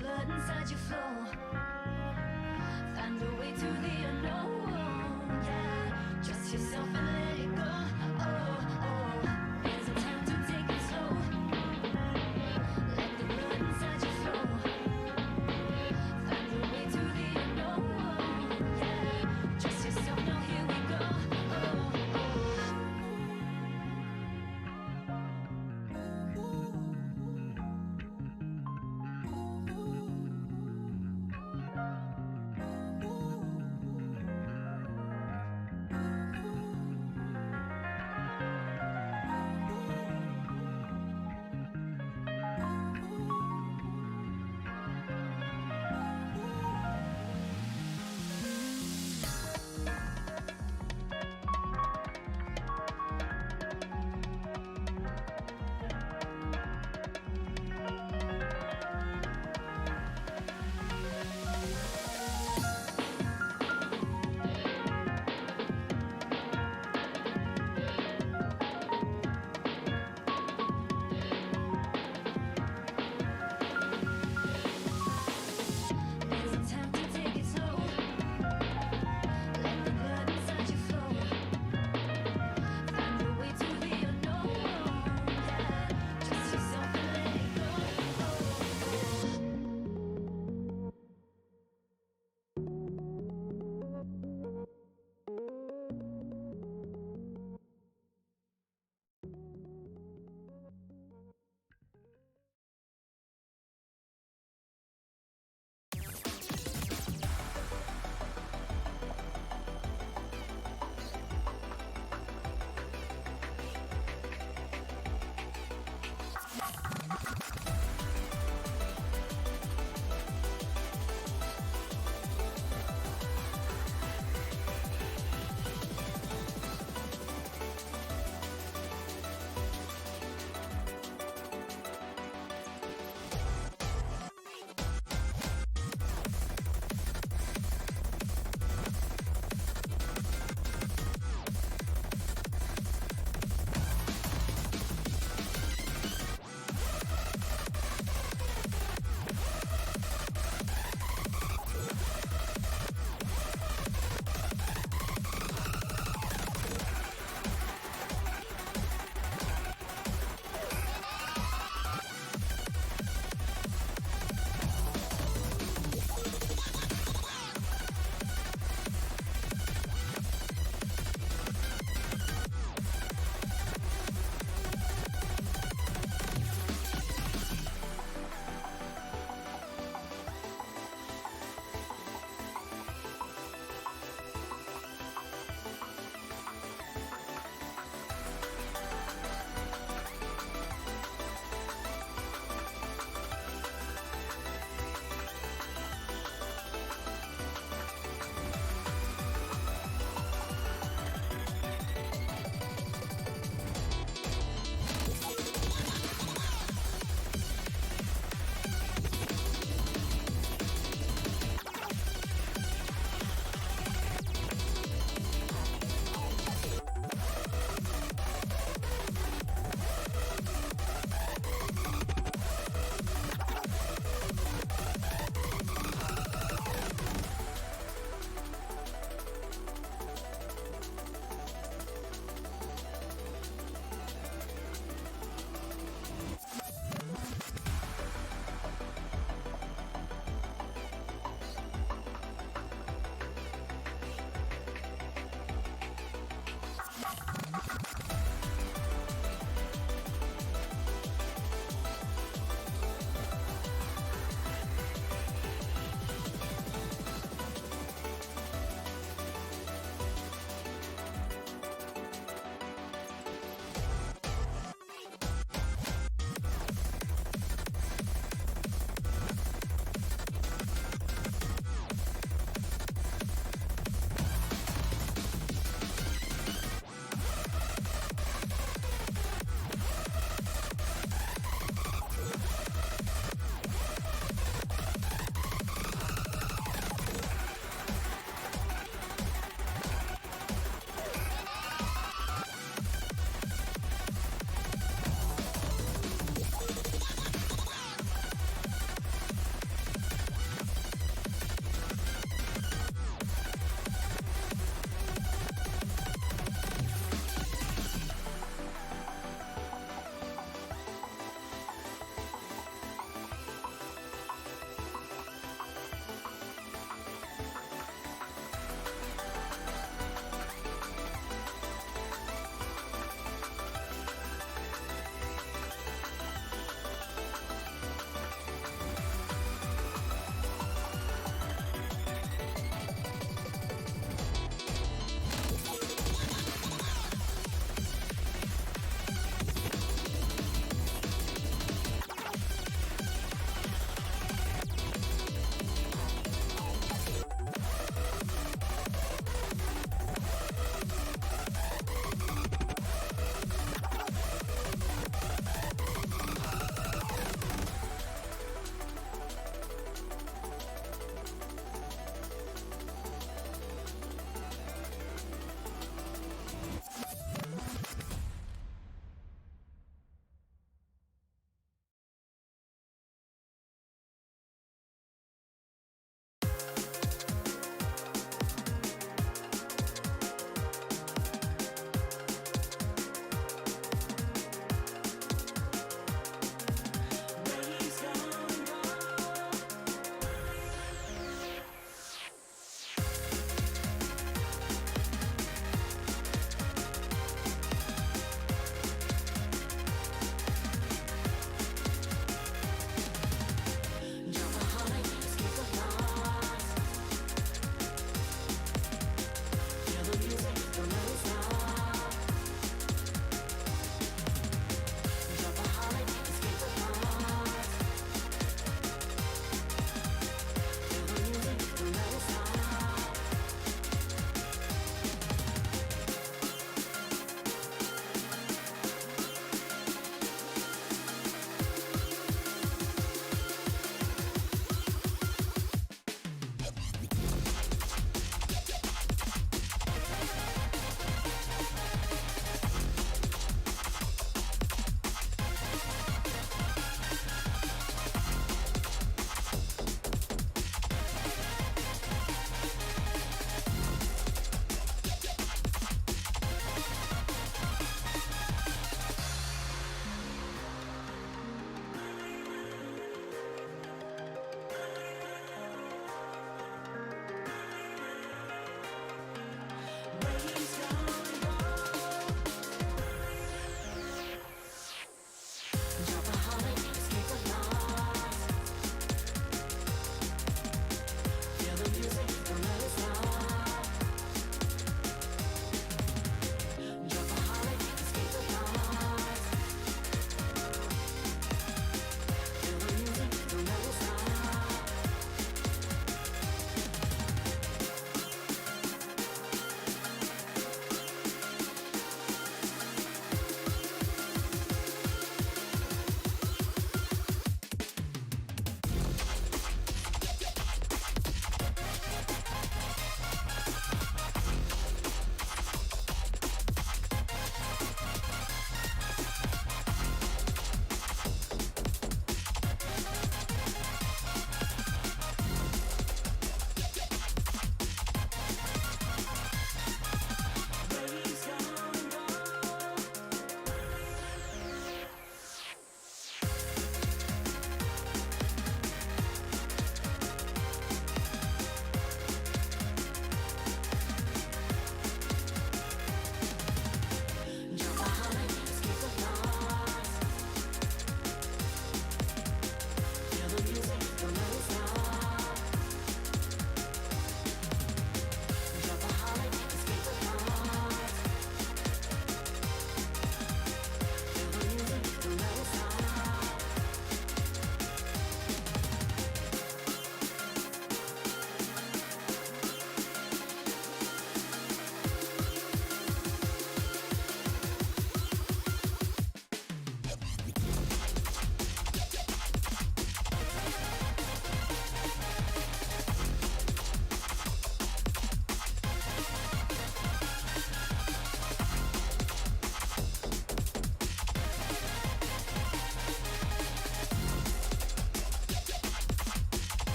blood inside your flow. Find a way to the unknown. Yeah, trust yourself and let it go. Oh, oh. There's a time to take it slow. Let the blood inside you flow. Find a way to the unknown. Yeah, trust yourself. Now here we go. Oh,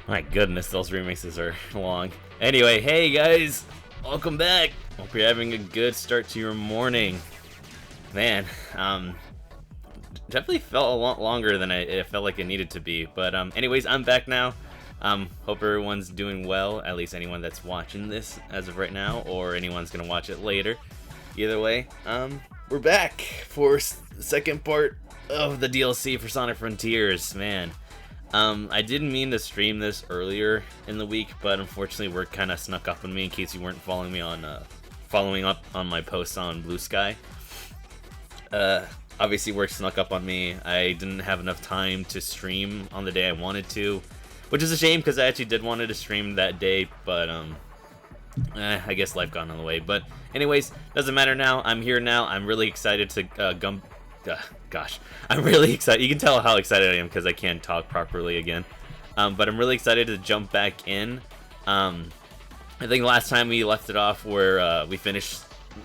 My goodness, those remixes are long. Anyway, hey guys, welcome back. Hope you're having a good start to your morning. Man, definitely felt a lot longer than it felt like it needed to be. But anyways, I'm back now. Hope everyone's doing well, at least anyone that's watching this as of right now, or anyone's gonna watch it later. Either way, we're back for the second part of the DLC for Sonic Frontiers, man. I didn't mean to stream this earlier in the week, but unfortunately work kind of snuck up on me in case you weren't following me on, following up on my posts on Blue Sky. Obviously work snuck up on me. I didn't have enough time to stream on the day I wanted to, which is a shame because I actually did wanted to stream that day, but I guess life got in the way. But anyways, doesn't matter now. I'm here now. I'm really excited to gosh, I'm really excited. You can tell how excited I am because I can't talk properly again. But I'm really excited to jump back in. I think last time we left it off where we finished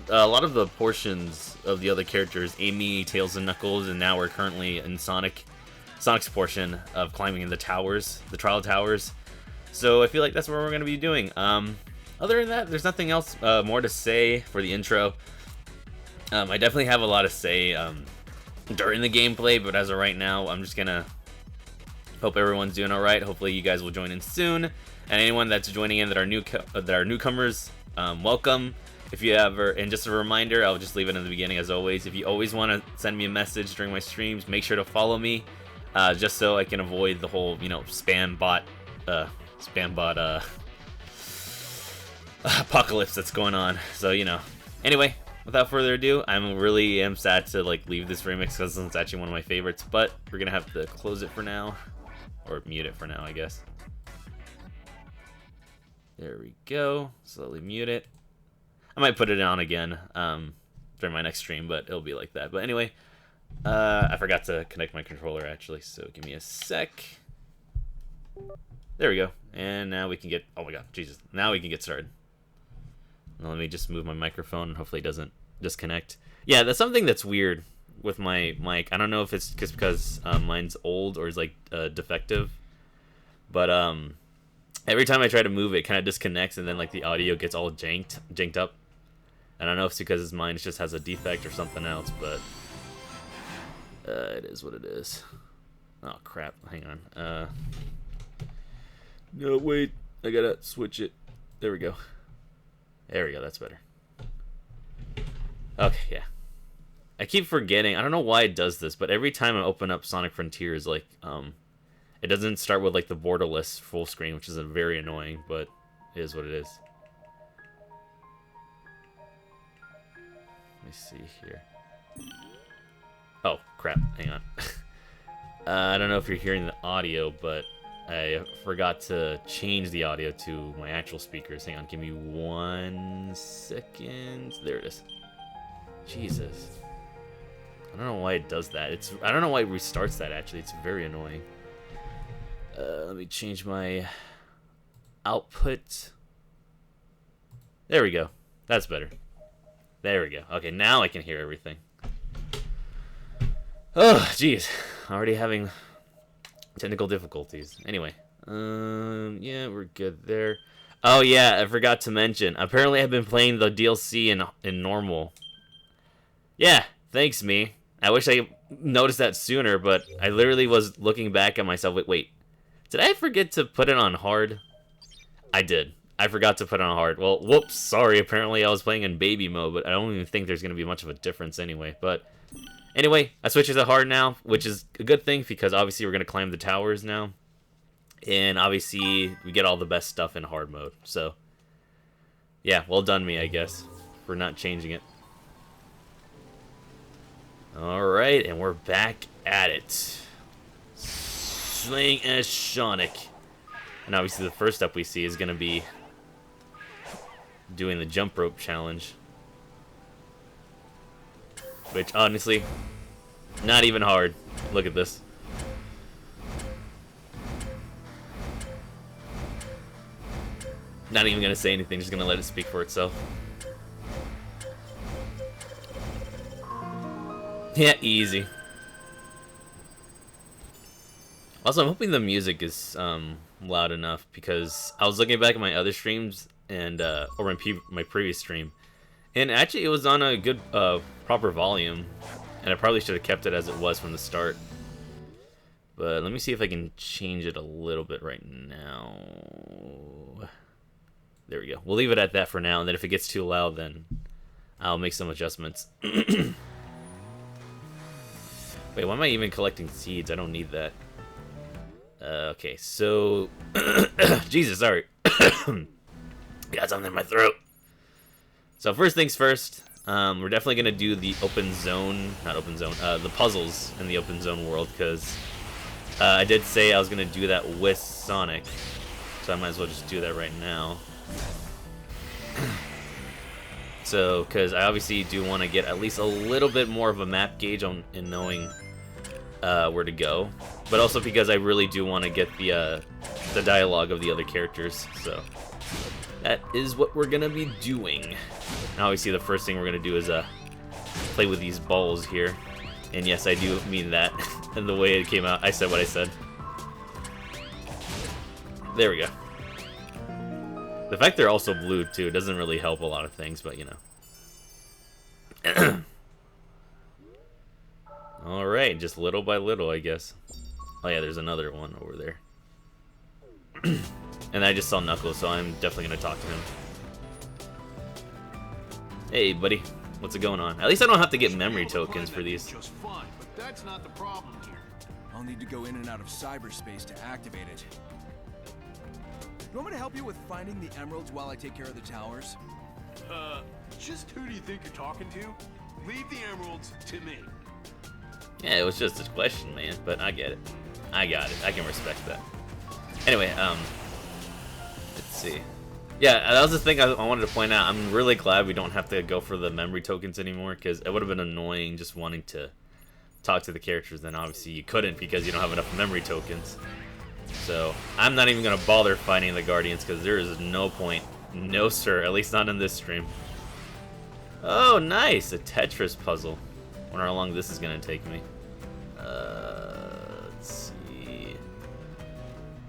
a lot of the portions of the other characters, Amy, Tails, and Knuckles, and now we're currently in Sonic's portion of climbing in the towers, the trial towers. So I feel like that's what we're going to be doing. Other than that, there's nothing else more to say for the intro. I definitely have a lot to say during the gameplay, but as of right now, I'm just gonna hope everyone's doing all right. Hopefully, you guys will join in soon, and anyone that's joining in that are newcomers, welcome. If you ever, and just a reminder, I'll just leave it in the beginning as always. If you always want to send me a message during my streams, make sure to follow me, just so I can avoid the whole, spam bot apocalypse that's going on. So anyway. Without further ado, I really am sad to leave this remix because it's actually one of my favorites, but we're gonna have to close it for now, or mute it for now, I guess. There we go. Slowly mute it. I might put it on again during my next stream, but it'll be like that. But anyway, I forgot to connect my controller actually, so give me a sec. There we go. And now we can get. Oh my God, Jesus! Now we can get started. Let me just move my microphone and hopefully it doesn't disconnect. Yeah, that's something that's weird with my mic. I don't know if it's just because mine's old or is defective, but every time I try to move it kind of disconnects and then the audio gets all janked up. I don't know if it's because mine just has a defect or something else, but it is what it is. Oh crap, hang on. No, wait, I gotta switch it. There we go. There we go, that's better. Okay, yeah. I keep forgetting. I don't know why it does this, but every time I open up Sonic Frontiers, it doesn't start with the borderless full screen, which is very annoying, but it is what it is. Let me see here. Oh, crap. Hang on. I don't know if you're hearing the audio, but I forgot to change the audio to my actual speakers. Hang on, give me 1 second. There it is. Jesus. I don't know why it does that. I don't know why it restarts that, actually. It's very annoying. Let me change my output. There we go. That's better. There we go. Okay, now I can hear everything. Oh, jeez. Already having technical difficulties. Anyway, yeah, we're good there. Oh yeah, I forgot to mention. Apparently, I've been playing the DLC in normal. Yeah, thanks, me. I wish I noticed that sooner, but I literally was looking back at myself. Wait, did I forget to put it on hard? I did. I forgot to put it on hard. Well, whoops, sorry. Apparently, I was playing in baby mode, but I don't even think there's gonna be much of a difference anyway. But anyway, I switched it to hard now, which is a good thing because obviously we're going to climb the towers now. And obviously we get all the best stuff in hard mode. So, yeah, well done me, I guess, for not changing it. Alright, and we're back at it. Swing as Sonic. And obviously the first step we see is going to be doing the jump rope challenge. Which, honestly, not even hard. Look at this. Not even going to say anything, just going to let it speak for itself. Yeah, easy. Also, I'm hoping the music is loud enough because I was looking back at my other streams and or my previous stream, and actually it was on a good proper volume, and I probably should have kept it as it was from the start. But let me see if I can change it a little bit right now. There we go. We'll leave it at that for now, and then if it gets too loud, then I'll make some adjustments. Wait, why am I even collecting seeds? I don't need that. Okay, so... Jesus, sorry. Got something in my throat. So first things first, we're definitely going to do the open zone... Not open zone, the puzzles in the open zone world, because I did say I was going to do that with Sonic. So I might as well just do that right now. So, because I obviously do want to get at least a little bit more of a map gauge in knowing where to go, but also because I really do want to get the dialogue of the other characters. So that is what we're gonna be doing. And obviously, the first thing we're gonna do is play with these balls here. And yes, I do mean that. And the way it came out, I said what I said. There we go. The fact they're also blue, too, doesn't really help a lot of things, but, you know. Alright, just little by little, I guess. Oh, yeah, there's another one over there. And I just saw Knuckles, so I'm definitely going to talk to him. Hey, buddy. What's it going on? At least I don't have to get memory tokens for these. Just fine, but that's not the problem here. I'll need to go in and out of cyberspace to activate it. You want me to help you with finding the emeralds while I take care of the towers? Just who do you think you're talking to? Leave the emeralds to me. Yeah, it was just a question, man, but I get it. I got it. I can respect that. Anyway, let's see. Yeah, that was the thing I wanted to point out. I'm really glad we don't have to go for the memory tokens anymore, because it would have been annoying just wanting to talk to the characters. Then obviously you couldn't because you don't have enough memory tokens. So I'm not even going to bother fighting the Guardians because there is no point. No, sir. At least not in this stream. Oh, nice. A Tetris puzzle. Wonder how long this is going to take me. Let's see.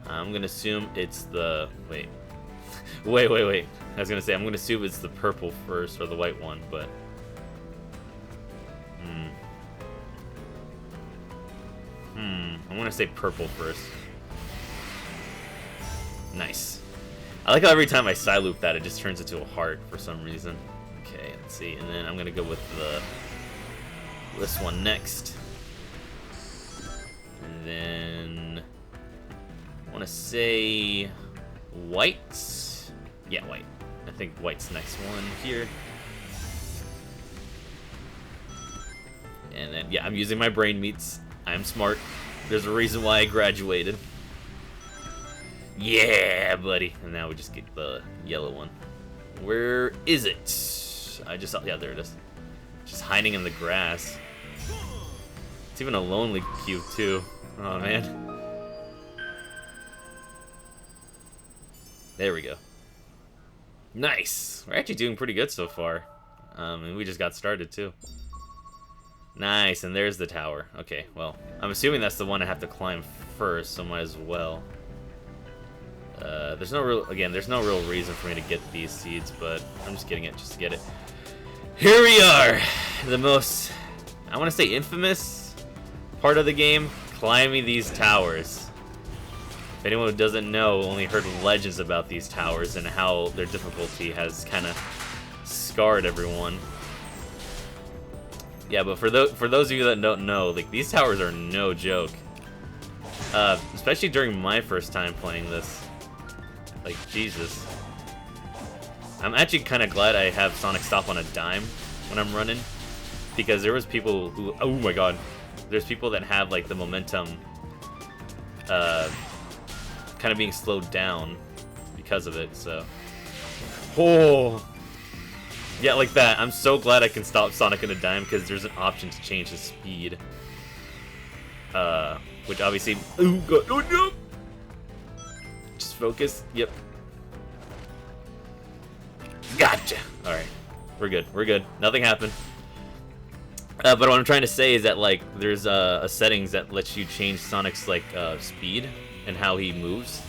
I'm going to assume it's the... Wait. Wait. I was going to say, I'm going to assume it's the purple first or the white one, but... I'm going to say purple first. Nice. I like how every time I side loop that, it just turns into a heart for some reason. Okay, let's see. And then I'm going to go with this one next. And then I want to say white. Yeah, white. I think white's next one here. And then, yeah, I'm using my brain meats. I'm smart. There's a reason why I graduated. Yeah, buddy. And now we just get the yellow one. Where is it? I just saw, yeah, there it is. Just hiding in the grass. It's even a lonely cube too. Oh man. There we go. Nice. We're actually doing pretty good so far. And we just got started too. Nice, and there's the tower. Okay, well, I'm assuming that's the one I have to climb first, so might as well. There's no real reason for me to get these seeds, but I'm just getting it just to get it. Here we are, the most, I want to say infamous part of the game, climbing these towers. If anyone who doesn't know only heard legends about these towers and how their difficulty has kind of scarred everyone. Yeah, but for those of you that don't know, like, these towers are no joke. Especially during my first time playing this. Like, Jesus. I'm actually kind of glad I have Sonic stop on a dime when I'm running, because there was people who, oh my god, there's people that have, like, the momentum kind of being slowed down because of it, so. Oh! Yeah, like that. I'm so glad I can stop Sonic in a dime, because there's an option to change his speed. Which obviously... Oh, God. Oh, no! Just focus. Yep. Gotcha! Alright. We're good. We're good. Nothing happened. But what I'm trying to say is that like there's a settings that lets you change Sonic's like speed and how he moves,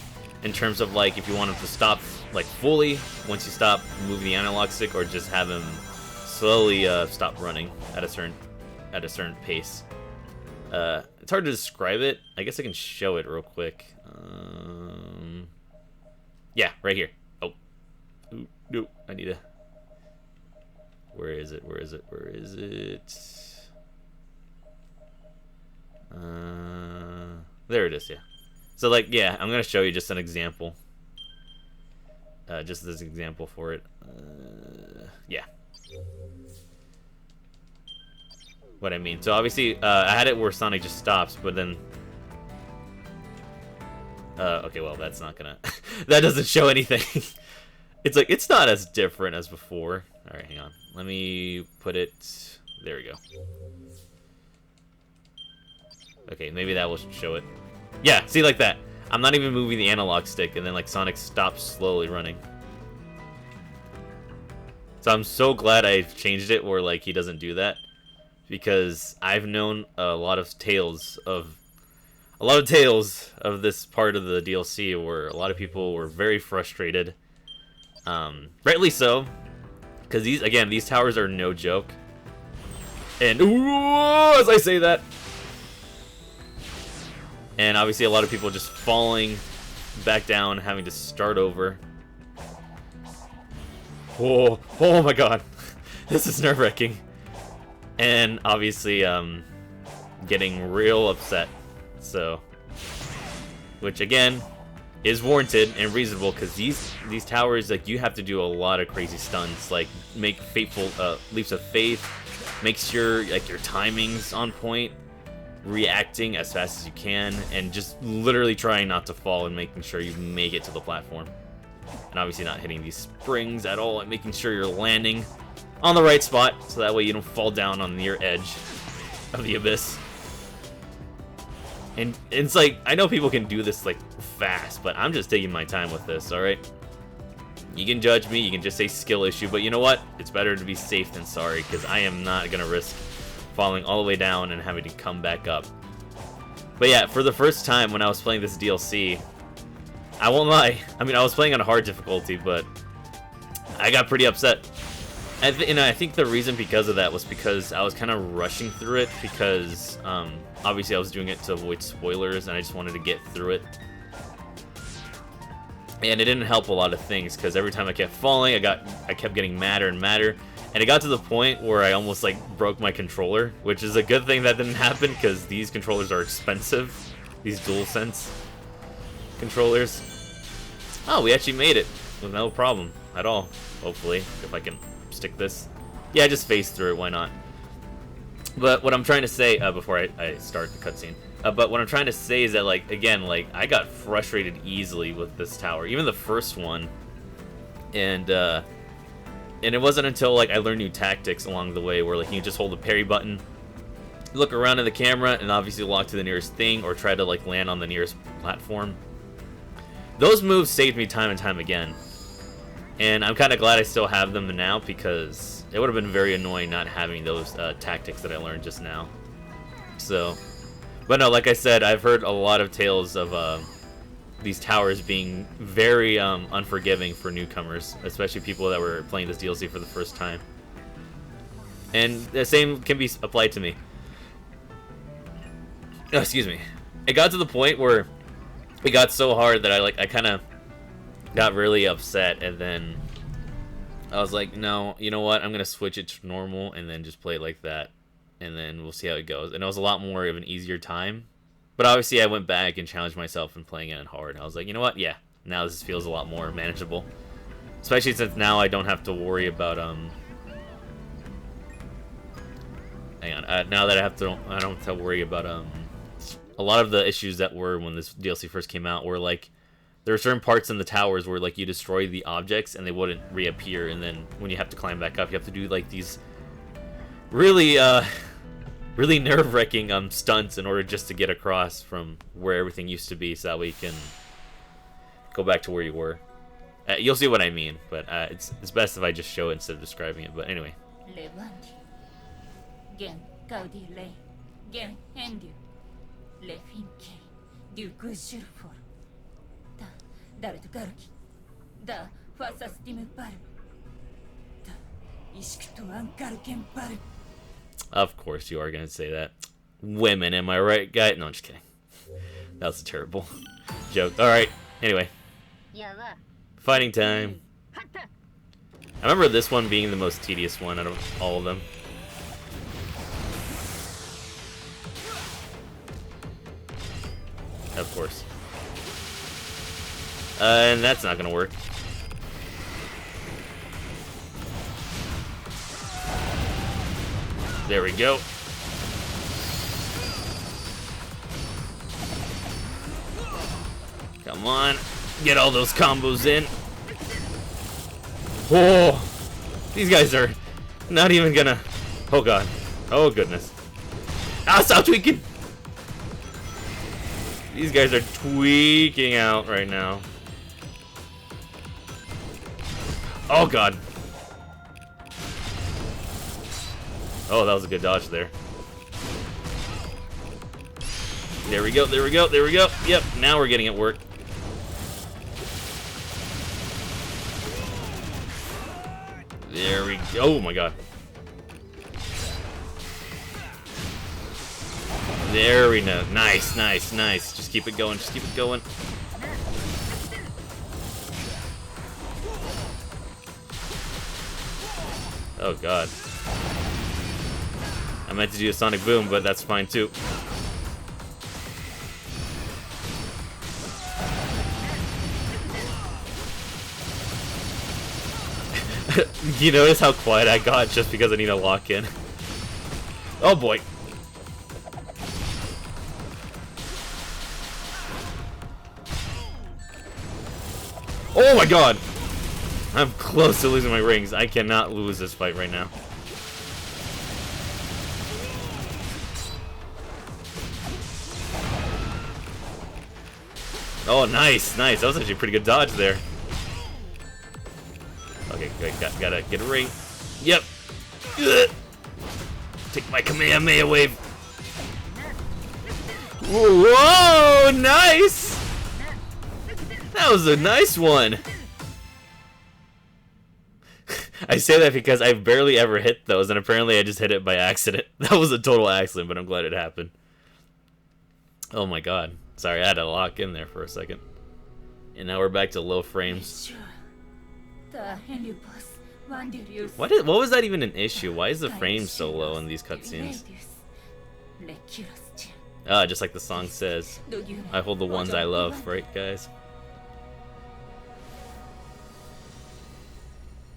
in terms of like if you want him to stop like fully once you stop moving the analog stick, or just have him slowly stop running at a certain pace. It's hard to describe it. I guess I can show it real quick. Yeah, right here. Oh, ooh, no, I need to. Where is it? Where is it? Where is it? There it is. Yeah. So like, yeah, I'm gonna show you just an example. Just this example for it. Yeah. What I mean. So obviously, I had it where Sonic just stops, but then. Okay, well, that's not gonna. That doesn't show anything. It's like, it's not as different as before. All right, hang on. Let me put it. There we go. Okay, maybe that will show it. Yeah, see, like that. I'm not even moving the analog stick, and then like Sonic stops slowly running. So I'm so glad I changed it where like he doesn't do that, because I've known a lot of tales of this part of the DLC where a lot of people were very frustrated. Rightly so, because these towers are no joke. And ooh, as I say that, and obviously a lot of people just falling back down, having to start over. Oh my god, this is nerve-wracking. And obviously getting real upset. So, which again is warranted and reasonable, because these towers, like, you have to do a lot of crazy stunts, like make fateful leaps of faith, make sure like your timing's on point, reacting as fast as you can, and just literally trying not to fall and making sure you make it to the platform. And obviously not hitting these springs at all, and making sure you're landing on the right spot, so that way you don't fall down on the near edge of the abyss. And it's like, I know people can do this like fast, but I'm just taking my time with this, alright? You can judge me, you can just say skill issue, but you know what? It's better to be safe than sorry, because I am not going to risk falling all the way down and having to come back up. But yeah, for the first time when I was playing this DLC, I won't lie, I mean, I was playing on hard difficulty, but I got pretty upset. And I think the reason because of that was because I was kind of rushing through it, because obviously I was doing it to avoid spoilers, and I just wanted to get through it. And it didn't help a lot of things, because every time I kept falling, I kept getting madder and madder. And it got to the point where I almost like broke my controller, which is a good thing that didn't happen, because these controllers are expensive, these DualSense controllers. Oh, we actually made it with no problem at all, hopefully, if I can stick this. Yeah, just phase through it, why not? But what I'm trying to say, before I start the cutscene, but what I'm trying to say is that, like, again, like, I got frustrated easily with this tower, even the first one, and it wasn't until, like, I learned new tactics along the way, where, like, you can just hold the parry button, look around at the camera, and obviously walk to the nearest thing, or try to, like, land on the nearest platform. Those moves saved me time and time again. And I'm kind of glad I still have them now, because it would have been very annoying not having those tactics that I learned just now. So, but no, like I said, I've heard a lot of tales of these towers being very unforgiving for newcomers, especially people that were playing this DLC for the first time. And the same can be applied to me. Oh, excuse me. It got to the point where it got so hard that I kind of got really upset, and then I was like, no, you know what, I'm gonna switch it to normal and then just play it like that, and then we'll see how it goes. And it was a lot more of an easier time, but obviously I went back and challenged myself in playing it in hard. I was like, you know what, yeah, now this feels a lot more manageable, especially since now I don't have to worry about hang on, now that I don't have to worry about a lot of the issues that were when this DLC first came out, where like there are certain parts in the towers where like you destroy the objects and they wouldn't reappear, and then when you have to climb back up, you have to do like these really really nerve-wracking stunts in order just to get across from where everything used to be, so that way you can go back to where you were. You'll see what I mean, but it's best if I just show it instead of describing it. But anyway. 没问题。眼 Gaudi Lei, Gen Hendu, Le Finke, Du Gujulfor, Da Darutu Garuki, Da Fasastim Bar, Da Ishkutu Ankaruken Bar. Of course you are gonna say that. Women, am I right, guy? No, I'm just kidding. That was a terrible joke. Alright, anyway. Fighting time. I remember this one being the most tedious one out of all of them. Of course. And that's not gonna work. There we go. Come on. Get all those combos in. Whoa. These guys are not even gonna... Oh, God. Oh, goodness. Ah, stop tweaking! These guys are tweaking out right now. Oh, God. Oh, that was a good dodge there. There we go, there we go, there we go. Yep, now we're getting it work. There we go. Oh, my God. There we go. Nice, nice, nice. Just keep it going, just keep it going. Oh, God. I meant to do a sonic boom, but that's fine too. You notice how quiet I got just because I need to lock in? Oh boy. Oh my God! I'm close to losing my rings. I cannot lose this fight right now. Oh, nice, nice. That was actually a pretty good dodge there. Okay, good. Gotta get a ring. Yep. Ugh. Take my Kamehameha wave. Whoa, nice! That was a nice one. I say that because I've barely ever hit those, and apparently I just hit it by accident. That was a total accident, but I'm glad it happened. Oh my God. Sorry, I had to lock in there for a second. And now we're back to low frames. What was that even an issue? Why is the frame so low in these cutscenes? Ah, just like the song says. I hold the ones I love, right, guys?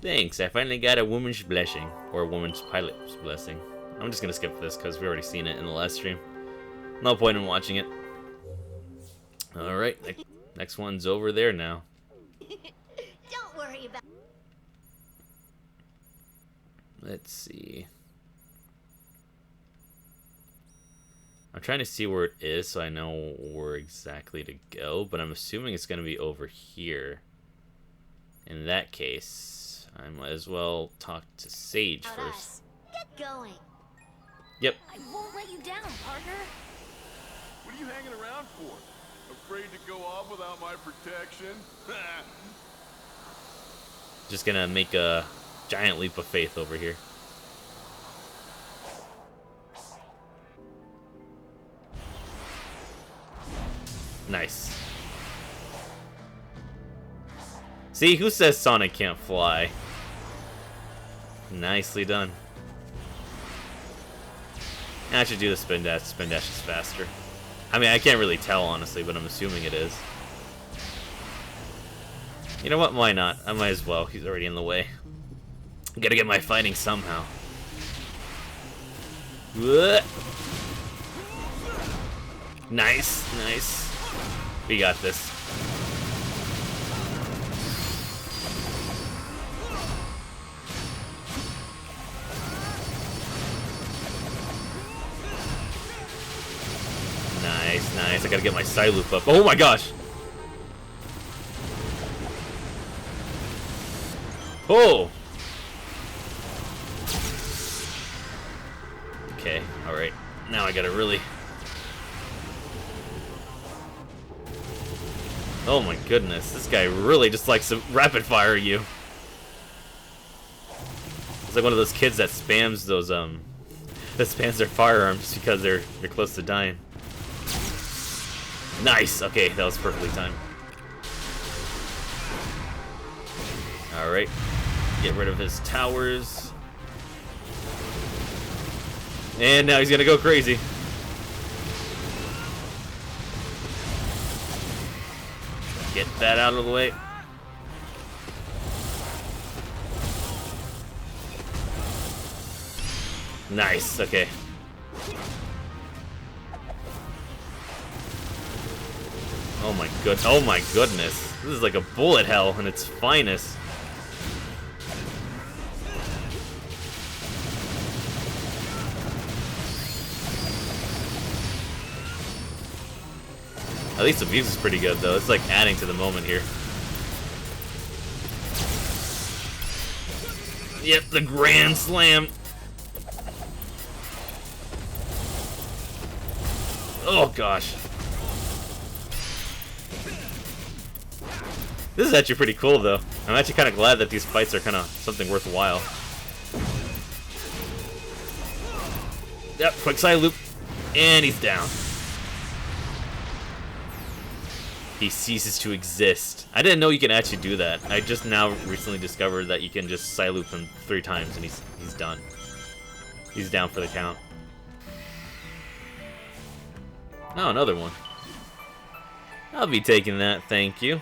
Thanks, I finally got a woman's blessing. Or a woman's pilot's blessing. I'm just gonna skip this because we've already seen it in the last stream. No point in watching it. Alright, next one's over there now. Don't worry about. Let's see. I'm trying to see where it is so I know where exactly to go, but I'm assuming it's going to be over here. In that case, I might as well talk to Sage first. Get going. Yep. I won't let you down, partner. What are you hanging around for? Afraid to go off without my protection? Just gonna make a giant leap of faith over here. Nice. See, who says Sonic can't fly? Nicely done. I should do the spin dash. Spin dash is faster. I mean, I can't really tell, honestly, but I'm assuming it is. You know what? Why not? I might as well. He's already in the way. Gotta get my fighting somehow. What? Nice, nice. We got this. Nice, nice. I gotta get my side loop up. Oh my gosh! Oh! Okay, Now I gotta really... Oh my goodness, this guy really just likes to rapid fire you. It's like one of those kids that spams those that spams their firearms just because they're close to dying. Nice. Okay, that was perfectly timed. All right, get rid of his towers, and now he's gonna go crazy. Get that out of the way. Nice, okay. Oh my goodness. This is like a bullet hell in its finest. At least the music is pretty good though. It's like adding to the moment here. Yep, the Grand Slam. Oh gosh. This is actually pretty cool though. I'm actually kind of glad that these fights are kind of something worthwhile. Yep, quick side loop. And he's down. He ceases to exist. I didn't know you can actually do that. I just now recently discovered that you can just side loop him 3 times and he's done. He's down for the count. Oh, another one. I'll be taking that, thank you.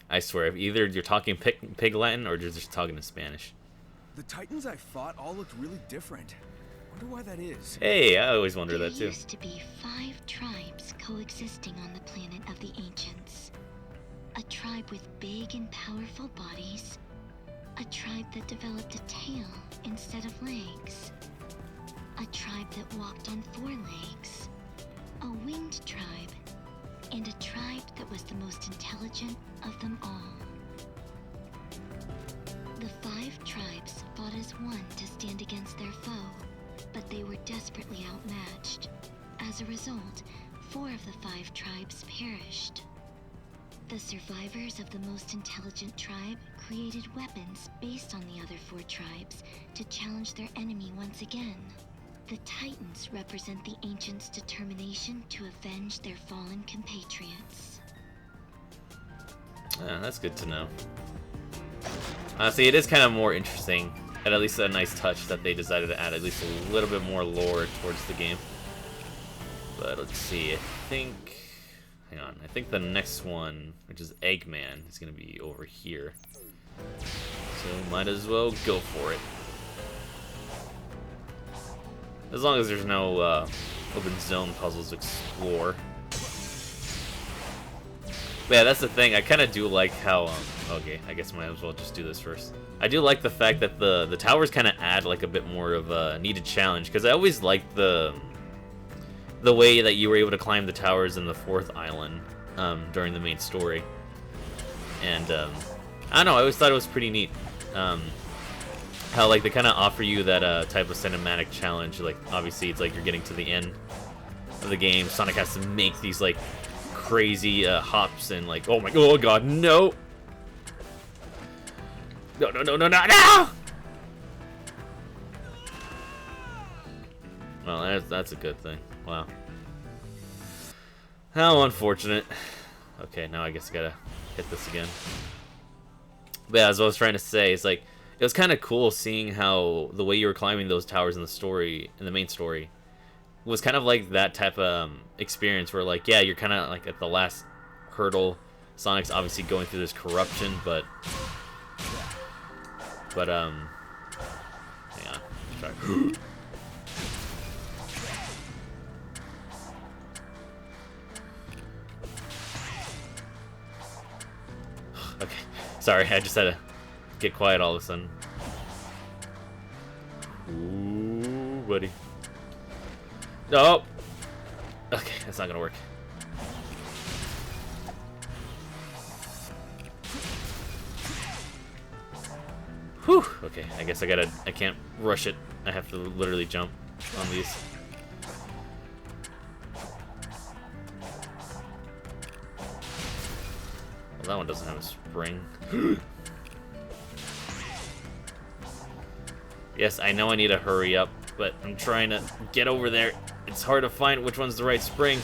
I swear, if either you're talking pig Latin or you're just talking in Spanish. The Titans I fought all looked really different. Wonder why that is. Hey, I always wonder that too. There used to be 5 tribes coexisting on the planet of the ancients. A tribe with big and powerful bodies. A tribe that developed a tail instead of legs. A tribe that walked on 4 legs. A winged tribe. And a tribe that was the most intelligent of them all. The 5 tribes fought as one to stand against their foe, but they were desperately outmatched. As a result, 4 of the 5 tribes perished. The survivors of the most intelligent tribe created weapons based on the other 4 tribes to challenge their enemy once again. The Titans represent the ancients' determination to avenge their fallen compatriots. Yeah, that's good to know. Honestly, it is kind of more interesting, and at least a nice touch that they decided to add at least a little bit more lore towards the game. But let's see, I think the next one, which is Eggman, is going to be over here. So might as well go for it. As long as there's no open zone puzzles to explore. But yeah, that's the thing. I kind of do like how... okay, I guess I might as well just do this first. I do like the fact that the towers kind of add like a bit more of a needed challenge, because I always liked the way that you were able to climb the towers in the 4th island during the main story. And I don't know, I always thought it was pretty neat. How like they kind of offer you that type of cinematic challenge. Like obviously it's like you're getting to the end of the game. Sonic has to make these like crazy hops and like oh god no. No! Well, that's a good thing. Wow. How unfortunate. Okay, now I guess I gotta hit this again. But yeah, as I was trying to say, it's like it was kind of cool seeing how the way you were climbing those towers in the story, in the main story, was kind of like that type of experience where like, yeah, you're kind of like at the last hurdle. Sonic's obviously going through this corruption, but hang on. Sorry. Okay, sorry, I just had to get quiet all of a sudden. Ooh, buddy. No! Okay, that's not gonna work. Whew. Okay, I guess I can't rush it. I have to literally jump on these. Well, that one doesn't have a spring. Yes, I know I need to hurry up, but I'm trying to get over there. It's hard to find which one's the right spring.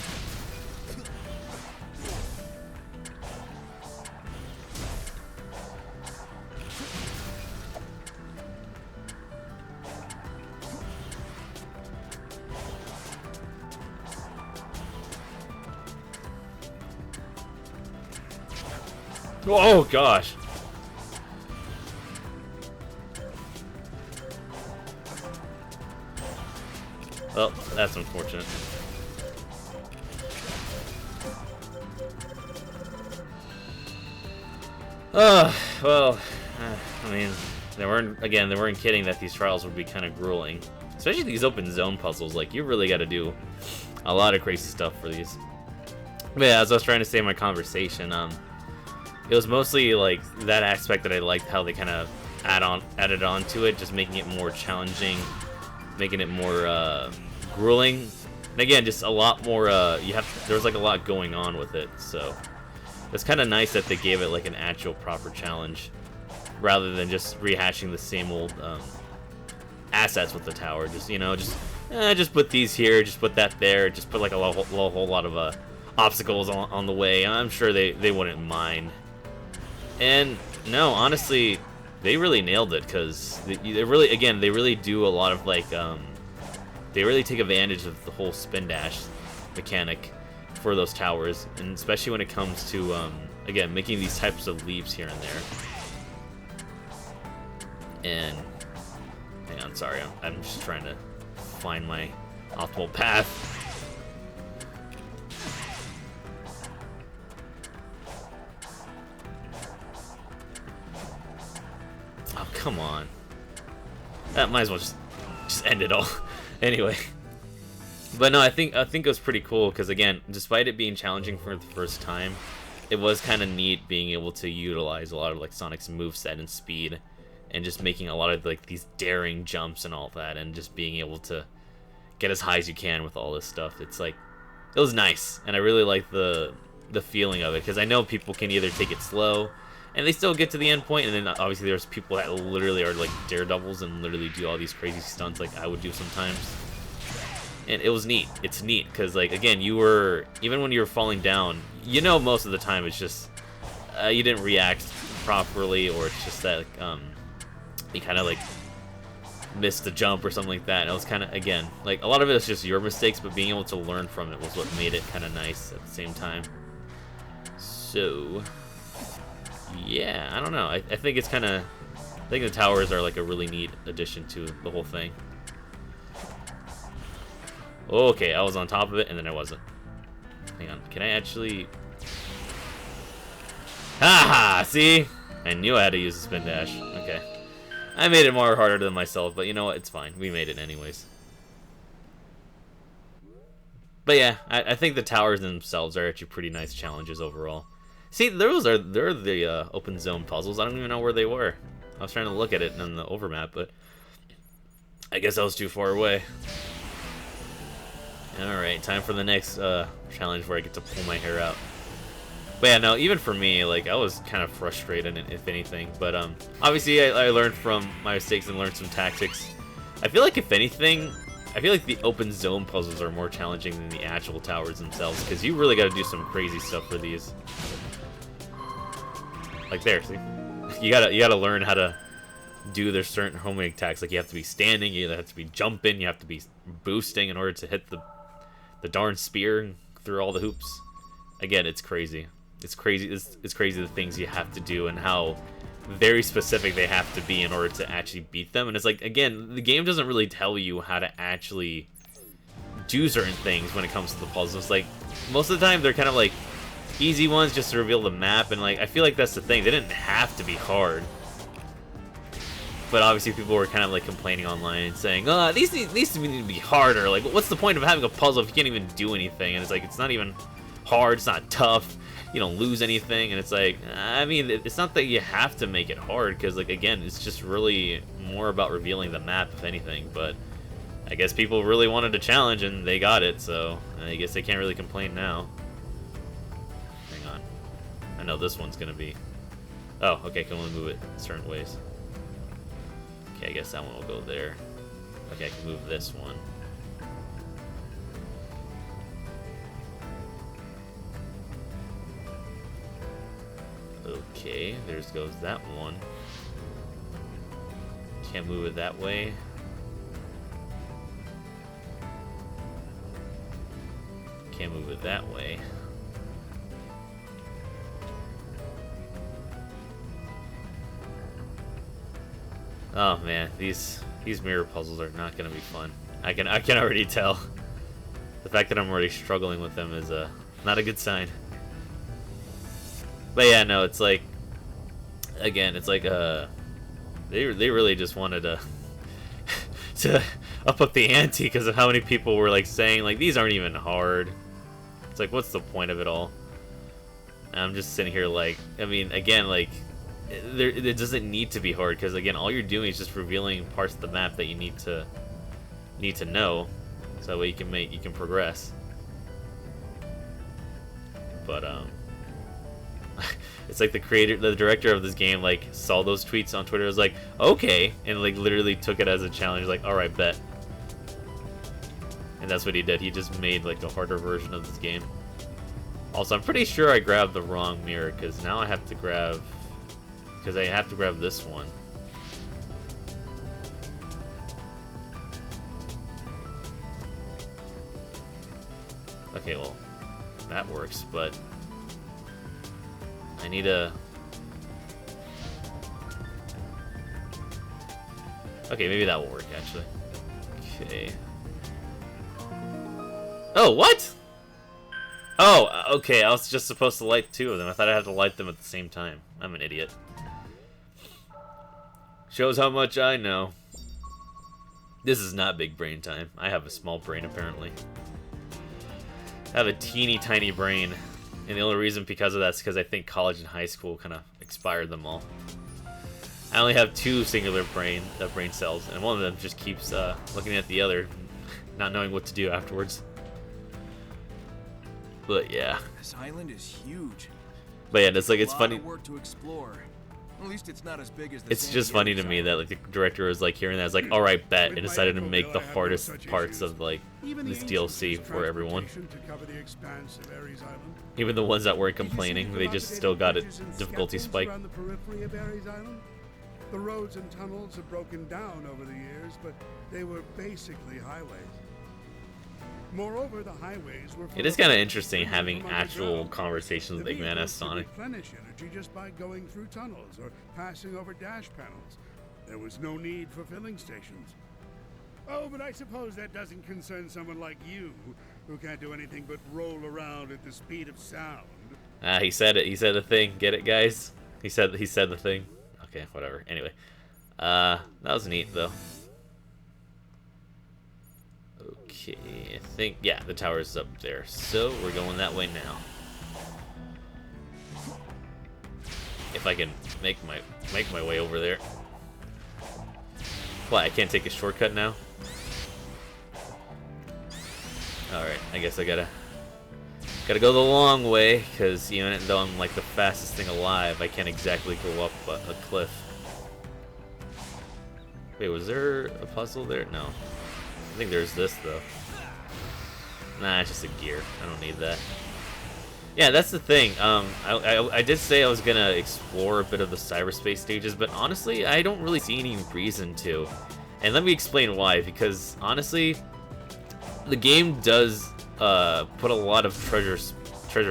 Oh gosh. Well, that's unfortunate. Well, I mean, they weren't kidding that these trials would be kind of grueling. Especially these open zone puzzles, like, you really gotta do a lot of crazy stuff for these. But yeah, as I was trying to say in my conversation, it was mostly, like, that aspect that I liked, how they kind of added on to it, just making it more challenging, making it more, grueling. And again, just a lot more, there was, like, a lot going on with it, so it's kind of nice that they gave it, like, an actual proper challenge, rather than just rehashing the same old, assets with the tower. Just, you know, just put these here, just put that there, just put, like, a whole lot of, obstacles on the way. I'm sure they wouldn't mind. And no, honestly, they really nailed it, because they really do a lot of, like, they really take advantage of the whole spin dash mechanic for those towers, and especially when it comes to again, making these types of leaps here and there. And hang on, sorry, I'm just trying to find my optimal path. Oh, come on. That might as well just end it all. Anyway. But no, I think it was pretty cool, because again, despite it being challenging for the first time, it was kind of neat being able to utilize a lot of, like, Sonic's moveset and speed, and just making a lot of, like, these daring jumps and all that, and just being able to get as high as you can with all this stuff. It's like, it was nice, and I really like the feeling of it, because I know people can either take it slow and they still get to the end point, and then obviously there's people that literally are like daredevils and literally do all these crazy stunts like I would do sometimes. And it was neat. It's neat because, like, again, even when you were falling down, you know, most of the time it's just you didn't react properly, or it's just that you kind of like missed a jump or something like that. And it was kind of, again, like, a lot of it is just your mistakes, but being able to learn from it was what made it kind of nice at the same time. So yeah, I don't know. I think it's kind of, I think the towers are like a really neat addition to the whole thing. Okay, I was on top of it, and then I wasn't. Hang on, can I actually... Haha! See? I knew I had to use the spin dash. Okay. I made it more harder than myself, but you know what? It's fine. We made it anyways. But yeah, I think the towers themselves are actually pretty nice challenges overall. See, they're the open zone puzzles. I don't even know where they were. I was trying to look at it on the overmap, but I guess I was too far away. Alright, time for the next challenge where I get to pull my hair out. But yeah, no, even for me, like, I was kind of frustrated, if anything. But obviously, I learned from my mistakes and learned some tactics. I feel like, if anything, I feel like the open zone puzzles are more challenging than the actual towers themselves, because you really got to do some crazy stuff for these. Like there, see? You gotta learn how to do their certain homing attacks. Like, you have to be standing, you have to be jumping, you have to be boosting in order to hit the darn spear through all the hoops. Again, it's crazy. It's crazy. It's crazy the things you have to do and how very specific they have to be in order to actually beat them. And it's like, again, the game doesn't really tell you how to actually do certain things when it comes to the puzzles. Like, most of the time they're kind of like easy ones just to reveal the map, and like, I feel like that's the thing. They didn't have to be hard. But obviously people were kind of like complaining online and saying, oh, these need to be harder. Like, what's the point of having a puzzle if you can't even do anything? And it's like, it's not even hard, it's not tough. you don't lose anything, and it's like, I mean, it's not that you have to make it hard, because, like, again, it's just really more about revealing the map, if anything, but I guess people really wanted a challenge, and they got it, so I guess they can't really complain now. Hang on. I know this one's gonna be... Oh, okay, can only move it certain ways. Okay, I guess that one will go there. Okay, I can move this one. Okay, there goes that one. Can't move it that way. Can't move it that way. Oh man, these mirror puzzles are not gonna be fun. I can already tell. The fact that I'm already struggling with them is not a good sign. But yeah, no, it's like, again, it's like they really just wanted to up the ante because of how many people were like saying like these aren't even hard. It's like, what's the point of it all? And I'm just sitting here like, I mean, again, like it doesn't need to be hard because again, all you're doing is just revealing parts of the map that you need to know, so that way you can progress. But it's like the director of this game, like, saw those tweets on Twitter, was like, okay, and like literally took it as a challenge, like, all right, bet. And that's what he did. He just made like a harder version of this game. Also, I'm pretty sure I grabbed the wrong mirror because now I have to grab this one. Okay, well, that works, but I need a... Okay, maybe that will work, actually. Okay. Oh, what? Oh, okay, I was just supposed to light two of them. I thought I had to light them at the same time. I'm an idiot. Shows how much I know. This is not big brain time. I have a small brain, apparently. I have a teeny tiny brain. And the only reason because of that is because I think college and high school kind of expired them all. I only have two singular brain cells, and one of them just keeps looking at the other, not knowing what to do afterwards. But yeah. This island is huge. But yeah, it's like, it's funny. Work to explore. At least it's not as big as the It's just funny to me that like the director was like hearing that, was like, all right, bet, and decided to make the hardest parts of like this DLC for everyone. Even the ones that weren't complaining, they just still got a difficulty spike. The roads and tunnels have broken down over the years, but they were basically highways. Moreover, the highways were... It is kind of interesting having actual conversations with Eggman as Sonic. Replenish energy just by going through tunnels or passing over dash panels. There was no need for filling stations. Oh, but I suppose that doesn't concern someone like you, who can't do anything but roll around at the speed of sound. Ah, he said it. He said the thing. Get it, guys? He said the thing. Okay, whatever. Anyway, that was neat though. Okay, I think, yeah, the tower's up there, so we're going that way now. If I can make my way over there. What? I can't take a shortcut now? All right, I guess I gotta go the long way, because even though I'm like the fastest thing alive, I can't exactly go up a cliff. Wait, was there a puzzle there? No. I think there's this, though. Nah, it's just a gear. I don't need that. Yeah, that's the thing. I did say I was going to explore a bit of the cyberspace stages, but honestly, I don't really see any reason to. And let me explain why, because honestly, the game does put a lot of treasure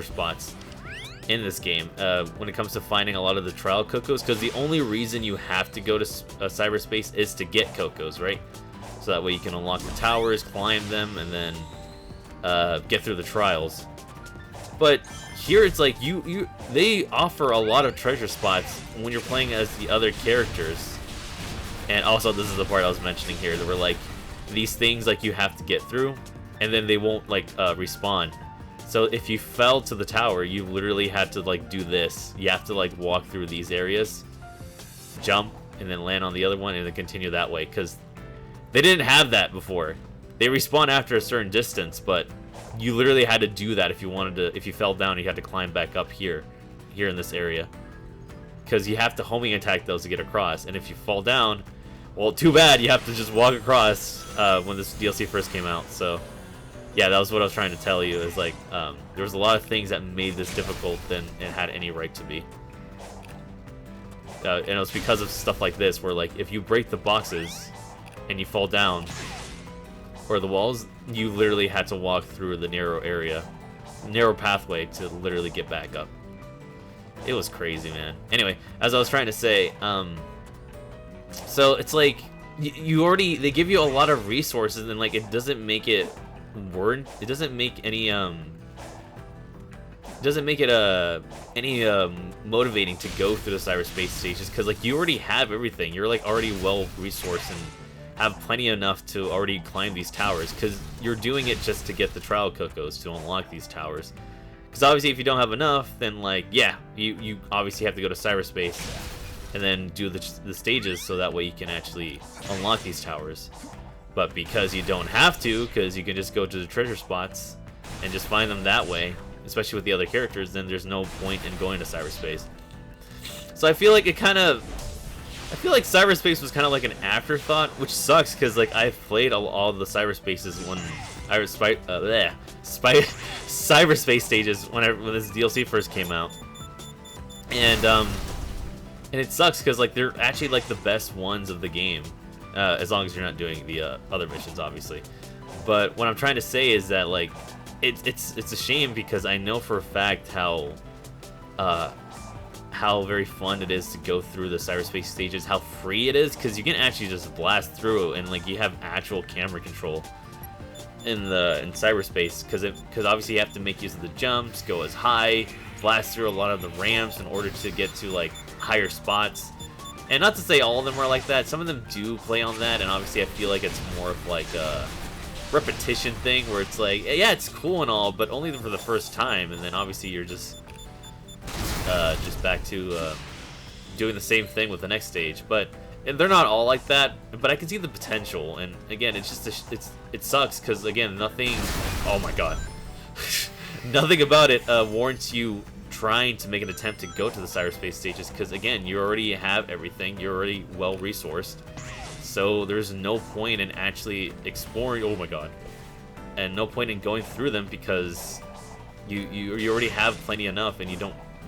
spots in this game when it comes to finding a lot of the trial Cocos, because the only reason you have to go to cyberspace is to get Cocos, right? So that way you can unlock the towers, climb them, and then get through the trials. But here it's like they offer a lot of treasure spots when you're playing as the other characters. And also, this is the part I was mentioning here. There were like these things like you have to get through, and then they won't like respawn. So if you fell to the tower, you literally had to like do this. You have to like walk through these areas, jump, and then land on the other one, and then continue that way. Because they didn't have that before. They respawn after a certain distance, but you literally had to do that if you wanted to. If you fell down, you had to climb back up here in this area. Because you have to homing attack those to get across, and if you fall down, well, too bad. You have to just walk across when this DLC first came out. So. Yeah, that was what I was trying to tell you, is like, there was a lot of things that made this difficult than it had any right to be. And it was because of stuff like this, where like, if you break the boxes, and you fall down, or the walls, you literally had to walk through the narrow pathway to literally get back up. It was crazy, man. Anyway, as I was trying to say, so it's like, they give you a lot of resources, and like, it doesn't make it it doesn't make any motivating to go through the cyberspace stages, because like you already have everything. You're like already well resourced and have plenty enough to already climb these towers, because you're doing it just to get the trial cocos to unlock these towers. Because obviously if you don't have enough, then like, yeah, you obviously have to go to cyberspace and then do the stages, so that way you can actually unlock these towers. But because you don't have to, because you can just go to the treasure spots and just find them that way, especially with the other characters, then there's no point in going to cyberspace. So I feel like cyberspace was kind of like an afterthought, which sucks, because like I've played all the cyberspaces when cyberspace stages when this DLC first came out, and it sucks because like they're actually like the best ones of the game. As long as you're not doing the other missions, obviously. But what I'm trying to say is that like it's a shame, because I know for a fact how very fun it is to go through the cyberspace stages, how free it is, because you can actually just blast through, and like you have actual camera control in cyberspace, because obviously you have to make use of the jumps, go as high, blast through a lot of the ramps in order to get to like higher spots. And not to say all of them are like that, some of them do play on that, and obviously I feel like it's more of like a repetition thing, where it's like, yeah, it's cool and all, but only for the first time, and then obviously you're just back to doing the same thing with the next stage. But they're not all like that, but I can see the potential, and again, it's just, it sucks, because again, nothing, oh my god, nothing about it warrants you trying to make an attempt to go to the cyberspace stages, because again, you already have everything, you're already well resourced, so there's no point in actually exploring, oh my god, and no point in going through them, because you already have plenty enough, and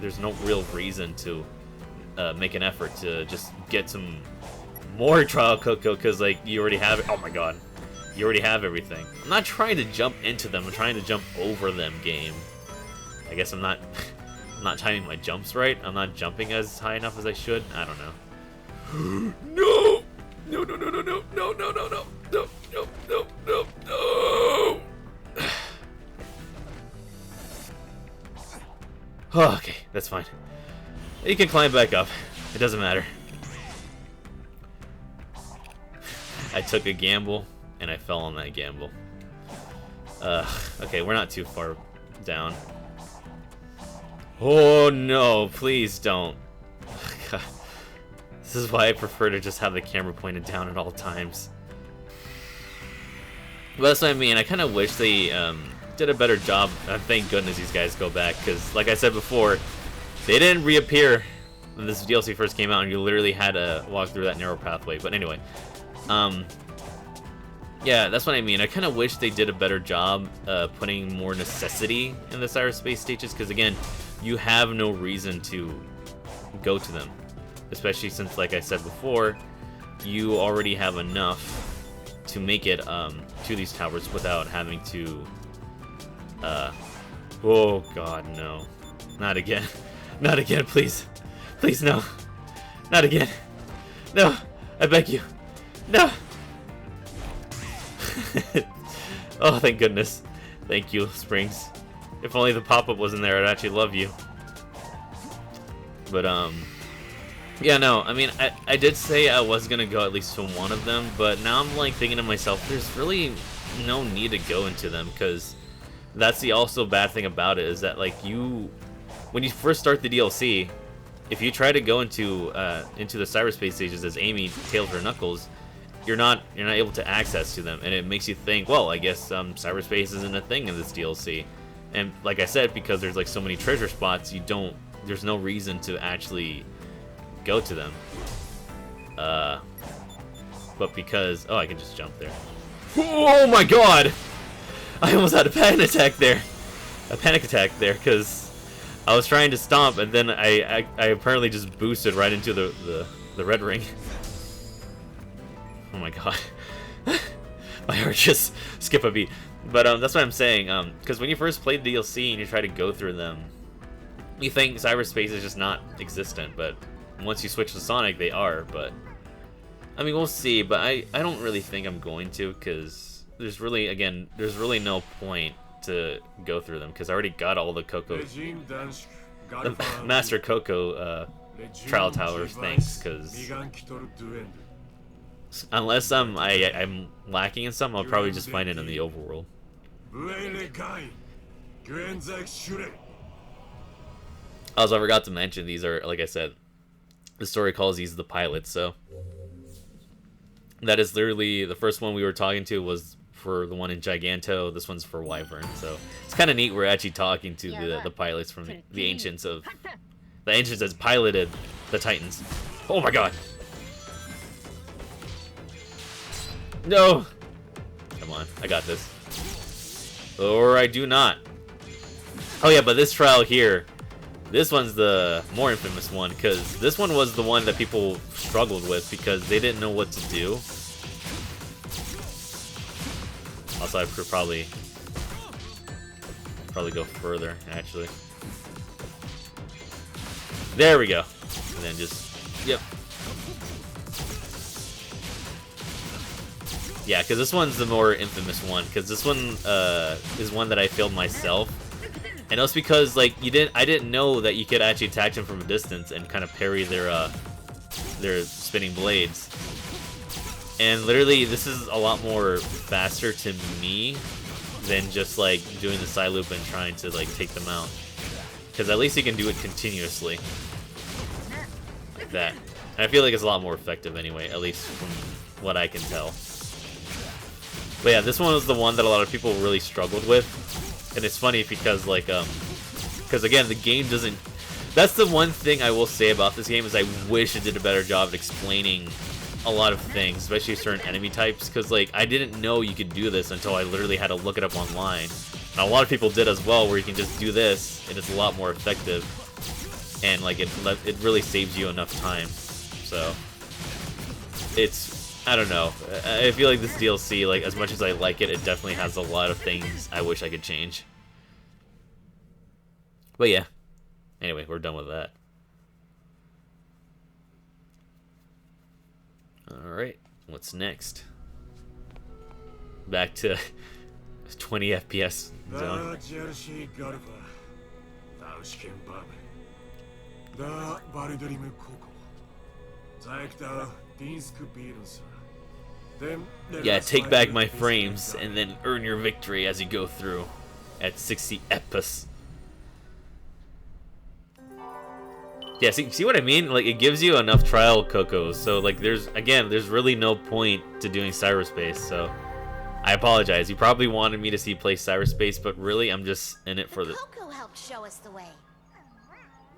there's no real reason to make an effort to just get some more trial cocoa, because like you already have it. Oh my god, you already have everything. I'm not trying to jump into them, I'm trying to jump over them, game. I guess I'm not timing my jumps right. I'm not jumping as high enough as I should. I don't know. No! No, no, no, no, no, no, no, no, no, no, no, no, no, no. Oh, okay, that's fine. You can climb back up. It doesn't matter. I took a gamble, and I fell on that gamble. Okay, we're not too far down. Oh no, please don't. God. This is why I prefer to just have the camera pointed down at all times. But that's what I mean. I kind of wish they did a better job. Thank goodness these guys go back, because like I said before, they didn't reappear when this DLC first came out, and you literally had to walk through that narrow pathway. But anyway, yeah, that's what I mean. I kind of wish they did a better job putting more necessity in the cyberspace stages, because again, you have no reason to go to them, especially since, like I said before, you already have enough to make it to these towers without having to oh god, no, not again. Not again, please. Please, no. Not again. No, I beg you. No. Oh, thank goodness. Thank you, Springs. If only the pop-up wasn't there, I'd actually love you. But, yeah, no, I mean, I did say I was gonna go at least to one of them, but now I'm, like, thinking to myself, there's really no need to go into them, because that's the also bad thing about it, is that like when you first start the DLC, if you try to go into the cyberspace stages as Amy, Tails, or Knuckles, you're not able to access to them, and it makes you think, well, I guess cyberspace isn't a thing in this DLC. And like I said, because there's like so many treasure spots, there's no reason to actually go to them. But because I can just jump there. Oh my god! I almost had a panic attack there. Because I was trying to stomp, and then I apparently just boosted right into the red ring. Oh my god. My heart just skipped a beat. But that's what I'm saying. Because when you first play the DLC and you try to go through them, you think cyberspace is just not existent. But once you switch to Sonic, they are. But I mean, we'll see. But I don't really think I'm going to, because there's really no point to go through them, because I already got all the Coco, the Master Coco trial towers. Thanks, because unless I'm lacking in something, I'll probably just find it in the overworld. Also, I forgot to mention, these are, like I said, the story calls these the pilots, so that is literally the first one we were talking to was for the one in Giganto. This one's for Wyvern, so it's kind of neat. We're actually talking to the pilots from the ancients that's piloted the Titans. Oh my god! No! Come on, I got this. Or I do not. Oh yeah, but this trial here, this one's the more infamous one, because this one was the one that people struggled with because they didn't know what to do. Also, I could probably go further, actually. There we go. And then just, yep. Yeah, because this one's the more infamous one, because this one is one that I failed myself. And that's because like I didn't know that you could actually attack them from a distance and kind of parry their spinning blades. And literally, this is a lot more faster to me than just like doing the side loop and trying to like take them out. Because at least you can do it continuously, like that. And I feel like it's a lot more effective anyway, at least from what I can tell. But yeah, this one was the one that a lot of people really struggled with. And it's funny because like because again, the game doesn't, that's the one thing I will say about this game, is I wish it did a better job at explaining a lot of things, especially certain enemy types, because like I didn't know you could do this until I literally had to look it up online. And a lot of people did as well, where you can just do this and it's a lot more effective, and like it really saves you enough time. So it's, I don't know, I feel like this DLC, like as much as I like it, it definitely has a lot of things I wish I could change. But yeah, anyway, we're done with that. Alright, what's next? Back to 20 FPS zone. Yeah, take back my frames and then earn your victory as you go through at 60 FPS. Yeah, see what I mean? Like, it gives you enough trial Cocos, so like there's really no point to doing cyberspace, so I apologize. You probably wanted me to see play cyberspace, but really I'm just in it for the Coco helped show us the way.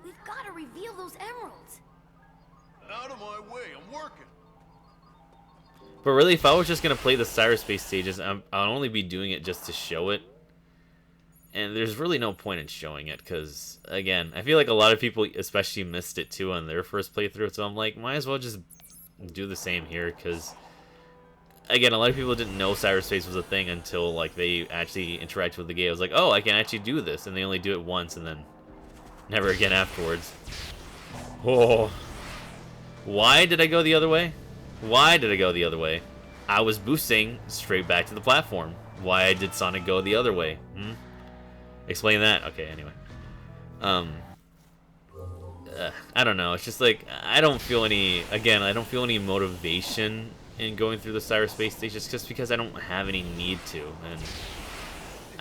We've got to reveal those emeralds. Out of my way, I'm working. But really, if I was just gonna play the cyberspace stages, I'll only be doing it just to show it. And there's really no point in showing it, because, again, I feel like a lot of people especially missed it too on their first playthrough, so I'm like, might as well just do the same here, because, again, a lot of people didn't know cyberspace was a thing until, like, they actually interacted with the game. I was like, oh, I can actually do this, and they only do it once, and then never again afterwards. Oh. Why did I go the other way? Why did I go the other way? I was boosting straight back to the platform. Why did Sonic go the other way? Explain that. Okay, anyway. I don't know. It's just like, I don't feel any motivation in going through the cyberspace stages, just because I don't have any need to. And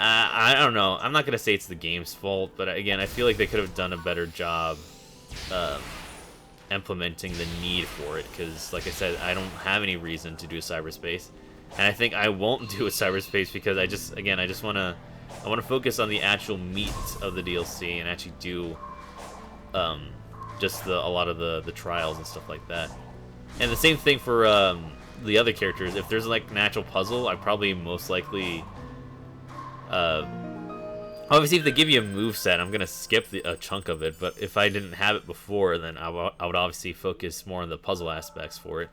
I don't know. I'm not gonna say it's the game's fault, but again, I feel like they could have done a better job implementing the need for it. Because, like I said, I don't have any reason to do cyberspace, and I think I won't do a cyberspace because I just wanna focus on the actual meat of the DLC and actually do just a lot of the trials and stuff like that. And the same thing for the other characters. If there's like an actual puzzle, I probably most likely. Obviously, if they give you a moveset, I'm gonna skip a chunk of it. But if I didn't have it before, then I would obviously focus more on the puzzle aspects for it.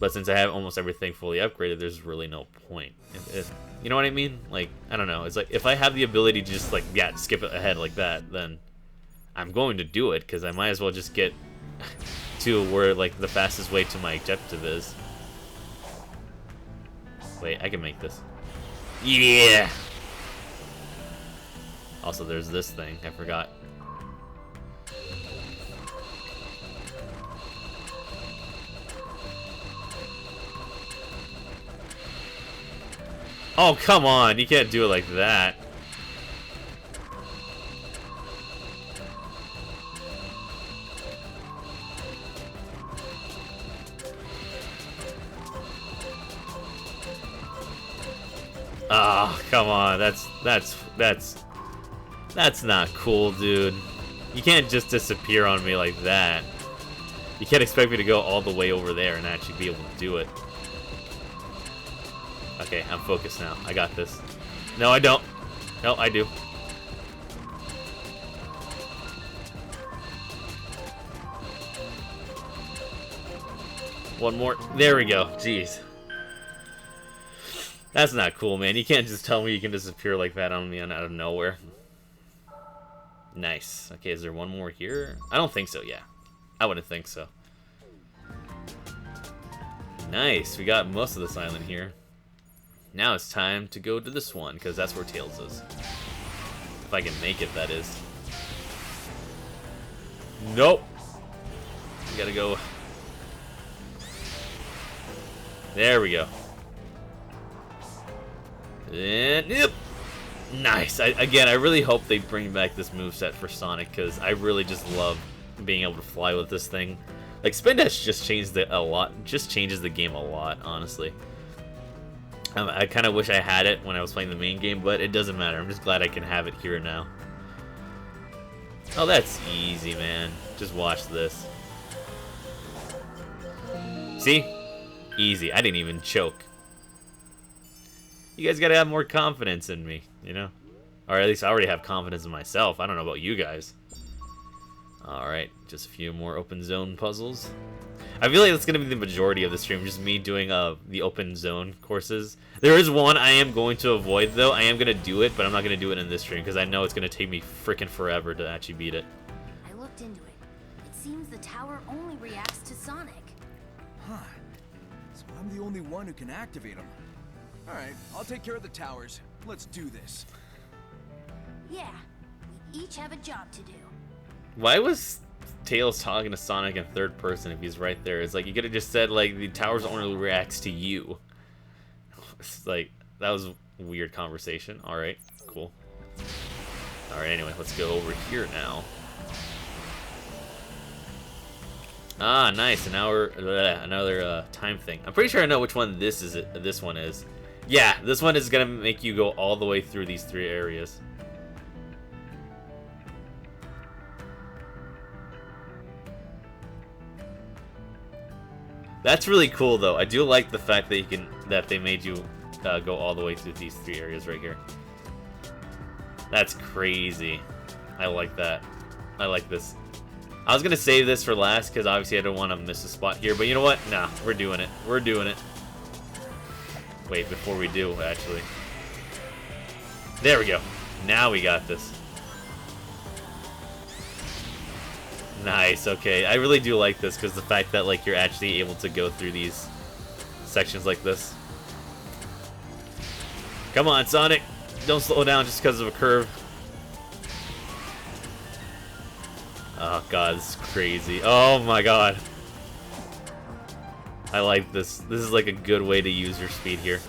But since I have almost everything fully upgraded, there's really no point. If you know what I mean? Like, I don't know. It's like if I have the ability to just like skip it ahead like that, then I'm going to do it because I might as well just get to where like the fastest way to my objective is. Wait, I can make this. Yeah! Also, there's this thing. I forgot. Oh, come on. You can't do it like that. Oh, come on. That's not cool, dude. You can't just disappear on me like that. You can't expect me to go all the way over there and actually be able to do it. Okay, I'm focused now. I got this. No, I don't. No, I do. One more. There we go. Jeez. That's not cool, man. You can't just tell me you can disappear like that on me out of nowhere. Nice. Okay, is there one more here? I don't think so, yeah. I wouldn't think so. Nice. We got most of this island here. Now it's time to go to this one, because that's where Tails is. If I can make it, that is. Nope. We gotta go. There we go. And yep. Nice. Again, I really hope they bring back this moveset for Sonic, because I really just love being able to fly with this thing. Like, Spin Dash just changed changes the game a lot, honestly. I kind of wish I had it when I was playing the main game, but it doesn't matter. I'm just glad I can have it here now. Oh, that's easy, man. Just watch this. See? Easy. I didn't even choke. You guys gotta have more confidence in me, you know? Or at least I already have confidence in myself. I don't know about you guys. Alright, just a few more open zone puzzles. I feel like that's gonna be the majority of the stream, just me doing the open zone courses. There is one I am going to avoid, though. I am gonna do it, but I'm not gonna do it in this stream, because I know it's gonna take me freaking forever to actually beat it. I looked into it. It seems the tower only reacts to Sonic. Huh. So I'm the only one who can activate them. Alright, I'll take care of the towers. Let's do this. Yeah, we each have a job to do. Why was Tails talking to Sonic in third person if he's right there? It's like, you could have just said, like, the towers only reacts to you. It's like, that was a weird conversation. Alright, cool. Alright, anyway, let's go over here now. Ah, nice. And now we're another time thing. I'm pretty sure I know which one this is. This one is. Yeah, this one is gonna make you go all the way through these 3 areas. That's really cool, though. I do like the fact that they made you go all the way through these 3 areas right here. That's crazy. I like that. I like this. I was gonna save this for last because obviously I don't want to miss a spot here, but you know what? Nah, we're doing it. We're doing it. Wait, before we do, actually. There we go. Now we got this. Nice, okay. I really do like this because the fact that, like, you're actually able to go through these sections like this. Come on, Sonic. Don't slow down just because of a curve. Oh, God, this is crazy. Oh, my God. I like this. This is, like, a good way to use your speed here.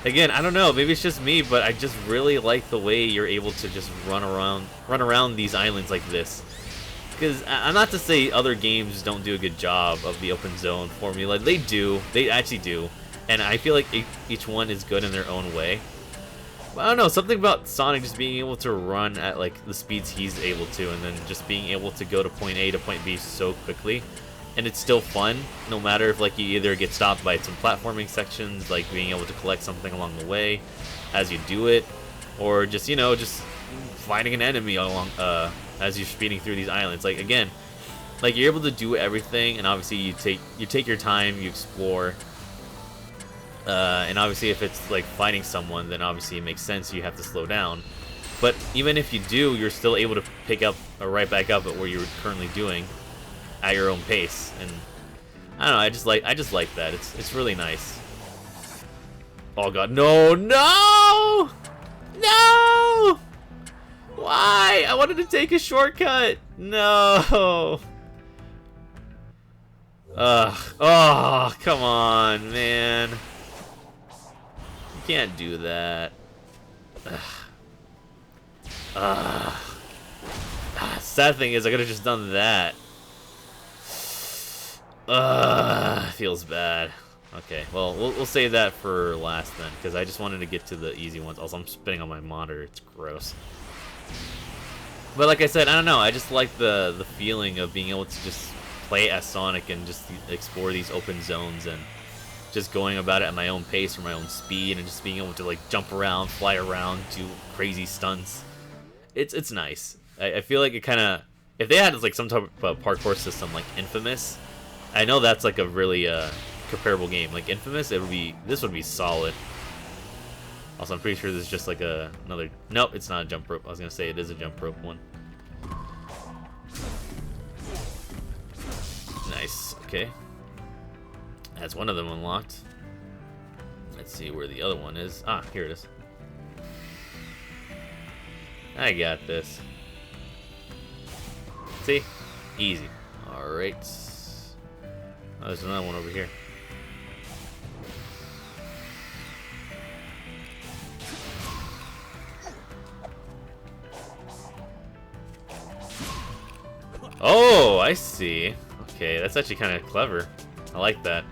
Again, I don't know, maybe it's just me, but I just really like the way you're able to just run around these islands like this. Because I'm not to say other games don't do a good job of the open zone formula. They do. They actually do. And I feel like each one is good in their own way. But I don't know, something about Sonic just being able to run at like the speeds he's able to, and then just being able to go to point A to point B so quickly. And it's still fun, no matter if like you either get stopped by some platforming sections, like being able to collect something along the way as you do it, or just, you know, just fighting an enemy along as you're speeding through these islands. Like, again, like you're able to do everything, and obviously you take your time, you explore. And obviously if it's like fighting someone, then obviously it makes sense you have to slow down. But even if you do, you're still able to pick up or right back up at where you're currently doing at your own pace. And I don't know, I just like that. It's really nice. Oh god, no! Why? I wanted to take a shortcut. No. Oh, come on, man. You can't do that. Sad thing is, I could have just done that. Feels bad. Okay, well, we'll save that for last then, because I just wanted to get to the easy ones. Also, I'm spinning on my monitor. It's gross. But like I said, I don't know. I just like the feeling of being able to just play as Sonic and just explore these open zones and just going about it at my own pace or my own speed, and just being able to like jump around, fly around, do crazy stunts. It's nice. I feel like it kind of, if they had like some type of parkour system like Infamous, I know that's like a really comparable game. Like Infamous, this would be solid. Also, I'm pretty sure this is just like another. Nope, it's not a jump rope. I was gonna say it is a jump rope one. Nice. Okay. That's one of them unlocked. Let's see where the other one is. Ah, here it is. I got this. See? Easy. Alright. Oh, there's another one over here. Oh, I see. Okay, that's actually kind of clever. I like that.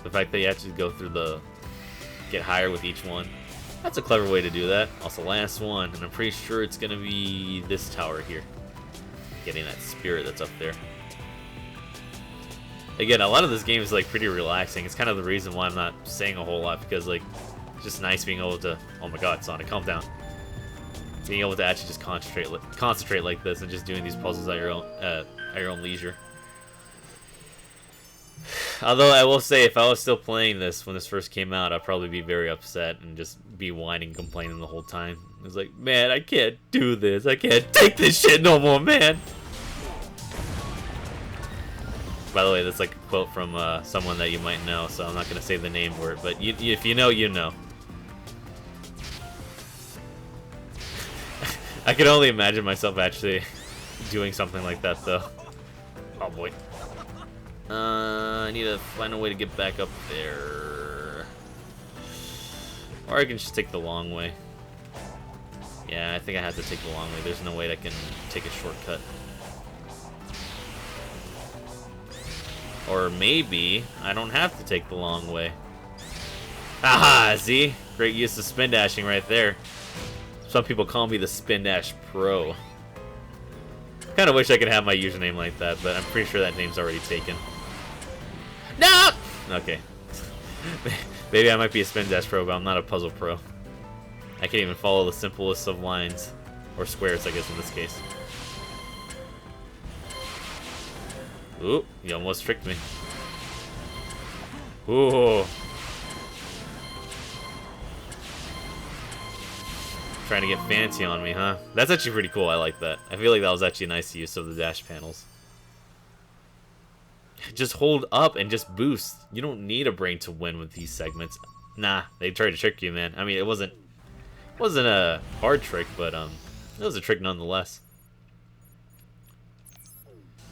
The fact that you actually go through get higher with each one. That's a clever way to do that. Also, last one, and I'm pretty sure it's gonna be this tower here. Getting that spirit that's up there. Again, a lot of this game is like pretty relaxing. It's kind of the reason why I'm not saying a whole lot, because like it's just nice being able to. Oh my God, Sonic, calm down. Being able to actually just concentrate like this and just doing these puzzles at your own leisure. Although I will say, if I was still playing this when this first came out, I'd probably be very upset and just be whining, complaining the whole time. It's like, man, I can't do this. I can't take this shit no more, man. By the way, that's like a quote from someone that you might know, so I'm not going to say the name for it, but if you know, you know. I can only imagine myself actually doing something like that, though. Oh boy. I need to find a way to get back up there. Or I can just take the long way. Yeah, I think I have to take the long way. There's no way that I can take a shortcut. Or maybe I don't have to take the long way. Aha! See? Great use of spin dashing right there. Some people call me the Spin Dash Pro. Kind of wish I could have my username like that, but I'm pretty sure that name's already taken. No! Okay. Maybe I might be a Spin Dash Pro, but I'm not a puzzle pro. I can't even follow the simplest of lines. Or squares, I guess, in this case. Ooh, you almost tricked me. Ooh. Trying to get fancy on me, huh? That's actually pretty cool. I like that. I feel like that was actually a nice use of the dash panels. Just hold up and just boost. You don't need a brain to win with these segments. Nah, they tried to trick you, man. I mean, it wasn't a hard trick, but it was a trick nonetheless.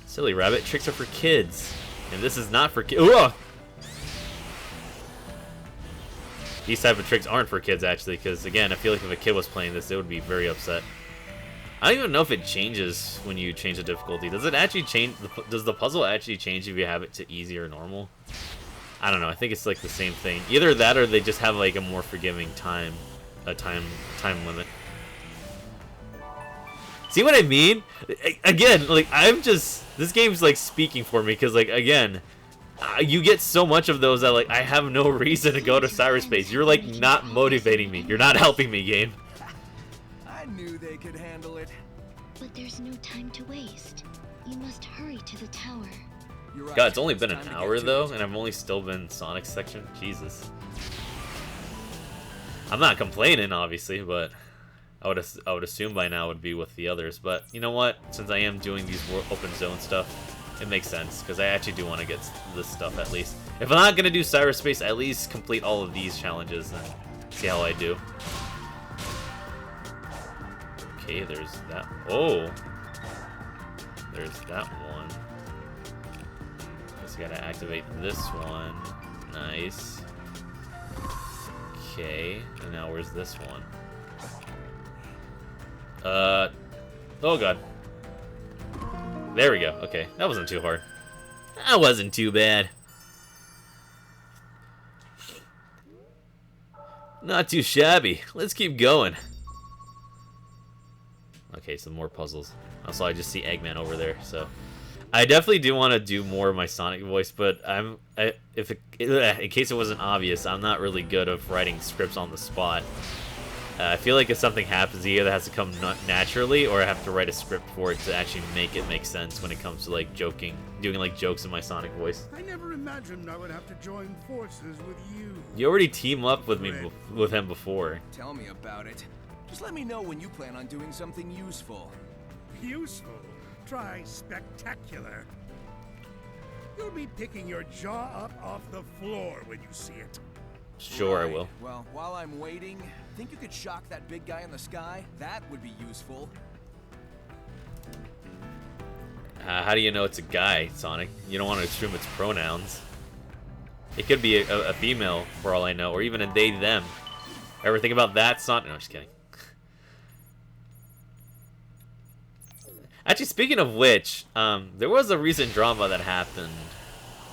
Silly rabbit, tricks are for kids, and this is not for kids. these type of tricks aren't for kids, actually, because, again, I feel like if a kid was playing this, they would be very upset. I don't even know if it changes when you change the difficulty. Does it actually change? Does the puzzle actually change if you have it to easy or normal? I don't know. I think it's like the same thing. Either that or they just have like a more forgiving time limit. See what I mean? Again, like this game's like speaking for me because like again, you get so much of those that like I have no reason to go to cyberspace. You're like not motivating me. You're not helping me, game. I knew they could handle it. But there's no time to waste. You must hurry to the tower. You're right. God, it's only been Time an to get hour to though, it. and I've only still been in Sonic's section. Jesus. I'm not complaining, obviously, but I would assume by now it would be with the others. But you know what? Since I am doing these open zone stuff, it makes sense because I actually do want to get this stuff at least. If I'm not gonna do cyberspace, at least complete all of these challenges and see how I do. Okay, there's that. Oh, there's that one. Guess I gotta activate this one. Nice. Okay, and now where's this one? Oh god. There we go. Okay, that wasn't too hard. That wasn't too bad. Not too shabby. Let's keep going. Okay, some more puzzles. Also, I just see Eggman over there, so I definitely do want to do more of my Sonic voice, but in case it wasn't obvious, I'm not really good at writing scripts on the spot. I feel like if something happens, it either has to come naturally, or I have to write a script for it to actually make it make sense when it comes to like joking, doing like jokes in my Sonic voice. I never imagined I would have to join forces with you. You already team up with me with him before. Tell me about it. Just let me know when you plan on doing something useful. Useful? Try spectacular. You'll be picking your jaw up off the floor when you see it. Sure, I Right. will. Well, while I'm waiting, think you could shock that big guy in the sky? That would be useful. How do you know it's a guy, Sonic? You don't want to assume its pronouns. It could be a female, for all I know, or even a they, them. Ever think about that, Sonic? No, just kidding. Actually, speaking of which, there was a recent drama that happened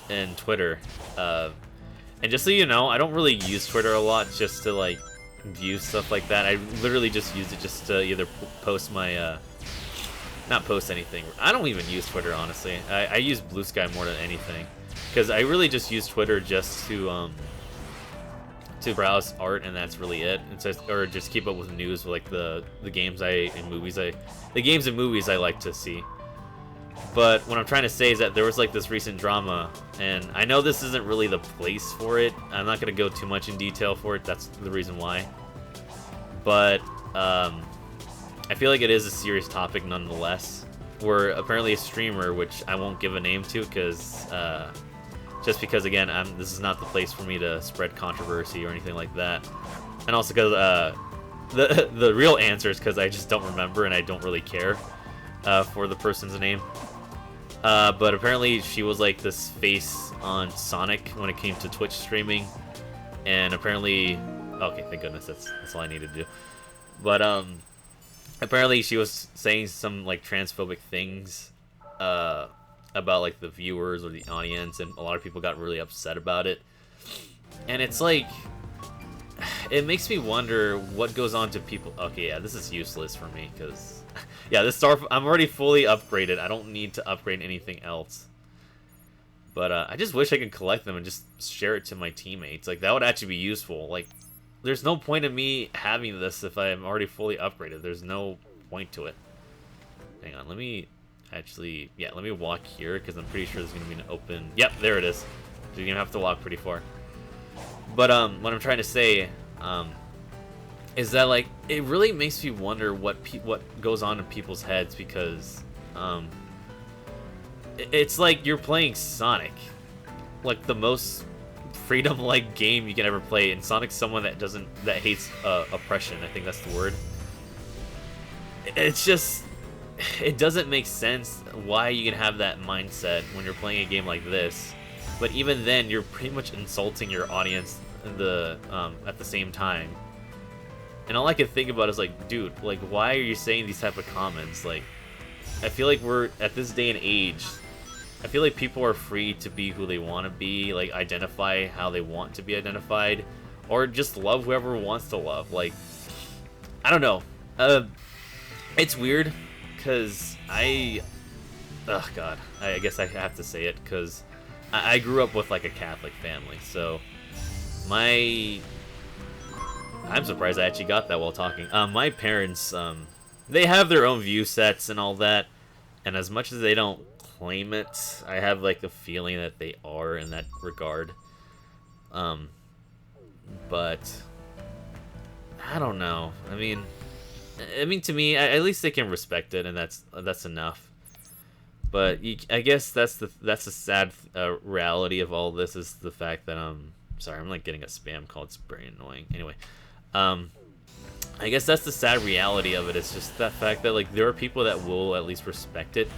in Twitter. And just so you know, I don't really use Twitter a lot just to, like, view stuff like that. I literally just use it just to either post my, not post anything. I don't even use Twitter, honestly. I use Blue Sky more than anything. Because I really just use Twitter just to browse art, and that's really it. It's just, or just keep up with news, like the games and movies I like to see. But what I'm trying to say is that there was like this recent drama, and I know this isn't really the place for it. I'm not gonna go too much in detail for it. That's the reason why. But I feel like it is a serious topic nonetheless. Where apparently a streamer, which I won't give a name to, because just because again, this is not the place for me to spread controversy or anything like that, and also because the real answer is because I just don't remember and I don't really care for the person's name. But apparently she was like this face on Sonic when it came to Twitch streaming, and apparently, okay, thank goodness, that's all I needed to do. But apparently she was saying some like transphobic things about like the viewers or the audience, and a lot of people got really upset about it. And it's like, it makes me wonder what goes on to people. Okay, yeah, this is useless for me because yeah, I'm already fully upgraded. I don't need to upgrade anything else. But I just wish I could collect them and just share it to my teammates. Like, that would actually be useful. Like, there's no point in me having this if I'm already fully upgraded. There's no point to it. Hang on, let me actually, yeah, let me walk here because I'm pretty sure there's going to be an open, yep, there it is. So you're going to have to walk pretty far. But what I'm trying to say is that, like, it really makes me wonder what goes on in people's heads, because it's like you're playing Sonic, like the most freedom-like game you can ever play, and Sonic's someone that hates oppression. I think that's the word. It's just, it doesn't make sense why you can have that mindset when you're playing a game like this, but even then, you're pretty much insulting your audience in the at the same time. And all I can think about is like, dude, like, why are you saying these type of comments? Like, I feel like we're at this day and age. I feel like people are free to be who they want to be, like identify how they want to be identified, or just love whoever wants to love. Like, I don't know. It's weird, cause oh god, I guess I have to say it, cause I grew up with like a Catholic family, so I'm surprised I actually got that while talking. My parents, they have their own view sets and all that, and as much as they don't claim it, I have like a feeling that they are in that regard. But I don't know. I mean, to me, at least they can respect it, and that's enough. But I guess that's the sad reality of all this, is the fact that sorry, I'm like getting a spam call. It's very annoying. Anyway, I guess that's the sad reality of it. It's just that fact that like there are people that will at least respect it,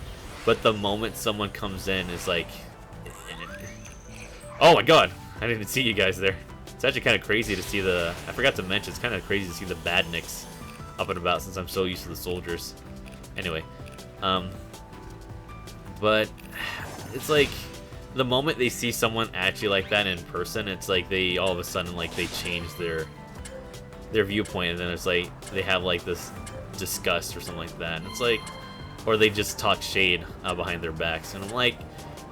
but the moment someone comes in is like, oh my god, I didn't see you guys there. It's actually kind of crazy to see I forgot to mention, it's kind of crazy to see the badniks up and about since I'm so used to the soldiers. Anyway, but it's like the moment they see someone actually like that in person, it's like they all of a sudden like they change their viewpoint, and then it's like they have like this disgust or something like that, and it's like, or they just talk shade behind their backs, and I'm like,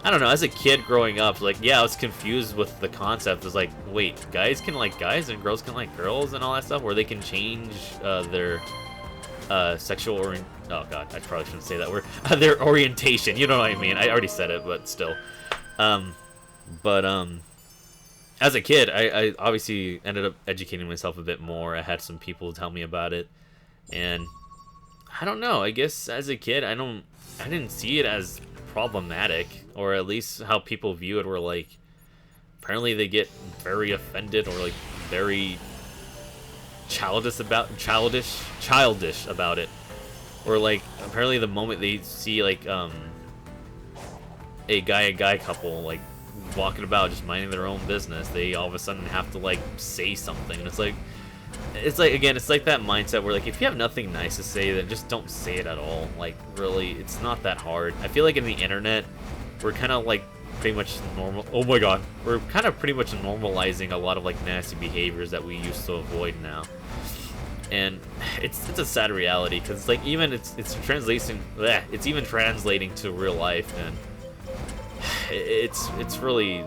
I don't know, as a kid growing up, like, yeah, I was confused with the concept. It's like, wait, guys can like guys and girls can like girls and all that stuff, where they can change their sexual oh god, I probably shouldn't say that word. Their orientation, you know what I mean? I already said it, but still. As a kid, I obviously ended up educating myself a bit more. I had some people tell me about it, and I don't know, I guess as a kid, I didn't see it as problematic, or at least how people view it were like, apparently they get very offended or like very childish about it, or like apparently the moment they see like a guy couple like walking about just minding their own business, they all of a sudden have to like say something, and it's like again, it's like that mindset where like if you have nothing nice to say, then just don't say it at all. Like really, it's not that hard. I feel like in the internet, we're kind of like pretty much normal. Oh my god, we're kind of pretty much normalizing a lot of like nasty behaviors that we used to avoid now, and it's a sad reality, because it's like even it's even translating to real life, and it's really,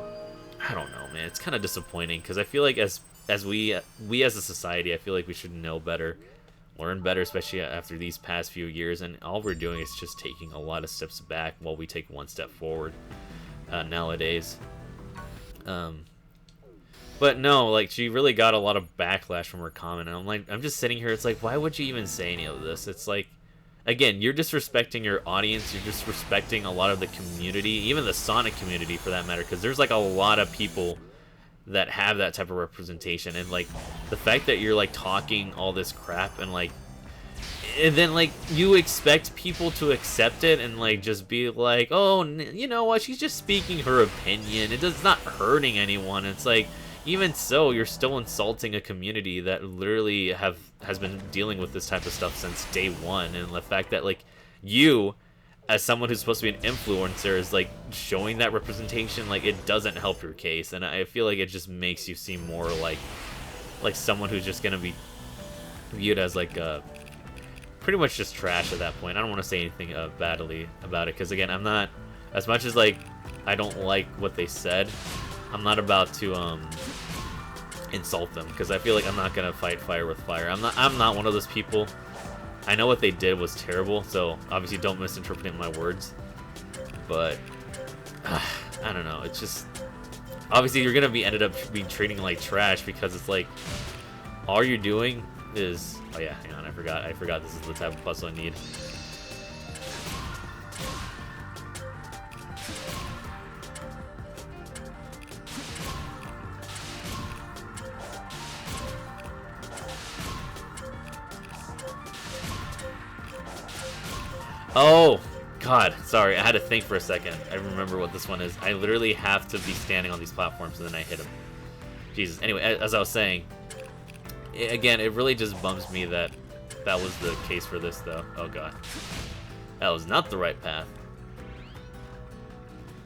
I don't know, man. It's kind of disappointing, because I feel like as we as a society, I feel like we should know better, learn better, especially after these past few years, and all we're doing is just taking a lot of steps back while we take one step forward nowadays. But no, like, she really got a lot of backlash from her comment, and I'm just sitting here, it's like, why would you even say any of this? It's like, again, you're disrespecting your audience, you're disrespecting a lot of the community, even the Sonic community for that matter, because there's like a lot of people that have that type of representation, and like the fact that you're like talking all this crap, and like, and then like you expect people to accept it and like just be like, oh, you know what, she's just speaking her opinion, it's not hurting anyone. It's like, even so, you're still insulting a community that literally has been dealing with this type of stuff since day one, and the fact that like you, as someone who's supposed to be an influencer, is like showing that representation, like it doesn't help your case, and I feel like it just makes you seem more like someone who's just gonna be viewed as like pretty much just trash at that point. I don't want to say anything badly about it, because again, I'm not, as much as like I don't like what they said, I'm not about to insult them, because I feel like I'm not gonna fight fire with fire. I'm not one of those people. I know what they did was terrible, so obviously don't misinterpret my words. But I don't know. It's just, obviously you're gonna ended up being treating like trash, because it's like all you're doing is, oh yeah, hang on, I forgot this is the type of puzzle I need. Oh, God, sorry, I had to think for a second. I remember what this one is. I literally have to be standing on these platforms and then I hit him. Jesus. Anyway, as I was saying, again, it really just bums me that that was the case for this, though. Oh god. That was not the right path.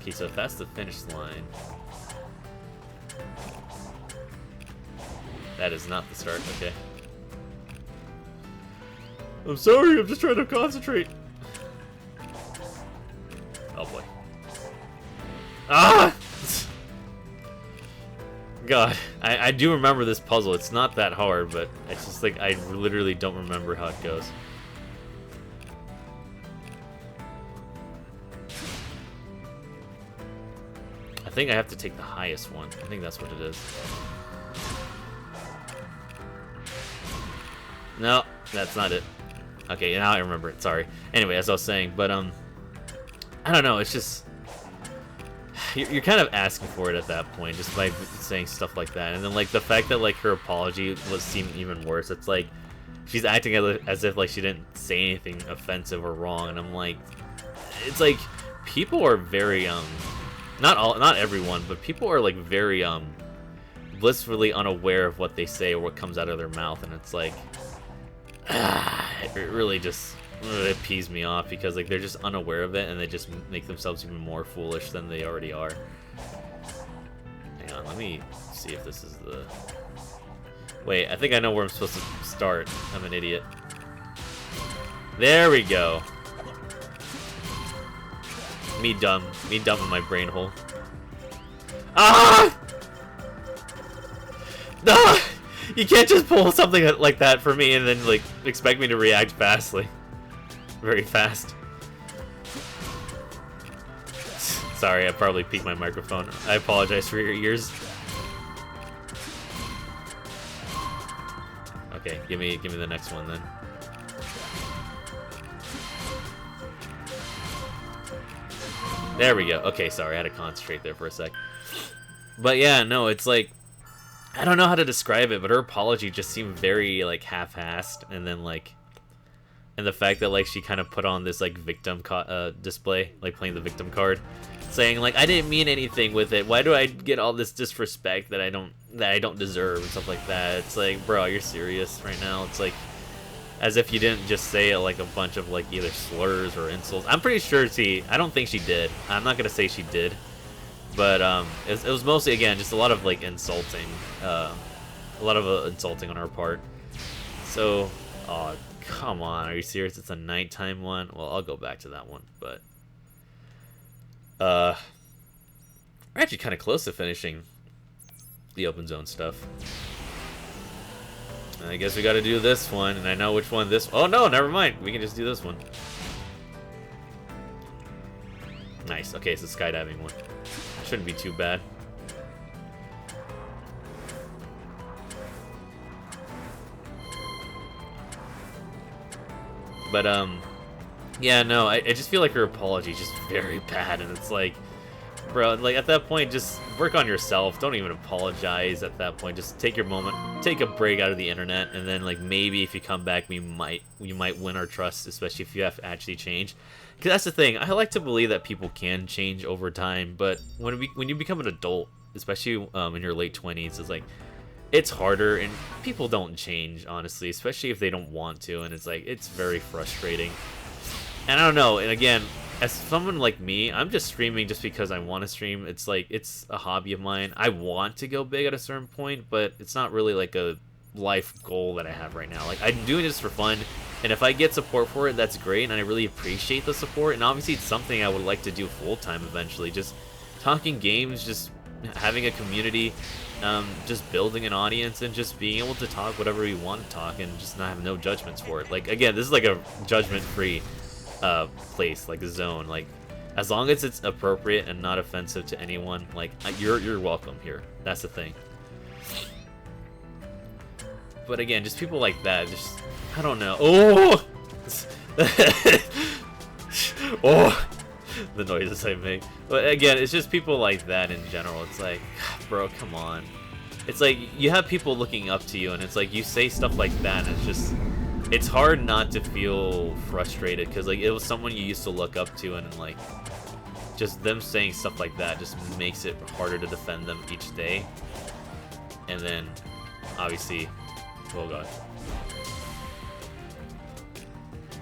Okay, so if that's the finish line... That is not the start, okay. I'm sorry, I'm just trying to concentrate. Oh boy. Ah! God, I do remember this puzzle. It's not that hard, but it's just like I literally don't remember how it goes. I think I have to take the highest one. I think that's what it is. No, that's not it. Okay, now I remember it. Sorry. Anyway, as I was saying, but I don't know. It's just you're kind of asking for it at that point, just by saying stuff like that, and then like the fact that like her apology seemed even worse. It's like she's acting as if like she didn't say anything offensive or wrong, and I'm like, it's like people are very not everyone, but people are like very blissfully unaware of what they say or what comes out of their mouth, and it's like it really just it pees me off because like they're just unaware of it and they just make themselves even more foolish than they already are. Hang on, let me see if this is the... Wait, I think I know where I'm supposed to start. I'm an idiot. There we go. Me dumb in my brain hole. Ah! Ah! You can't just pull something like that for me and then like expect me to react fastly. Very fast. Sorry, I probably peaked my microphone. I apologize for your ears. Okay, give me the next one then. There we go. Okay, sorry, I had to concentrate there for a sec. But yeah, no, it's like I don't know how to describe it, but her apology just seemed very like half-assed, and then like, and the fact that like she kind of put on this like victim display, like playing the victim card, saying like I didn't mean anything with it. Why do I get all this disrespect that I don't deserve and stuff like that? It's like, bro, you're serious right now? It's like as if you didn't just say like a bunch of like either slurs or insults. I'm pretty sure I don't think she did. I'm not gonna say she did. But it was mostly, again, just a lot of like insulting, insulting on our part. So, oh, come on, are you serious? It's a nighttime one. Well, I'll go back to that one, but we're actually kind of close to finishing the open zone stuff. I guess we got to do this one, and I know which one this. Oh no, never mind. We can just do this one. Nice. Okay, it's the skydiving one. Shouldn't be too bad. But yeah, no, I just feel like her apology is just very bad, and it's like, bro, like at that point, just work on yourself. Don't even apologize at that point. Just take your moment, take a break out of the internet, and then like maybe if you come back, you might win our trust, especially if you have to actually change. Because that's the thing, I like to believe that people can change over time, but when you become an adult, especially in your late 20s, it's harder, and people don't change, honestly, especially if they don't want to, and it's like, it's very frustrating. And I don't know, and again, as someone like me, I'm just streaming just because I want to stream. It's like, it's a hobby of mine. I want to go big at a certain point, but it's not really like a life goal that I have right now. Like, I'm doing this for fun. And if I get support for it, that's great, and I really appreciate the support. And obviously, it's something I would like to do full-time eventually. Just talking games, just having a community, just building an audience, and just being able to talk whatever we want to talk, and just not have no judgments for it. Like, again, this is like a judgment-free place, like a zone. Like, as long as it's appropriate and not offensive to anyone, like, you're welcome here. That's the thing. But again, just people like that, just... I don't know. Oh! Oh! The noises I make. But again, it's just people like that in general. It's like, bro, come on. It's like, you have people looking up to you, and it's like, you say stuff like that, and it's just... it's hard not to feel frustrated because like it was someone you used to look up to, and like just them saying stuff like that just makes it harder to defend them each day. And then obviously, oh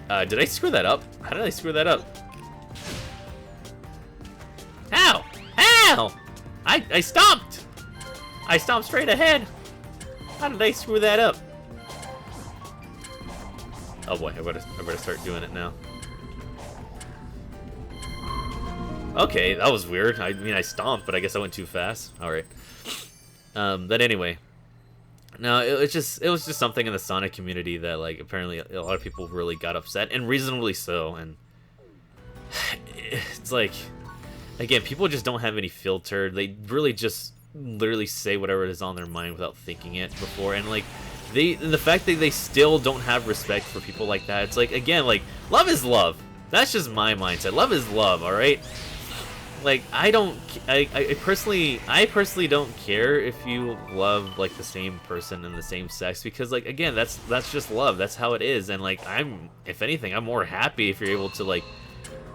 god, did I screw that up? How did I screw that up? How? How? I stomped! I stomped straight ahead. How did I screw that up? Oh boy, I better start doing it now. Okay, that was weird. I mean, I stomped, but I guess I went too fast. All right. But anyway, no, it was just something in the Sonic community that like apparently a lot of people really got upset, and reasonably so. And it's like, again, people just don't have any filter. They really just literally say whatever is on their mind without thinking it before, and like. The fact that they still don't have respect for people like that, it's like, again, like, love is love. That's just my mindset. Love is love, alright? Like, I personally don't care if you love, like, the same person and the same sex, because, like, again, that's just love. That's how it is, and, like, if anything, I'm more happy if you're able to, like,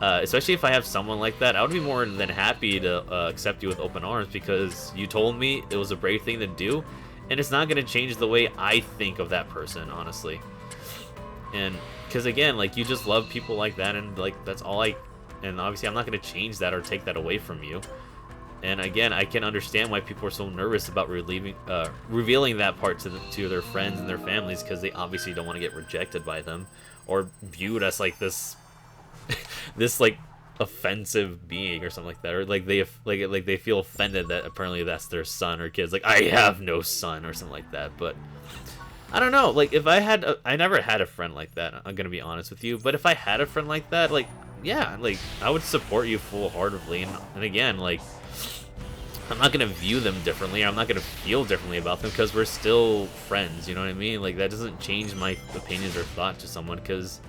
especially if I have someone like that, I would be more than happy to accept you with open arms, because you told me it was a brave thing to do. And it's not going to change the way I think of that person, honestly. And, because again, like, you just love people like that, and, like, that's all and obviously I'm not going to change that or take that away from you. And again, I can understand why people are so nervous about revealing that part to their friends and their families, because they obviously don't want to get rejected by them, or viewed as, like, this, like, offensive being or something like that, or like they feel offended that apparently that's their son or kids. Like, I have no son or something like that. But I don't know, like, if I never had a friend like that, I'm gonna be honest with you, but if I had a friend like that, like, yeah, like, I would support you full-heartedly. And again, like, I'm not gonna view them differently, or I'm not gonna feel differently about them, because we're still friends, you know what I mean? Like, that doesn't change my opinions or thought to someone, because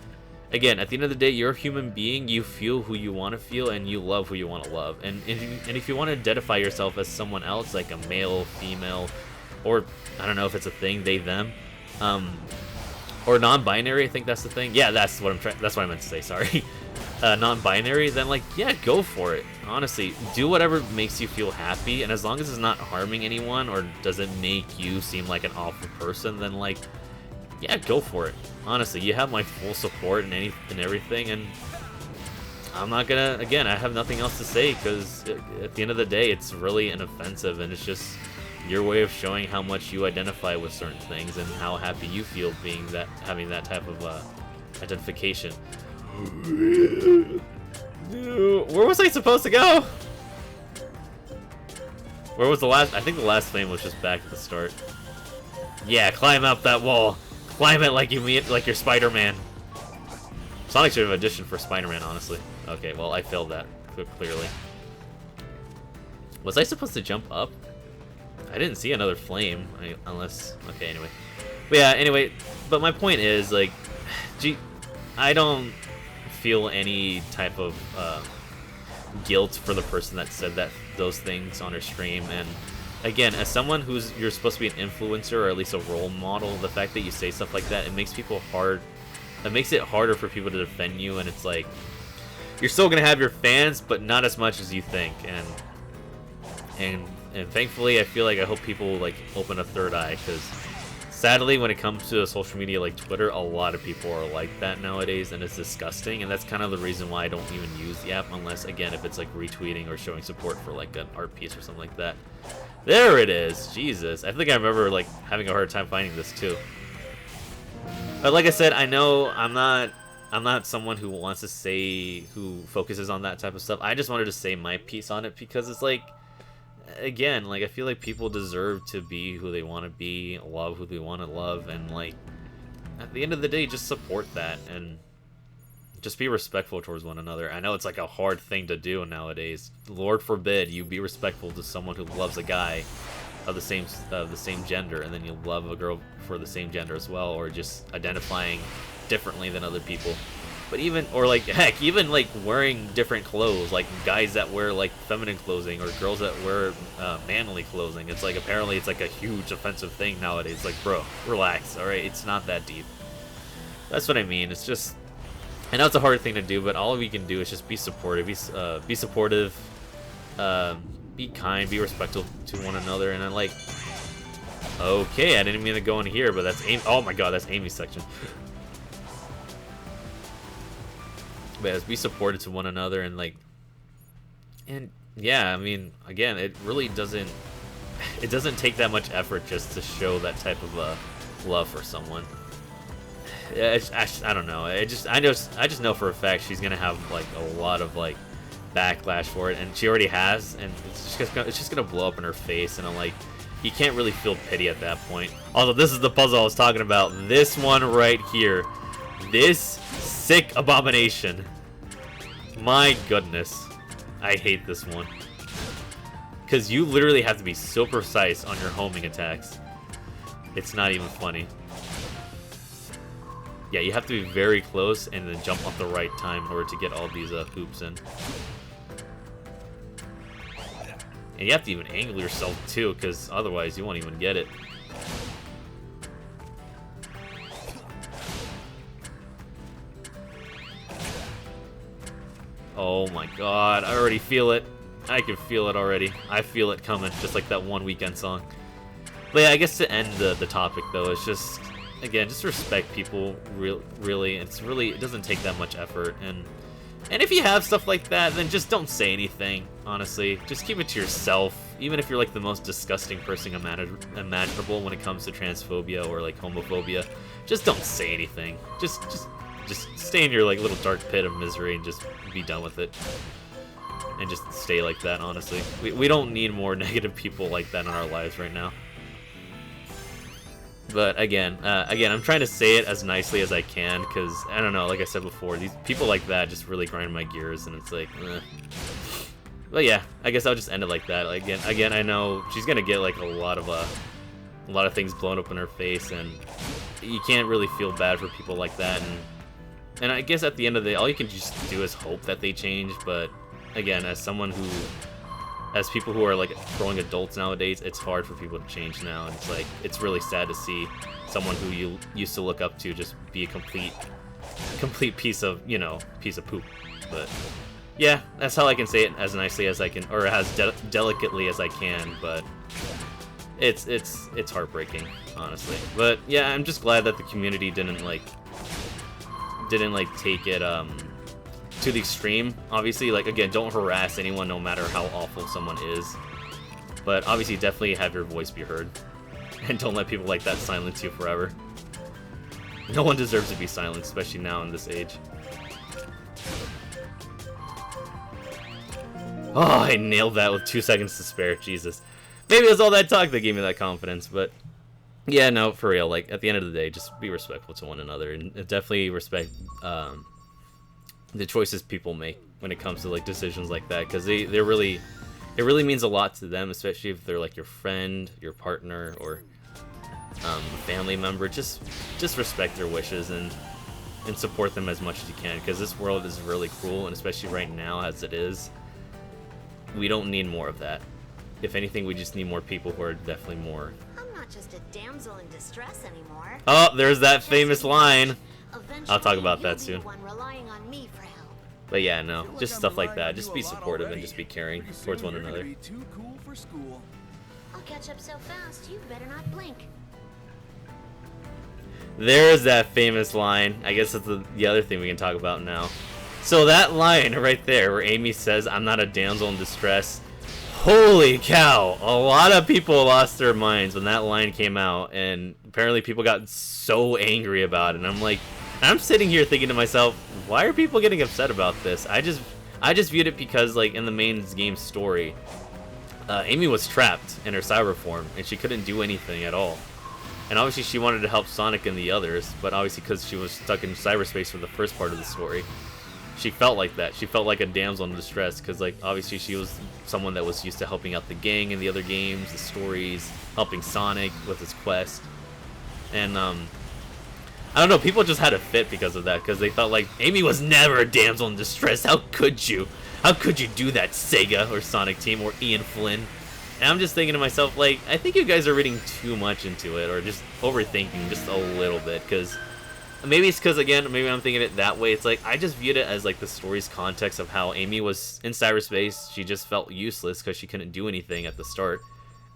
again, at the end of the day, you're a human being. You feel who you want to feel, and you love who you want to love. And if you want to identify yourself as someone else, like a male, female, or I don't know if it's a thing, they, them, or non-binary, I think that's the thing. Yeah, that's what I meant to say. Sorry, non-binary. Then, like, yeah, go for it. Honestly, do whatever makes you feel happy, and as long as it's not harming anyone or doesn't make you seem like an awful person, then, like, yeah, go for it. Honestly, you have my full support and everything, and I'm not gonna, again, I have nothing else to say, because at the end of the day, it's really inoffensive, and it's just your way of showing how much you identify with certain things and how happy you feel having that type of identification. Where was I supposed to go? Where was the last? I think the last flame was just back at the start. Yeah, climb up that wall. Climb it like you're Spider-Man. Sonic should have auditioned for Spider-Man, honestly. Okay, well, I failed that, clearly. Was I supposed to jump up? I didn't see another flame, unless... Okay, anyway. But yeah, anyway, but my point is, like, I don't feel any type of guilt for the person that said those things on her stream, and again, as someone you're supposed to be an influencer or at least a role model, the fact that you say stuff like that, it makes it harder for people to defend you, and it's like, you're still gonna have your fans, but not as much as you think, and thankfully, I feel like I hope people, like, open a third eye, because sadly, when it comes to social media like Twitter, a lot of people are like that nowadays, and it's disgusting, and that's kind of the reason why I don't even use the app, unless, again, if it's, like, retweeting or showing support for, like, an art piece or something like that. There it is. Jesus. I think I remember, like, having a hard time finding this, too. But like I said, I know I'm not someone who who focuses on that type of stuff. I just wanted to say my piece on it, because it's like, again, like, I feel like people deserve to be who they want to be, love who they want to love, and, like, at the end of the day, just support that, and just be respectful towards one another. I know it's, like, a hard thing to do nowadays. Lord forbid you be respectful to someone who loves a guy of the same gender, and then you love a girl for the same gender as well, or just identifying differently than other people. But even, or like, heck, even like wearing different clothes, like guys that wear like feminine clothing, or girls that wear manly clothing. It's like, apparently it's like a huge offensive thing nowadays. Like, bro, relax, alright? It's not that deep. That's what I mean. It's just, I know it's a hard thing to do, but all we can do is just be supportive, be supportive, be kind, be respectful to one another, and then like, okay, I didn't mean to go in here, but that's Amy. Oh my god, that's Amy's section. But yeah, be supportive to one another, and like, and yeah, I mean, again, it really doesn't, it doesn't take that much effort just to show that type of love for someone. I don't know. I just know for a fact she's gonna have like a lot of like backlash for it, and she already has, and it's just gonna blow up in her face, and I'm like, you can't really feel pity at that point. Although this is the puzzle I was talking about. This one right here, this sick abomination. My goodness, I hate this one because you literally have to be so precise on your homing attacks. It's not even funny. Yeah, you have to be very close and then jump at the right time in order to get all these hoops in. And you have to even angle yourself too, because otherwise you won't even get it. Oh my god, I already feel it. I can feel it already. I feel it coming, just like that one Weekend song. But yeah, I guess to end the topic though, it's just, again, just respect people, really. It doesn't take that much effort, and if you have stuff like that, then just don't say anything, honestly. Just keep it to yourself, even if you're like the most disgusting person imaginable when it comes to transphobia or like homophobia. Just don't say anything. Just stay in your like little dark pit of misery and just be done with it. And just stay like that, honestly. We don't need more negative people like that in our lives right now. But again, I'm trying to say it as nicely as I can, because, I don't know, like I said before, these people like that just really grind my gears, and it's like, eh. But yeah, I guess I'll just end it like that. Again, I know she's gonna get like a lot of things blown up in her face, and you can't really feel bad for people like that, and I guess at the end of the day, all you can just do is hope that they change. But again, as people who are like growing adults nowadays, it's hard for people to change now, and it's like, it's really sad to see someone who you used to look up to just be a complete piece of poop. But yeah, that's how I can say it as nicely as I can, or as delicately as I can. But it's heartbreaking, honestly. But yeah, I'm just glad that the community didn't take it to the extreme. Obviously, like, again, don't harass anyone no matter how awful someone is, but obviously definitely have your voice be heard, and don't let people like that silence you forever. No one deserves to be silenced, especially now in this age. Oh, I nailed that with 2 seconds to spare. Jesus. Maybe it was all that talk that gave me that confidence, but yeah, no, for real, like, at the end of the day, just be respectful to one another, and definitely respect the choices people make when it comes to like decisions like that, because it really means a lot to them, especially if they're like your friend, your partner, or family member. Just respect their wishes and support them as much as you can, because this world is really cruel, and especially right now as it is, we don't need more of that. If anything, we just need more people who are definitely more. I'm not just a damsel in distress anymore. Oh, there's that famous line. Eventually, I'll talk about you'll that be soon. the one relying on me for help. But yeah, no, just stuff like that. Just be supportive and just be caring towards one another. Be too cool for school. I'll catch up so fast, you better not blink. There's that famous line. I guess that's the other thing we can talk about now. So that line right there where Amy says, "I'm not a damsel in distress." Holy cow! A lot of people lost their minds when that line came out, and apparently people got so angry about it. And I'm like, I'm sitting here thinking to myself, why are people getting upset about this? I just viewed it because, like, in the main game story, Amy was trapped in her cyber form, and she couldn't do anything at all. And obviously she wanted to help Sonic and the others, but obviously because she was stuck in cyberspace for the first part of the story, she felt like that. She felt like a damsel in distress, because, like, obviously she was someone that was used to helping out the gang in the other games, the stories, helping Sonic with his quest. And, I don't know, people just had a fit because of that, because they felt like, Amy was never a damsel in distress, how could you? How could you do that, Sega or Sonic Team or Ian Flynn? And I'm just thinking to myself, like, I think you guys are reading too much into it, or just overthinking just a little bit, because maybe it's because, again, maybe I'm thinking it that way. It's like, I just viewed it as like the story's context of how Amy was in cyberspace. She just felt useless because she couldn't do anything at the start.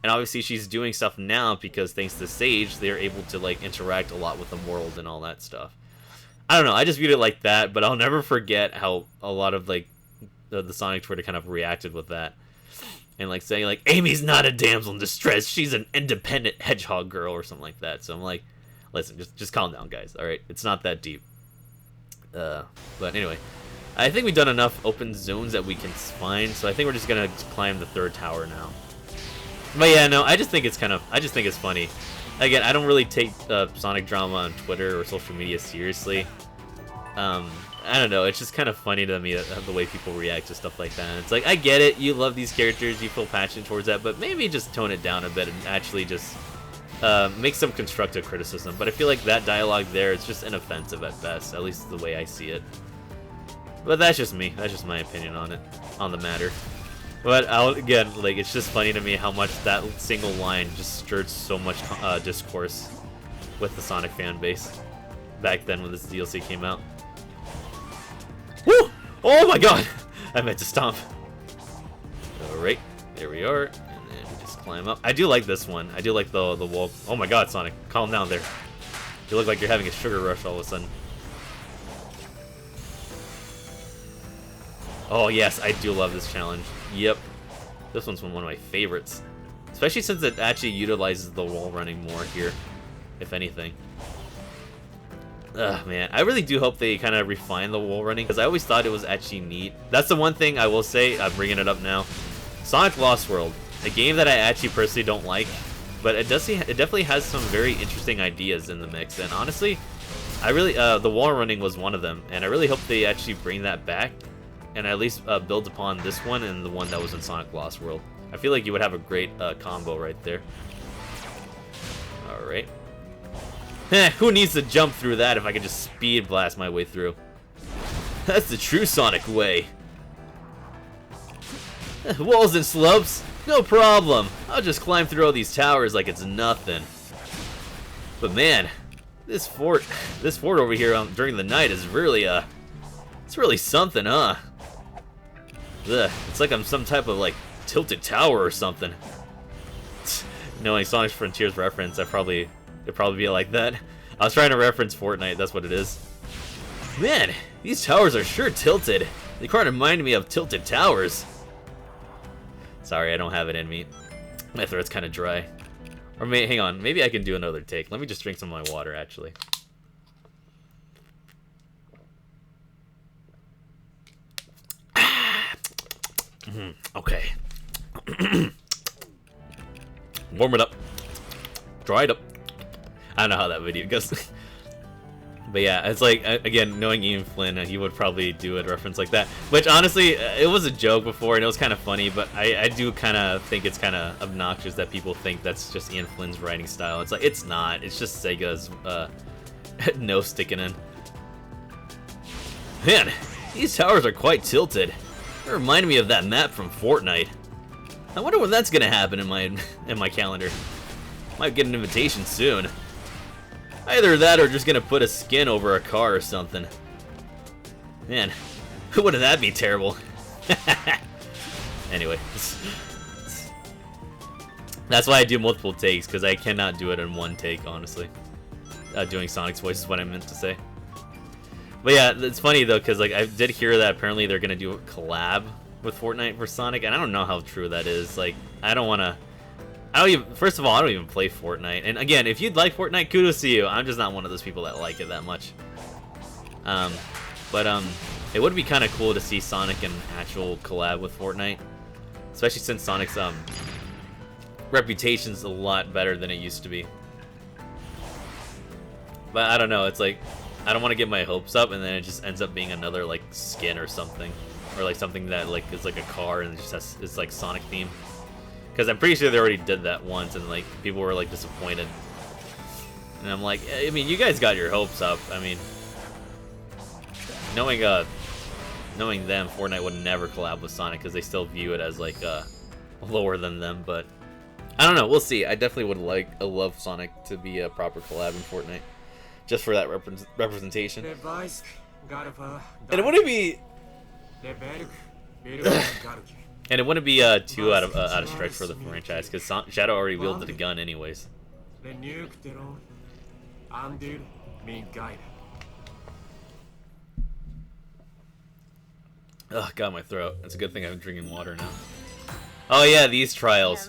And obviously she's doing stuff now because thanks to Sage, they're able to like interact a lot with the world and all that stuff. I don't know, I just viewed it like that, but I'll never forget how a lot of like the Sonic Twitter kind of reacted with that. And like saying like, Amy's not a damsel in distress, she's an independent hedgehog girl or something like that. So I'm like, listen, just calm down, guys. All right, it's not that deep. But anyway, I think we've done enough open zones that we can find. So I think we're just gonna climb the 3rd tower now. But yeah, no, I just think it's funny. Again, I don't really take Sonic drama on Twitter or social media seriously. I don't know, it's just kind of funny to me the way people react to stuff like that. It's like, I get it, you love these characters, you feel passionate towards that, but maybe just tone it down a bit and actually just make some constructive criticism. But I feel like that dialogue there is just inoffensive at best, at least the way I see it. But that's just me. That's just my opinion on it, on the matter. But again, like, it's just funny to me how much that single line just stirred so much discourse with the Sonic fan base back then when this DLC came out. Woo! Oh my god! I meant to stomp. Alright, there we are. And then we just climb up. I do like this one. I do like the wall. Oh my god, Sonic. Calm down there. You look like you're having a sugar rush all of a sudden. Oh yes, I do love this challenge. Yep. This one's one of my favorites. Especially since it actually utilizes the wall running more here, if anything. Ugh, man. I really do hope they kind of refine the wall running, because I always thought it was actually neat. That's the one thing I will say, I'm bringing it up now. Sonic Lost World, a game that I actually personally don't like, but it definitely has some very interesting ideas in the mix, and honestly, I really, the wall running was one of them, and I really hope they actually bring that back, and at least build upon this one and the one that was in Sonic Lost World. I feel like you would have a great combo right there. Alright. Who needs to jump through that if I can just speed blast my way through? That's the true Sonic way. Walls and slopes? No problem. I'll just climb through all these towers like it's nothing. But man, this fort over here during the night is really, it's really something, huh? Ugh, it's like I'm some type of, like, tilted tower or something. Knowing Sonic Frontiers reference, it'd probably be like that. I was trying to reference Fortnite, that's what it is. Man, these towers are sure tilted. They kind of remind me of tilted towers. Sorry, I don't have it in me. My throat's kind of dry. Or hang on, maybe I can do another take. Let me just drink some of my water, actually. Okay. Warm it up. Dry it up. I don't know how that video goes. But yeah, it's like, again, knowing Ian Flynn, he would probably do a reference like that. Which, honestly, it was a joke before, and it was kind of funny, but I do kind of think it's kind of obnoxious that people think that's just Ian Flynn's writing style. It's like, it's not. It's just Sega's nose sticking in. Man, these towers are quite tilted. They remind me of that map from Fortnite. I wonder when that's gonna happen in my calendar. Might get an invitation soon. Either that or just gonna put a skin over a car or something. Man, wouldn't that be terrible? Anyway. That's why I do multiple takes, because I cannot do it in one take, honestly. Doing Sonic's voice is what I meant to say. But yeah, it's funny though, because like I did hear that apparently they're gonna do a collab with Fortnite for Sonic, and I don't know how true that is. Like, first of all, I don't even play Fortnite. And again, if you'd like Fortnite, kudos to you. I'm just not one of those people that like it that much. It would be kind of cool to see Sonic in actual collab with Fortnite, especially since Sonic's reputation's a lot better than it used to be. But I don't know. It's like, I don't want to get my hopes up, and then it just ends up being another like skin or something, or like something that like is like a car and it just has, it's like Sonic theme. Because I'm pretty sure they already did that once, and like people were like disappointed. And I'm like, I mean, you guys got your hopes up. I mean, knowing them, Fortnite would never collab with Sonic because they still view it as like lower than them. But I don't know. We'll see. I definitely would love Sonic to be a proper collab in Fortnite. just for that representation. And it wouldn't be and it wouldn't be too out of stretch for the franchise because Shadow already wielded a gun anyways. Ugh, got my throat. It's a good thing I'm drinking water now. Oh yeah, these trials.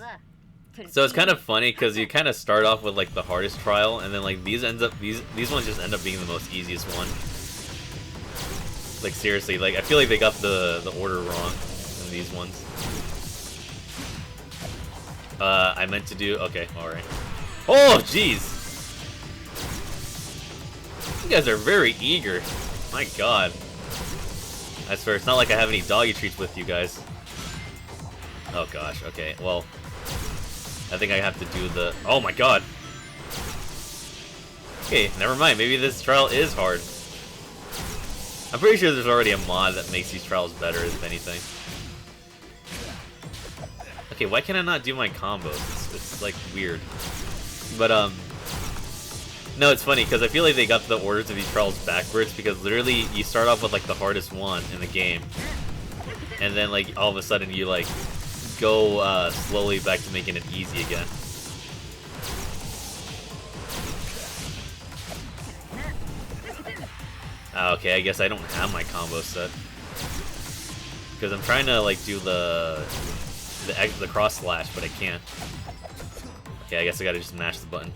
So it's kind of funny because you kind of start off with like the hardest trial, and then like these ones just end up being the most easiest one. Like seriously, like I feel like they got the order wrong in these ones. I meant to do okay, all right. Oh jeez, you guys are very eager. My God. I swear, it's not like I have any doggy treats with you guys. Oh gosh, okay, well, I think I have to do the... Oh my God! Okay, never mind, maybe this trial is hard. I'm pretty sure there's already a mod that makes these trials better, if anything. Okay, why can I not do my combos? It's like weird. But, no, it's funny, because I feel like they got the orders of these trials backwards, because literally, you start off with, like, the hardest one in the game, and then, like, all of a sudden you, like, go, slowly back to making it easy again. Okay, I guess I don't have my combo set. Because I'm trying to, like, do the cross slash, but I can't. Okay, I guess I gotta just mash the button.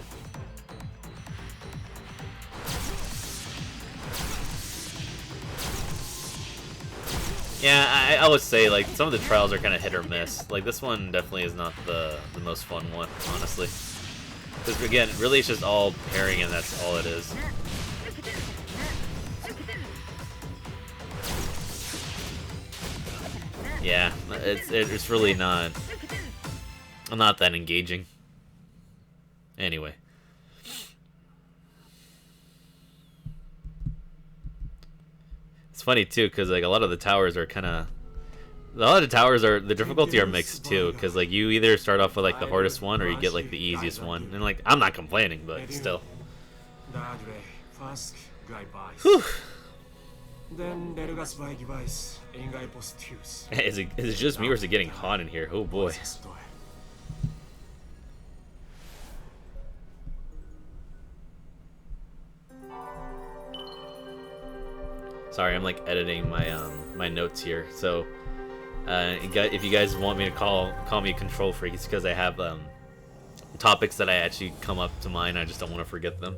Yeah, I would say, like, some of the trials are kind of hit or miss. Like, this one definitely is not the most fun one, honestly. Because, again, really it's just all pairing and that's all it is. Yeah, it's really not that engaging. Anyway. It's funny too, because like a lot of the towers are the difficulty are mixed too, because like you either start off with like the hardest one or you get like the easiest one, and like I'm not complaining, but still. Whew. Is it just me or is it getting hot in here? Oh boy. Sorry, I'm like editing my my notes here. So, if you guys want me to call me a control freak, it's because I have topics that I actually come up to mind. I just don't want to forget them.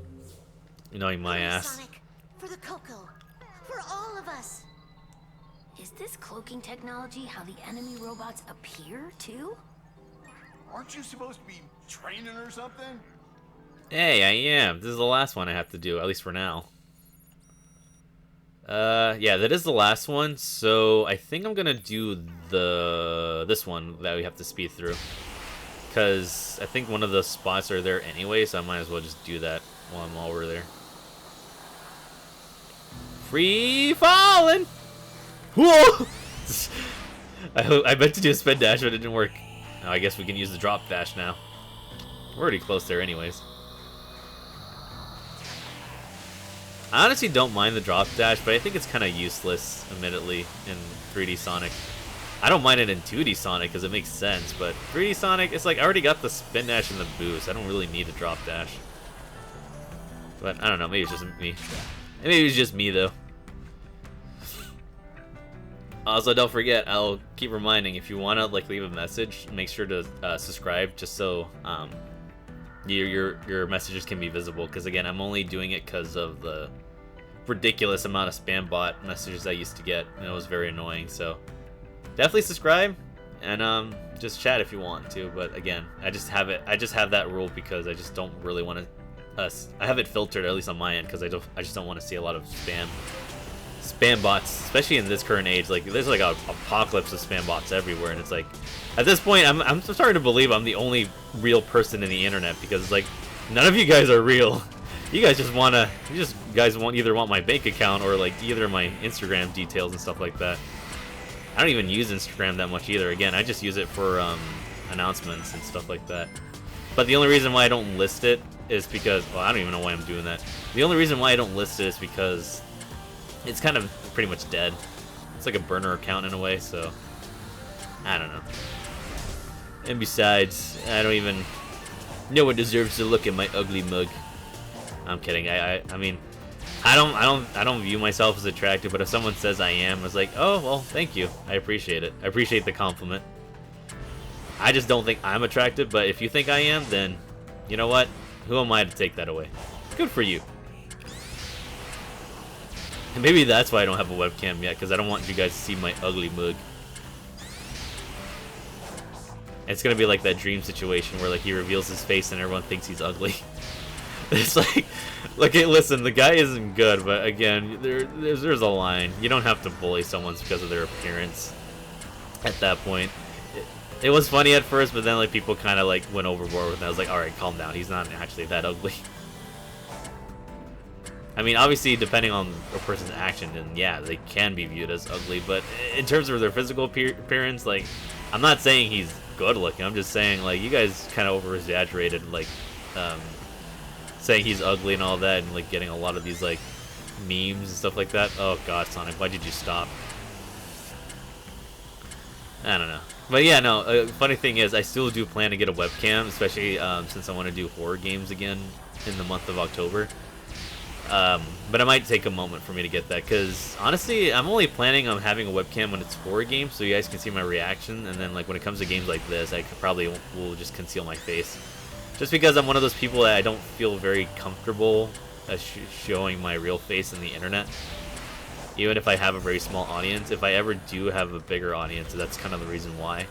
Knowing my ass. Sonic, for the Coco, for all of us. Is this cloaking technology how the enemy robots appear too? Aren't you supposed to be training or something? Hey, I am. This is the last one I have to do, at least for now. Yeah, that is the last one, so I think I'm gonna do this one that we have to speed through. Because I think one of the spots are there anyway, so I might as well just do that while I'm over there. Free falling! Whoa! I meant to do a spin dash, but it didn't work. Oh, I guess we can use the drop dash now. We're already close there anyways. I honestly don't mind the drop dash, but I think it's kind of useless, admittedly, in 3D Sonic. I don't mind it in 2D Sonic because it makes sense, but 3D Sonic, it's like I already got the spin dash and the boost. I don't really need a drop dash. But I don't know, maybe it's just me. Maybe it's just me though. Also, don't forget, I'll keep reminding, if you want to like leave a message, make sure to subscribe just so your messages can be visible, because again, I'm only doing it because of the ridiculous amount of spam bot messages I used to get, and it was very annoying. So definitely subscribe and just chat if you want to, but again, I just have that rule because I just don't really want to I have it filtered, at least on my end, because I just don't want to see a lot of spam bots, especially in this current age. Like, there's like an apocalypse of spam bots everywhere, and it's like, at this point, I'm starting to believe I'm the only real person in the internet, because it's like, none of you guys are real. You guys just either want my bank account or like either my Instagram details and stuff like that. I don't even use Instagram that much either. Again, I just use it for announcements and stuff like that. But the only reason why I don't list it is because, well, I don't even know why I'm doing that. The only reason why I don't list it is because it's kind of pretty much dead. It's like a burner account in a way, so I don't know. And besides, I don't even, no one deserves to look at my ugly mug. I'm kidding. I mean, I don't view myself as attractive, but if someone says I am, it's like, oh well, thank you. I appreciate it. I appreciate the compliment. I just don't think I'm attractive, but if you think I am, then you know what? Who am I to take that away? Good for you. And maybe that's why I don't have a webcam yet, because I don't want you guys to see my ugly mug. It's gonna be like that dream situation where like he reveals his face and everyone thinks he's ugly. It's like, hey, listen, the guy isn't good, but again, there's a line. You don't have to bully someone because of their appearance. At that point, it was funny at first, but then like people kind of like went overboard with it. I was like, all right, calm down. He's not actually that ugly. I mean, obviously, depending on a person's action, then yeah, they can be viewed as ugly. But in terms of their physical appearance, like, I'm not saying he's good looking. I'm just saying like you guys kind of over exaggerated like. Saying he's ugly and all that, and like getting a lot of these like memes and stuff like that. Oh god, Sonic, why did you stop? I don't know, but yeah, no. Funny thing is, I still do plan to get a webcam, especially since I want to do horror games again in the month of October. But it might take a moment for me to get that, because honestly, I'm only planning on having a webcam when it's horror games, so you guys can see my reaction. And then like when it comes to games like this, I probably will just conceal my face. Just because I'm one of those people that I don't feel very comfortable showing my real face on the internet. Even if I have a very small audience. If I ever do have a bigger audience, that's kind of the reason why.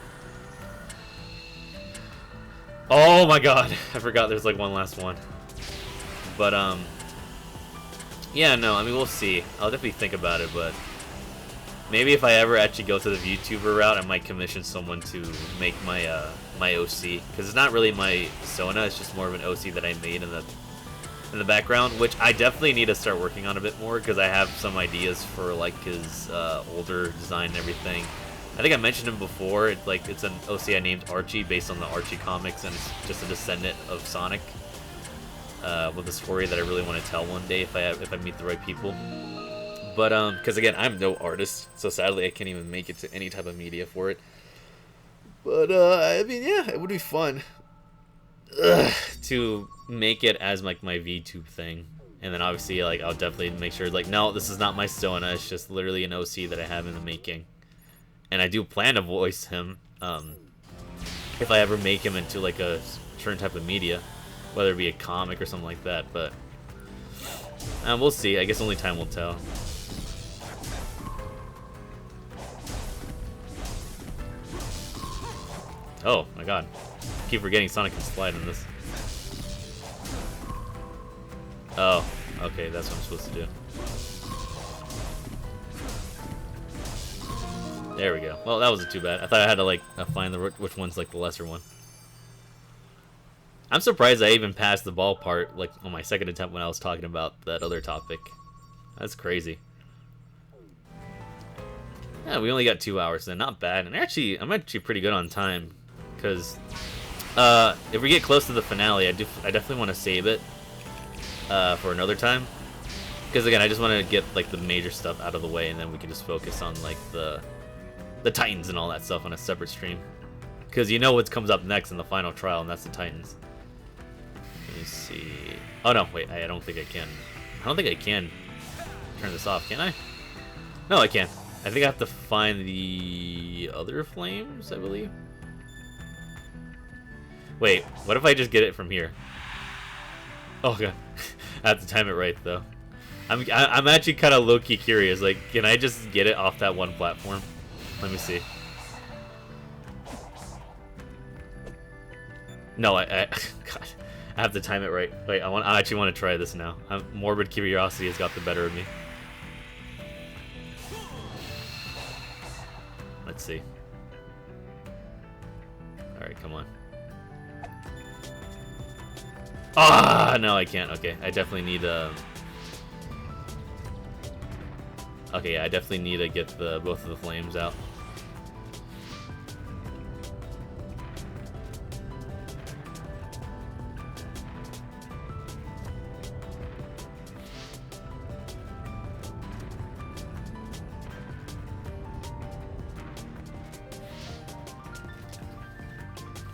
Oh my god, I forgot there's like one last one. But, yeah, no, I mean, we'll see. I'll definitely think about it, but maybe if I ever actually go to the VTuber route, I might commission someone to make my, my OC, because it's not really my Sona, it's just more of an OC that I made in the background, which I definitely need to start working on a bit more, because I have some ideas for like his older design and everything. I think I mentioned him before. It's an OC I named Archie based on the Archie comics, and it's just a descendant of Sonic with a story that I really want to tell one day if I meet the right people. But because again, I'm no artist, so sadly I can't even make it to any type of media for it. But, I mean, yeah, it would be fun to make it as, like, my VTube thing. And then, obviously, like, I'll definitely make sure, like, no, this is not my Sona. It's just literally an OC that I have in the making. And I do plan to voice him, if I ever make him into, like, a certain type of media. Whether it be a comic or something like that. But, we'll see. I guess only time will tell. Oh my god. I keep forgetting Sonic can slide in this. Oh, okay, that's what I'm supposed to do. There we go. Well, that wasn't too bad. I thought I had to like find which one's like the lesser one. I'm surprised I even passed the ball part like on my second attempt when I was talking about that other topic. That's crazy. Yeah, we only got 2 hours then, not bad. And I'm actually pretty good on time. Because if we get close to the finale, I definitely want to save it for another time. Because again, I just want to get like the major stuff out of the way, and then we can just focus on like the Titans and all that stuff on a separate stream. Because you know what comes up next in the final trial, and that's the Titans. Let me see. Oh no, wait, I don't think I can. I don't think I can turn this off, can I? No, I can't. I think I have to find the other flames, I believe. Wait, what if I just get it from here? Oh god, I have to time it right though. I'm actually kind of low-key curious. Like, can I just get it off that one platform? Let me see. No, I God, I have to time it right. Wait, I actually want to try this now. Morbid curiosity has got the better of me. Let's see. All right, come on. Ah, no, I can't. Okay, I definitely need okay, yeah, I definitely need to get both of the flames out.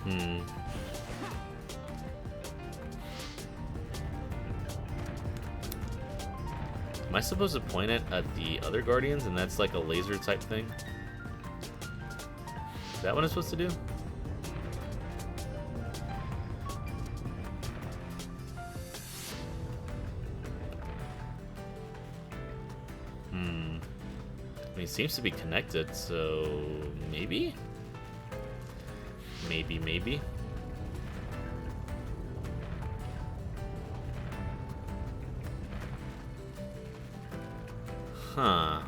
Am I supposed to point it at the other Guardians and that's like a laser type thing? Is that what I'm supposed to do? I mean, it seems to be connected, so maybe? Maybe. Huh.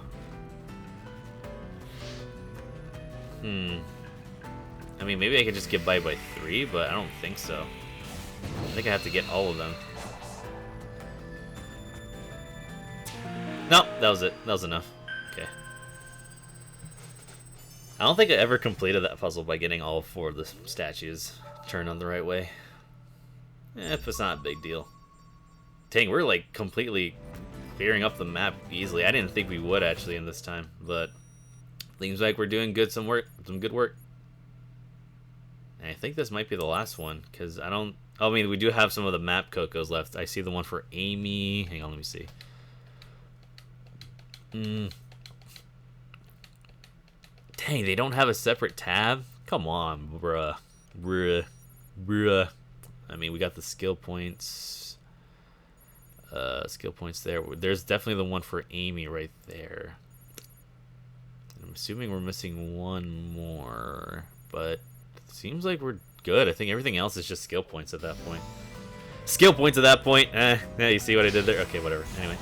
I mean, maybe I could just get by 3, but I don't think so. I think I have to get all of them. Nope, that was it. That was enough. Okay. I don't think I ever completed that puzzle by getting all 4 of the statues turned on the right way. If it's not a big deal. Dang, we're like completely clearing up the map easily. I didn't think we would actually in this time, but seems like we're doing some good work. And I think this might be the last one, because I mean, we do have some of the map Cocos left. I see the one for Amy. Hang on, let me see. Dang, they don't have a separate tab? Come on, bruh. I mean, we got the skill points. Skill points there. There's definitely the one for Amy right there. I'm assuming we're missing one more, but it seems like we're good. I think everything else is just skill points at that point. Skill points at that point. Yeah, you see what I did there? Okay, whatever. Anyway.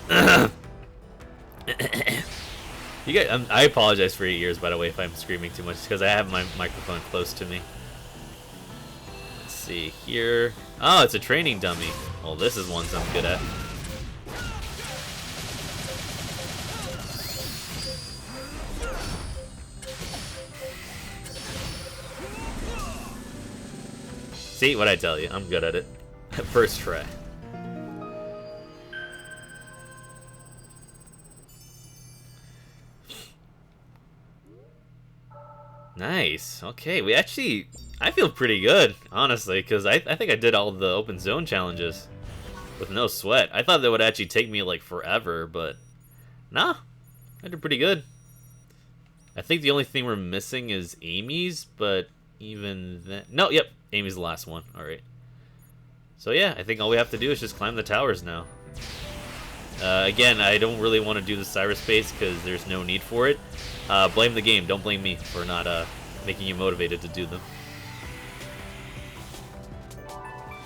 You guys, I apologize for your ears, by the way, if I'm screaming too much, because I have my microphone close to me. Let's see here. Oh, it's a training dummy. Well, this is one I'm good at. See what I tell you? I'm good at it. First try. Nice. Okay, I feel pretty good, honestly, because I think I did all the open zone challenges with no sweat. I thought that would actually take me like forever, but nah, I did pretty good. I think the only thing we're missing is Amy's, but even then, no, yep, Amy's the last one. All right. So yeah, I think all we have to do is just climb the towers now. Again, I don't really want to do the cyberspace because there's no need for it. Blame the game. Don't blame me for not making you motivated to do them.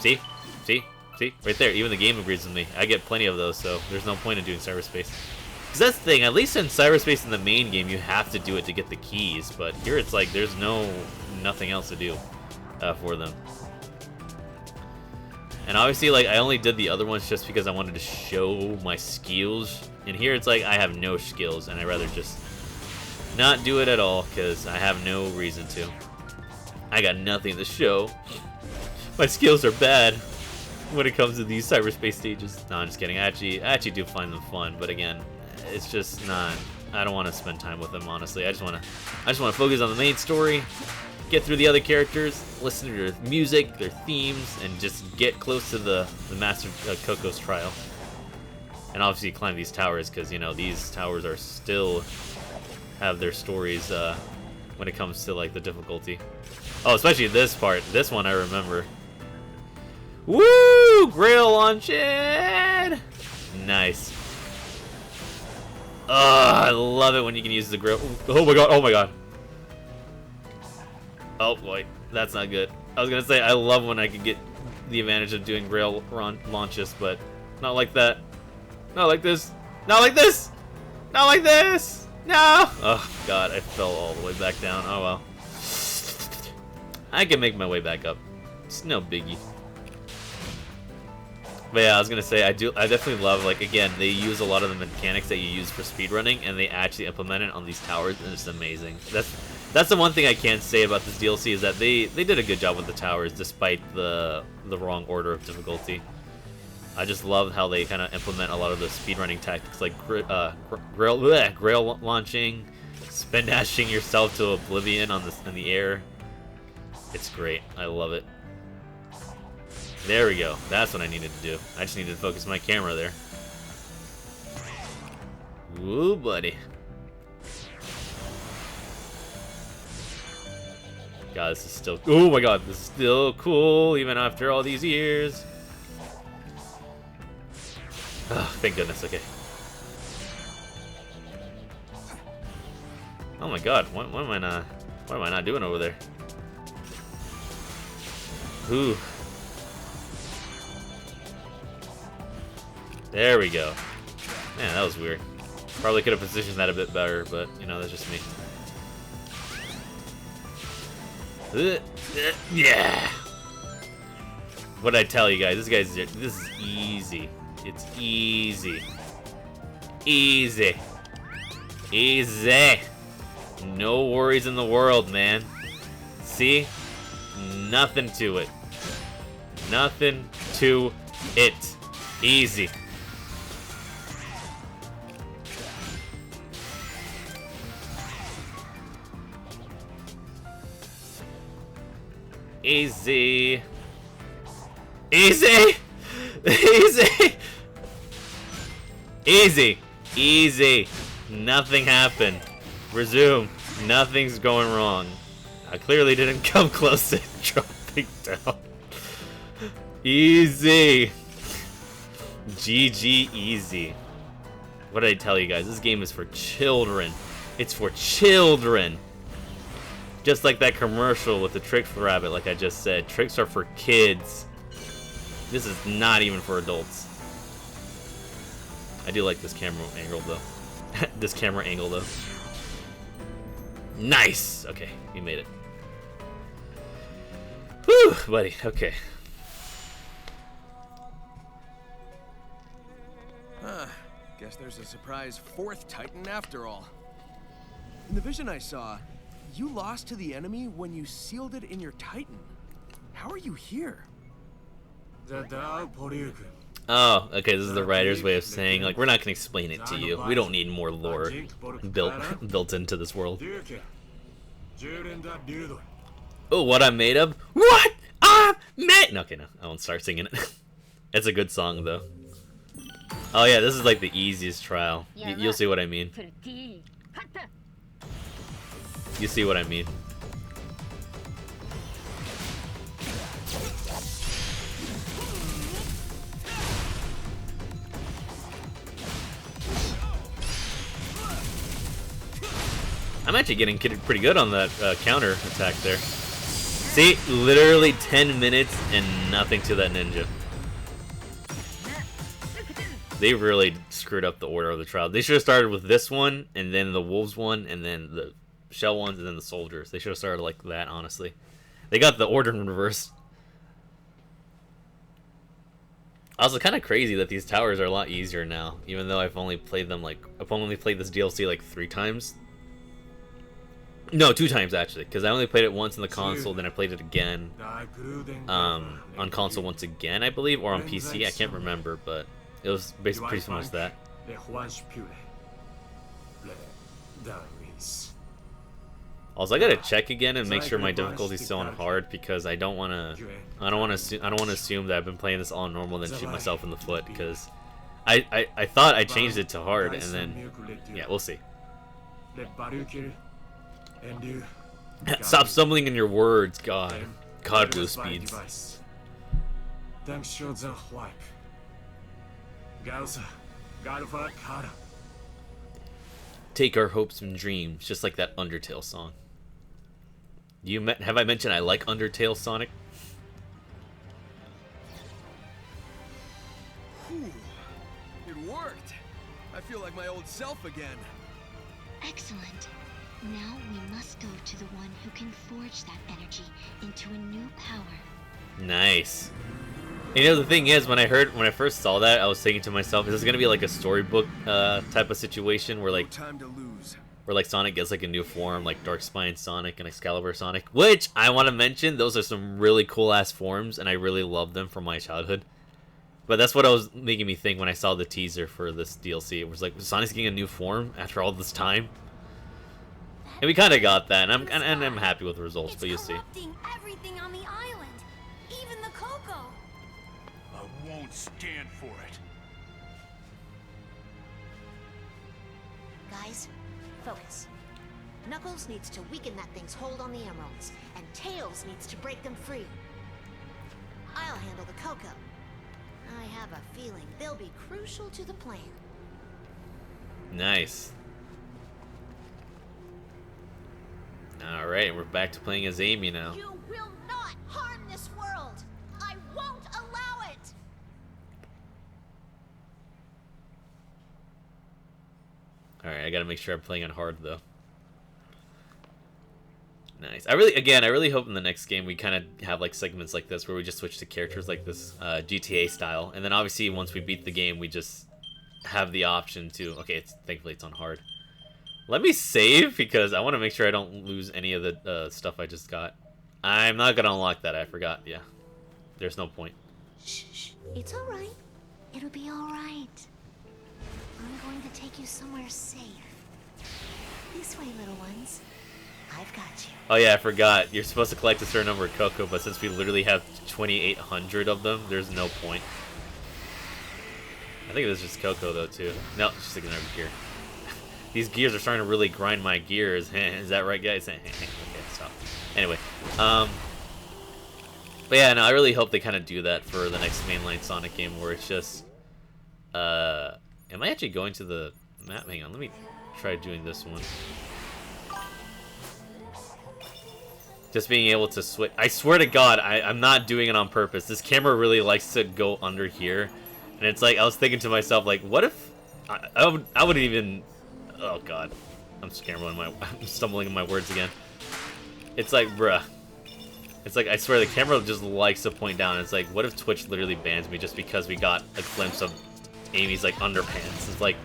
See? See? See? Right there. Even the game agrees with me. I get plenty of those, so there's no point in doing cyberspace. Because that's the thing. At least in cyberspace in the main game, you have to do it to get the keys. But here it's like there's nothing else to do for them. And obviously, like, I only did the other ones just because I wanted to show my skills. And here it's like I have no skills, and I'd rather just not do it at all because I have no reason to. I got nothing to show. My skills are bad when it comes to these cyberspace stages. No, I'm just kidding. I actually do find them fun, but again, it's just not. I don't want to spend time with them, honestly. I just want to focus on the main story. Get through the other characters, listen to their music, their themes, and just get close to the Master Coco's trial. And obviously climb these towers, because, you know, these towers are still have their stories when it comes to, like, the difficulty. Oh, especially this part. This one I remember. Woo! Grail launching! Nice. Oh, I love it when you can use the grail. Oh my god, oh my god. Oh boy, that's not good. I was gonna say, I love when I can get the advantage of doing rail launches, but not like that. Not like this. Not like this! Not like this! No! Oh god, I fell all the way back down. Oh well. I can make my way back up. It's no biggie. But yeah, I was gonna say, I definitely love, like, again, they use a lot of the mechanics that you use for speedrunning, and they actually implement it on these towers, and it's amazing. That's the one thing I can say about this DLC, is that they did a good job with the towers despite the wrong order of difficulty. I just love how they kind of implement a lot of the speedrunning tactics, like grail launching, spin dashing yourself to oblivion in the air. It's great. I love it. There we go. That's what I needed to do. I just needed to focus my camera there. Woo, buddy. God, this is still... Oh my god, this is still cool, even after all these years. Oh, thank goodness, okay. Oh my god, what am I not doing over there? Ooh. There we go. Man, that was weird. Probably could have positioned that a bit better, but, you know, that's just me. Yeah. What did I tell you guys? This is easy. It's easy. Easy. Easy. No worries in the world, man. See? Nothing to it. Nothing to it. Easy. Easy. Easy. Easy. Easy. Easy. Nothing happened. Resume. Nothing's going wrong. I clearly didn't come close to dropping down. Easy. GG easy. What did I tell you guys? This game is for children. It's for children. Just like that commercial with the trick rabbit, like I just said. Tricks are for kids. This is not even for adults. I do like this camera angle, though. This camera angle, though. Nice! Okay, you made it. Whew, buddy, okay. Guess there's a surprise fourth Titan after all. In the vision I saw, you lost to the enemy when you sealed it in your Titan. How are you here? Oh, okay, this is the writer's way of saying, like, we're not gonna explain it to you. We don't need more lore built into this world. Oh, what I'm made of? What I'm made... No, okay, no, I won't start singing it. It's a good song, though. Oh yeah, this is like the easiest trial. You'll see what I mean. You see what I mean. I'm actually getting pretty good on that counter attack there. See, literally 10 minutes and nothing to that ninja. They really screwed up the order of the trial. They should have started with this one, and then the wolves one, and then the shell ones, and then the soldiers. They should have started like that, honestly. They got the order in reverse. Also, kind of crazy that these towers are a lot easier now, even though I've only played them like... I've only played this DLC like 3 times. No, 2 times actually, because I only played it once in the console, then I played it again on console once again, I believe, or on PC. I can't remember, but it was basically pretty much that. Also, I gotta check again and make sure my difficulty's still on hard, because I don't want to assume that I've been playing this all normal and then shoot myself in the foot, because I thought I changed it to hard, and then yeah, we'll see. Stop stumbling in your words, God. God, Bluespeedz. Take our hopes and dreams, just like that Undertale song. Have I mentioned I like Undertale, Sonic? Whew. It worked. I feel like my old self again. Excellent. Now we must go to the one who can forge that energy into a new power. Nice. You know, the thing is, when I first saw that, I was thinking to myself, is this gonna be like a storybook type of situation where like Time to lose. where like Sonic gets like a new form, like Dark Spine Sonic and Excalibur Sonic, which I want to mention, those are some really cool ass forms, and I really love them from my childhood. But that's what I was making me think when I saw the teaser for this DLC. It was like, Sonic's getting a new form after all this time. And we kind of got that, and I'm happy with the results, It's but you see. corrupting everything on the island, even the cocoa. I won't stand for it. Guys, focus. Knuckles needs to weaken that thing's hold on the emeralds, and Tails needs to break them free. I'll handle the cocoa. I have a feeling they'll be crucial to the plan. Nice. Alright, we're back to playing as Amy now. You will not harm this world! I won't allow it! Alright, I gotta make sure I'm playing on hard though. Nice. I really hope in the next game we kind of have like segments like this where we just switch to characters like this, GTA style, and then obviously once we beat the game we just have the option to. Okay, thankfully it's on hard. Let me save because I want to make sure I don't lose any of the stuff I just got. I'm not gonna unlock that. I forgot. Yeah, there's no point. Shh, it's all right. It'll be all right. I'm going to take you somewhere safe. This way, little ones. I've got you. Oh yeah, I forgot. You're supposed to collect a certain number of cocoa, but since we literally have 2,800 of them, there's no point. I think it was just cocoa though too. No, it's just like another gear. These gears are starting to really grind my gears. Is that right, guys? Okay, stop. Anyway, but yeah, no, I really hope they kind of do that for the next mainline Sonic game, where it's just, am I actually going to the map? Hang on, let me try doing this one. Just being able to switch. I swear to God, I'm not doing it on purpose. This camera really likes to go under here, and it's like I was thinking to myself, like, what if I wouldn't even. Oh God, I'm stumbling in my words again. It's like, bruh. It's like I swear the camera just likes to point down. It's like, what if Twitch literally bans me just because we got a glimpse of Amy's like underpants? It's like,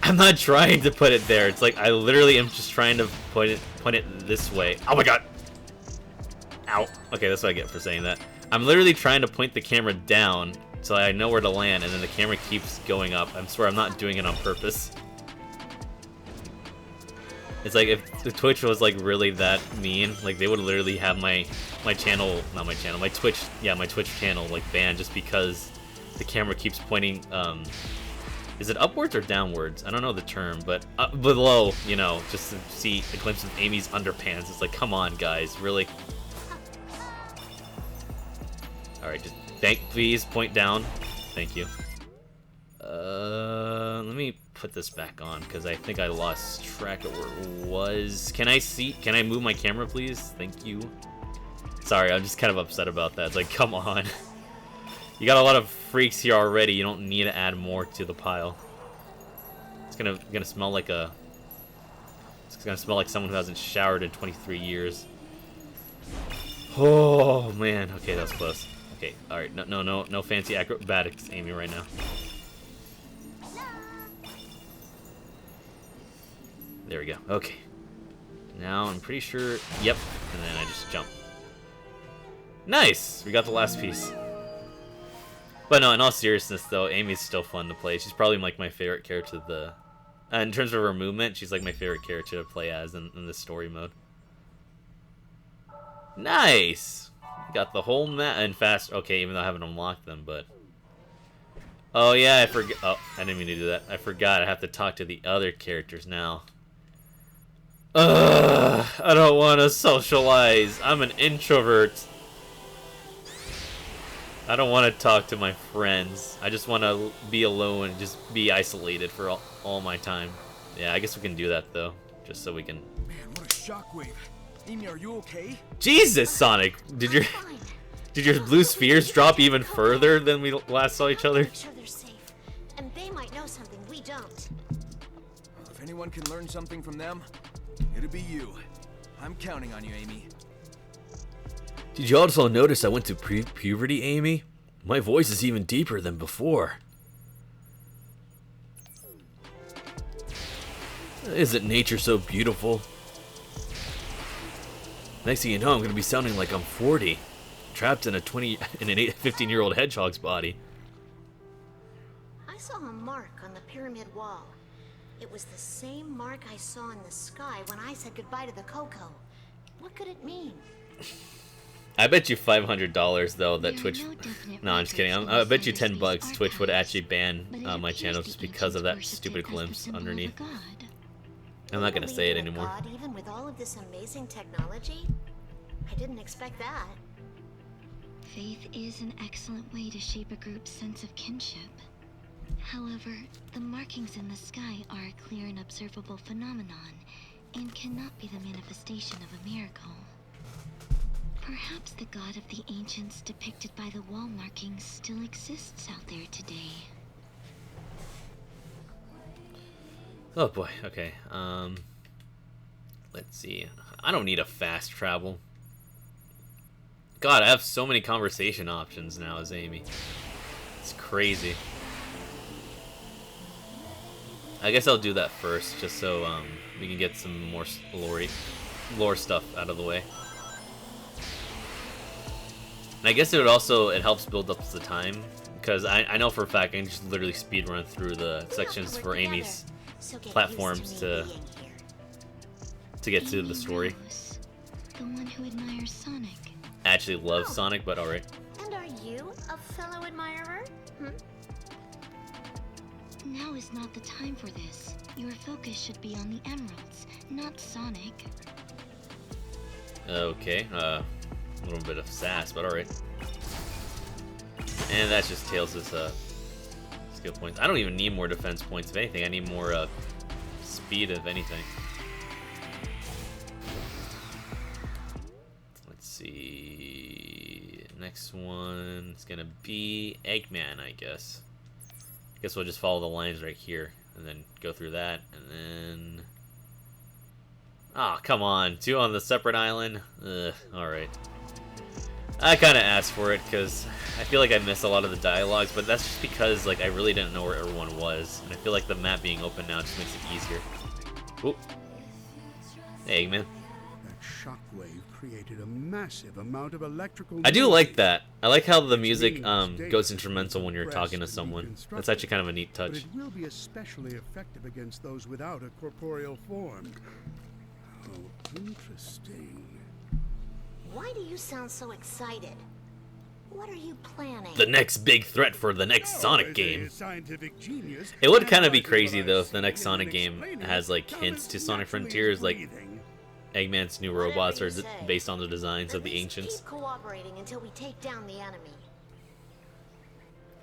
I'm not trying to put it there. It's like I literally am just trying to point it this way. Oh my God. Ow. Okay, that's what I get for saying that. I'm literally trying to point the camera down so I know where to land, and then the camera keeps going up. I swear I'm not doing it on purpose. It's like if the Twitch was like really that mean, like they would literally have my channel, not my channel, my Twitch, yeah, my Twitch channel like banned just because the camera keeps pointing, is it upwards or downwards? I don't know the term, but below, you know, just to see a glimpse of Amy's underpants. It's like, come on, guys, really? All right, just please point down. Thank you. Let me put this back on because I think I lost track of where it was. Can I move my camera, please? Thank you. Sorry, I'm just kind of upset about that. It's like, come on. You got a lot of freaks here already. You don't need to add more to the pile. It's gonna smell like it's gonna smell like someone who hasn't showered in 23 years. Oh man. Okay, that was close. Okay, all right. No fancy acrobatics, Amy, right now. There we go. Okay. Now I'm pretty sure. Yep. And then I just jump. Nice. We got the last piece. But no, in all seriousness, though, Amy's still fun to play. She's probably like my favorite character. In terms of her movement, she's like my favorite character to play as in the story mode. Nice. Got the whole map and fast. Okay, even though I haven't unlocked them, but. Oh yeah, I forgot. Oh, I didn't mean to do that. I forgot. I have to talk to the other characters now. I don't want to socialize. I'm an introvert. I don't want to talk to my friends. I just want to be alone and just be isolated for all my time. Yeah, I guess we can do that though, just so we can. Man, what a shockwave! Amy, are you okay? Jesus, Sonic, did your blue spheres drop even further than we last saw each other? Make sure they're safe, and they might know something we don't. Well, if anyone can learn something from them, it'll be you. I'm counting on you, Amy. Did you also notice I went to puberty, Amy? My voice is even deeper than before. Isn't nature so beautiful? Next thing you know, I'm gonna be sounding like I'm 40, trapped in a 15-year-old hedgehog's body. I saw a mark on the pyramid wall. It was the same mark I saw in the sky when I said goodbye to the Coco. What could it mean? I bet you $500 though that There are Twitch. no definite No, I'm just kidding. records I in bet you the $10 cyberspace Twitch would archives, actually ban but it my appears channel the just because of that ancients stupid worshipped it as the glimpse symbol of a underneath. god. I'm not gonna Believe say it in a anymore. God, even with all of this amazing technology? I didn't expect that. Faith is an excellent way to shape a group's sense of kinship. However, the markings in the sky are a clear and observable phenomenon and cannot be the manifestation of a miracle. Perhaps the god of the ancients depicted by the wall markings still exists out there today. Oh boy. Okay. Let's see. I don't need a fast travel. God, I have so many conversation options now as Amy. It's crazy. I guess I'll do that first, just so we can get some more lore stuff out of the way. And I guess it helps build up the time, because I know for a fact I can just literally speed run through the sections for Amy's platforms to get to the story. Rose, the one who admires Sonic. I actually love Sonic, but alright. And are you a fellow admirer? Now is not the time for this. Your focus should be on the emeralds, not Sonic. Okay, a little bit of sass, but alright. And that's just Tails' skill points. I don't even need more defense points, if anything. I need more speed, if anything. Let's see. Next one is gonna be Eggman, I guess. Guess we'll just follow the lines right here and then go through that, and then ah, come on, 2 on the separate island. Alright. I kind of asked for it because I feel like I missed a lot of the dialogues, but that's just because like I really didn't know where everyone was, and I feel like the map being open now just makes it easier. Oop. Hey, Eggman. That shockwave created a massive amount of electrical. I do like that. I like how the music Streams goes data instrumental when you're compressed talking to and someone. reconstructed, That's actually kind of a neat but touch. it will be especially effective against those without a corporeal form. Oh, interesting. Why do you sound so excited? What are you planning? The next big threat for the next Sonic As a game. scientific genius, It would kind of be analyzing crazy what though I if the see next and Sonic then game explaining has like comes hints to Sonic naturally Frontiers, like breathing. Eggman's new Whatever robots you are say. based on the designs At of the least ancients. Keep cooperating until we take down the enemy.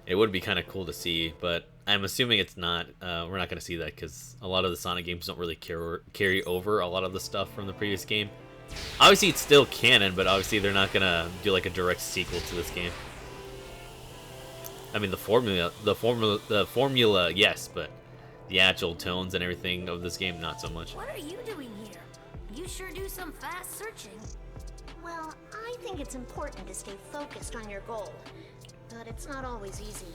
It would be kind of cool to see, but I'm assuming it's not. We're not going to see that because a lot of the Sonic games don't really carry over a lot of the stuff from the previous game. Obviously, it's still canon, but obviously they're not going to do like a direct sequel to this game. I mean, the formula, yes, but the actual tones and everything of this game, not so much. What are you doing here? You sure do some fast searching. Well, I think it's important to stay focused on your goal, but it's not always easy.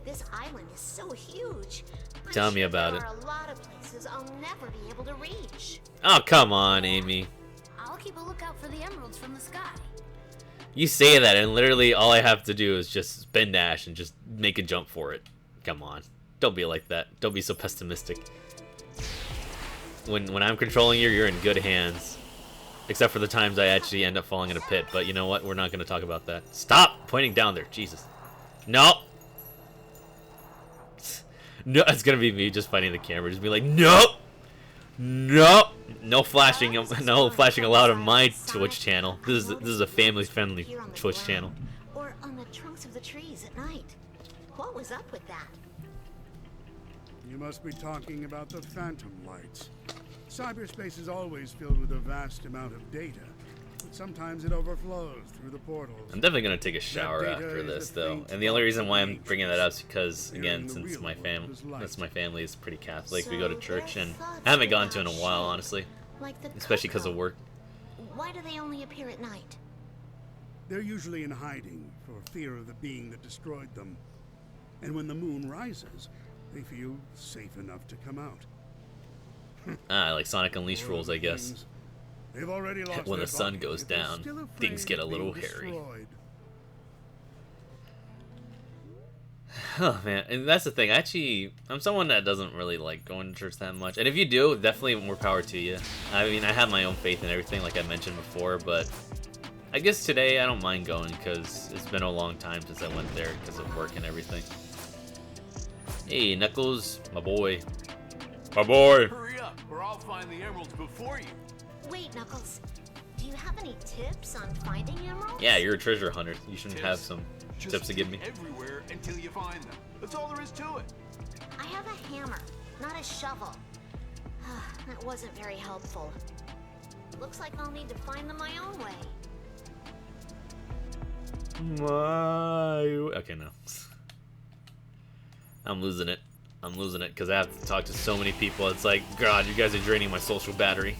This island is so huge. I'm Tell me sure about there it. are a lot of places I'll never be able to reach. Oh, come on, Amy. I'll keep a lookout for the emeralds from the sky. You say that, and literally all I have to do is just spin dash and just make a jump for it. Come on. Don't be like that. Don't be so pessimistic. When I'm controlling you, you're in good hands. Except for the times I actually end up falling in a pit. But you know what? We're not going to talk about that. Stop pointing down there. Jesus. No. No, it's going to be me just fighting the camera. Just be like, no. No. No flashing. No flashing allowed on my Twitch channel. This is a family-friendly Here on the Twitch channel. ground, or on the trunks of the trees at night. What was up with that? You must be talking about the phantom lights. Cyberspace is always filled with a vast amount of data, but sometimes it overflows through the portals. I'm definitely gonna take a shower data after is this, the though, faint and the only reason why I'm spark of bringing that up is ancients. because, again, Here in the since real my world family is pretty Catholic, we So go to church, their and thoughts I haven't go gone to in a out while, shape, honestly, like the especially because of Coco. work. Why do they only appear at night? They're usually in hiding for fear of the being that destroyed them. And when the moon rises, they feel safe enough to come out. Like Sonic Unleashed rules, I guess. They've already lost When their the sun bodies, goes yet they're down, still things afraid get a of little being hairy. destroyed. Oh man, and that's the thing. Actually, I'm someone that doesn't really like going to church that much. And if you do, definitely more power to you. I mean, I have my own faith and everything, like I mentioned before. But I guess today I don't mind going because it's been a long time since I went there because of work and everything. Hey, Knuckles, my boy. My boy. Hurry up, or I'll find the emeralds before you. Wait, Knuckles. Do you have any tips on finding emeralds? Yeah, you're a treasure hunter. You should have some Just tips to give me. everywhere until you find them. That's all there is to it. I have a hammer, not a shovel. That wasn't very helpful. Looks like I'll need to find them my own way. Okay, no. I'm losing it. I'm losing it because I have to talk to so many people. It's like, God, you guys are draining my social battery.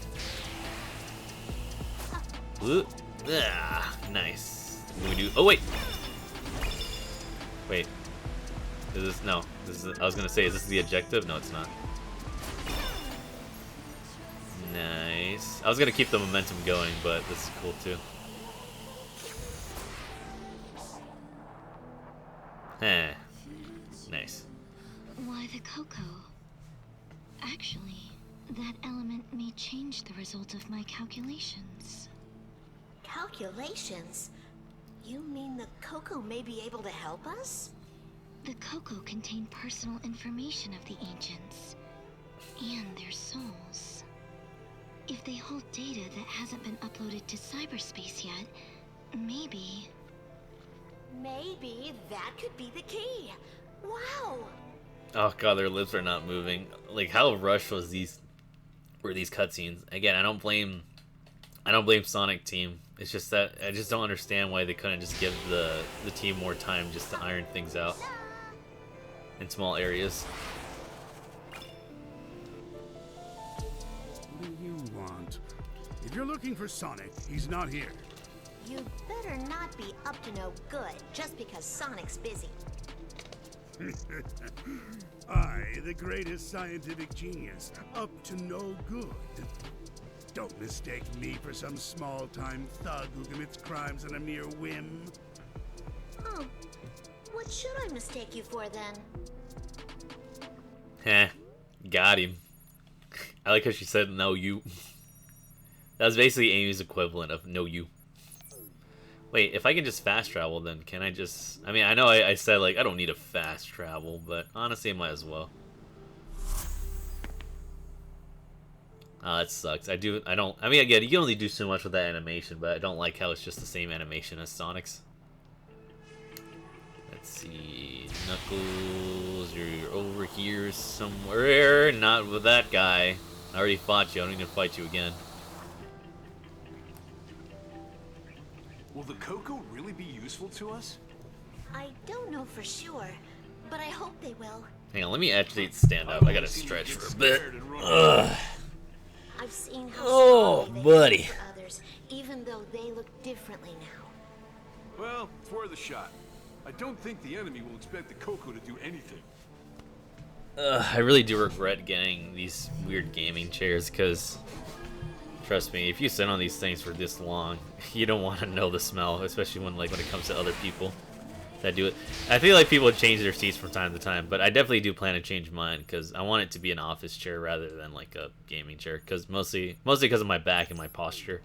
Ooh. Ah, nice. What do we do? Oh, wait. Wait. Is this? No. This is. I was gonna say, is this the objective? No, it's not. Nice. I was gonna keep the momentum going, but this is cool too. Eh. Nice. Why the cocoa? Actually, that element may change the result of my calculations. Calculations? You mean the cocoa may be able to help us? The cocoa contain personal information of the ancients and their souls. If they hold data that hasn't been uploaded to cyberspace yet, maybe... Maybe that could be the key. Wow! Oh god, their lips are not moving. Like, how rushed were these cutscenes? Again, I don't blame Sonic Team. It's just that I just don't understand why they couldn't just give the team more time just to iron things out in small areas. What do you want? If you're looking for Sonic, he's not here. You better not be up to no good just because Sonic's busy. I, the greatest scientific genius, up to no good. Don't mistake me for some small-time thug who commits crimes on a mere whim. Oh, what should I mistake you for then? Heh, got him. I like how she said no you. That was basically Amy's equivalent of no you. Wait, if I can just fast travel, then can I just... I mean, I know I said, like, I don't need a fast travel, but honestly, I might as well. Oh, that sucks. I mean, again, you can only do so much with that animation, but I don't like how it's just the same animation as Sonic's. Let's see... Knuckles, you're over here somewhere. Not with that guy. I already fought you. I don't need to fight you again. Will the cocoa really be useful to us? I don't know for sure, but I hope they will. Hang on, let me actually stand up. I gotta stretch for a bit. Ugh. I've seen how Oh, strongly they buddy. fight for others, even though they look differently now. Well, it's worth a shot. I don't think the enemy will expect the cocoa to do anything. I really do regret getting these weird gaming chairs, because trust me, if you sit on these things for this long, you don't want to know the smell, especially when it comes to other people that do it. I feel like people change their seats from time to time, but I definitely do plan to change mine because I want it to be an office chair rather than like a gaming chair, because mostly because of my back and my posture.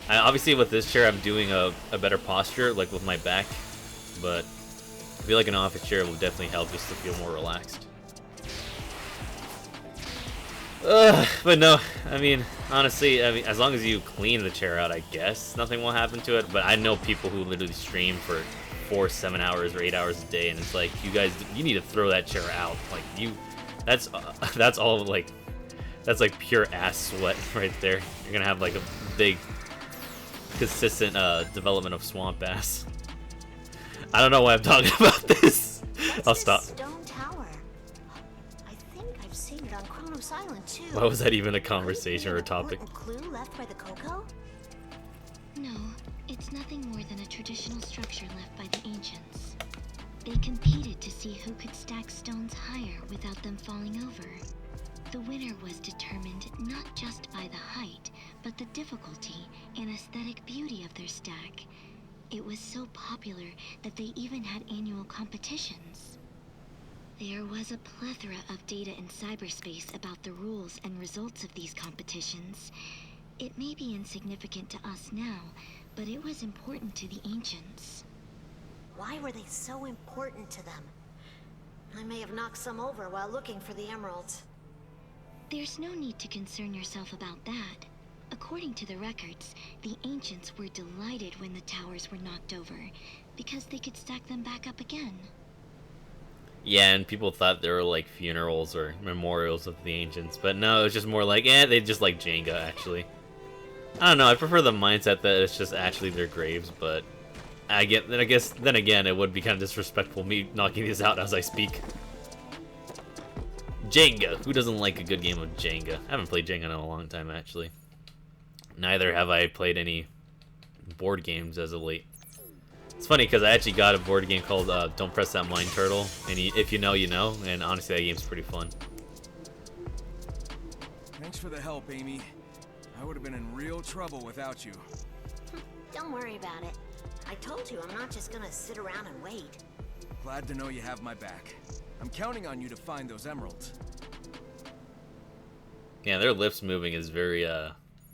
Obviously with this chair I'm doing a better posture, like with my back, but I feel like an office chair will definitely help just to feel more relaxed. But no, I mean, honestly, as long as you clean the chair out, I guess nothing will happen to it. But I know people who literally stream for 4, 7 hours or 8 hours a day, and it's like, you guys, you need to throw that chair out. Like, that's all, like, that's like pure ass sweat right there. You're gonna have like a big, consistent development of swamp ass. I don't know why I'm talking about this. I'll stop. Stone tower. I think I've seen it on Chronos Island too. Why was that even a conversation or a topic? Clue left by the cocoa? No, it's nothing more than a traditional structure left by the ancients. They competed to see who could stack stones higher without them falling over. The winner was determined not just by the height, but the difficulty and aesthetic beauty of their stack. It was so popular that they even had annual competitions. There was a plethora of data in cyberspace about the rules and results of these competitions. It may be insignificant to us now, but it was important to the ancients. Why were they so important to them? I may have knocked some over while looking for the emeralds. There's no need to concern yourself about that. According to the records, the ancients were delighted when the towers were knocked over, because they could stack them back up again. Yeah, and people thought they were like funerals or memorials of the ancients, but no, it was just more like, they just like Jenga, actually. I don't know, I prefer the mindset that it's just actually their graves, but then again, it would be kind of disrespectful me knocking these out as I speak. Jenga! Who doesn't like a good game of Jenga? I haven't played Jenga in a long time, actually. Neither have I played any board games as of late. It's funny because I actually got a board game called Don't Press That Mine Turtle, and if you know, you know, and honestly that game's pretty fun. Thanks for the help, Amy. I would have been in real trouble without you. Don't worry about it. I told you I'm not just gonna sit around and wait. Glad to know you have my back. I'm counting on you to find those emeralds. Yeah, their lips moving is very,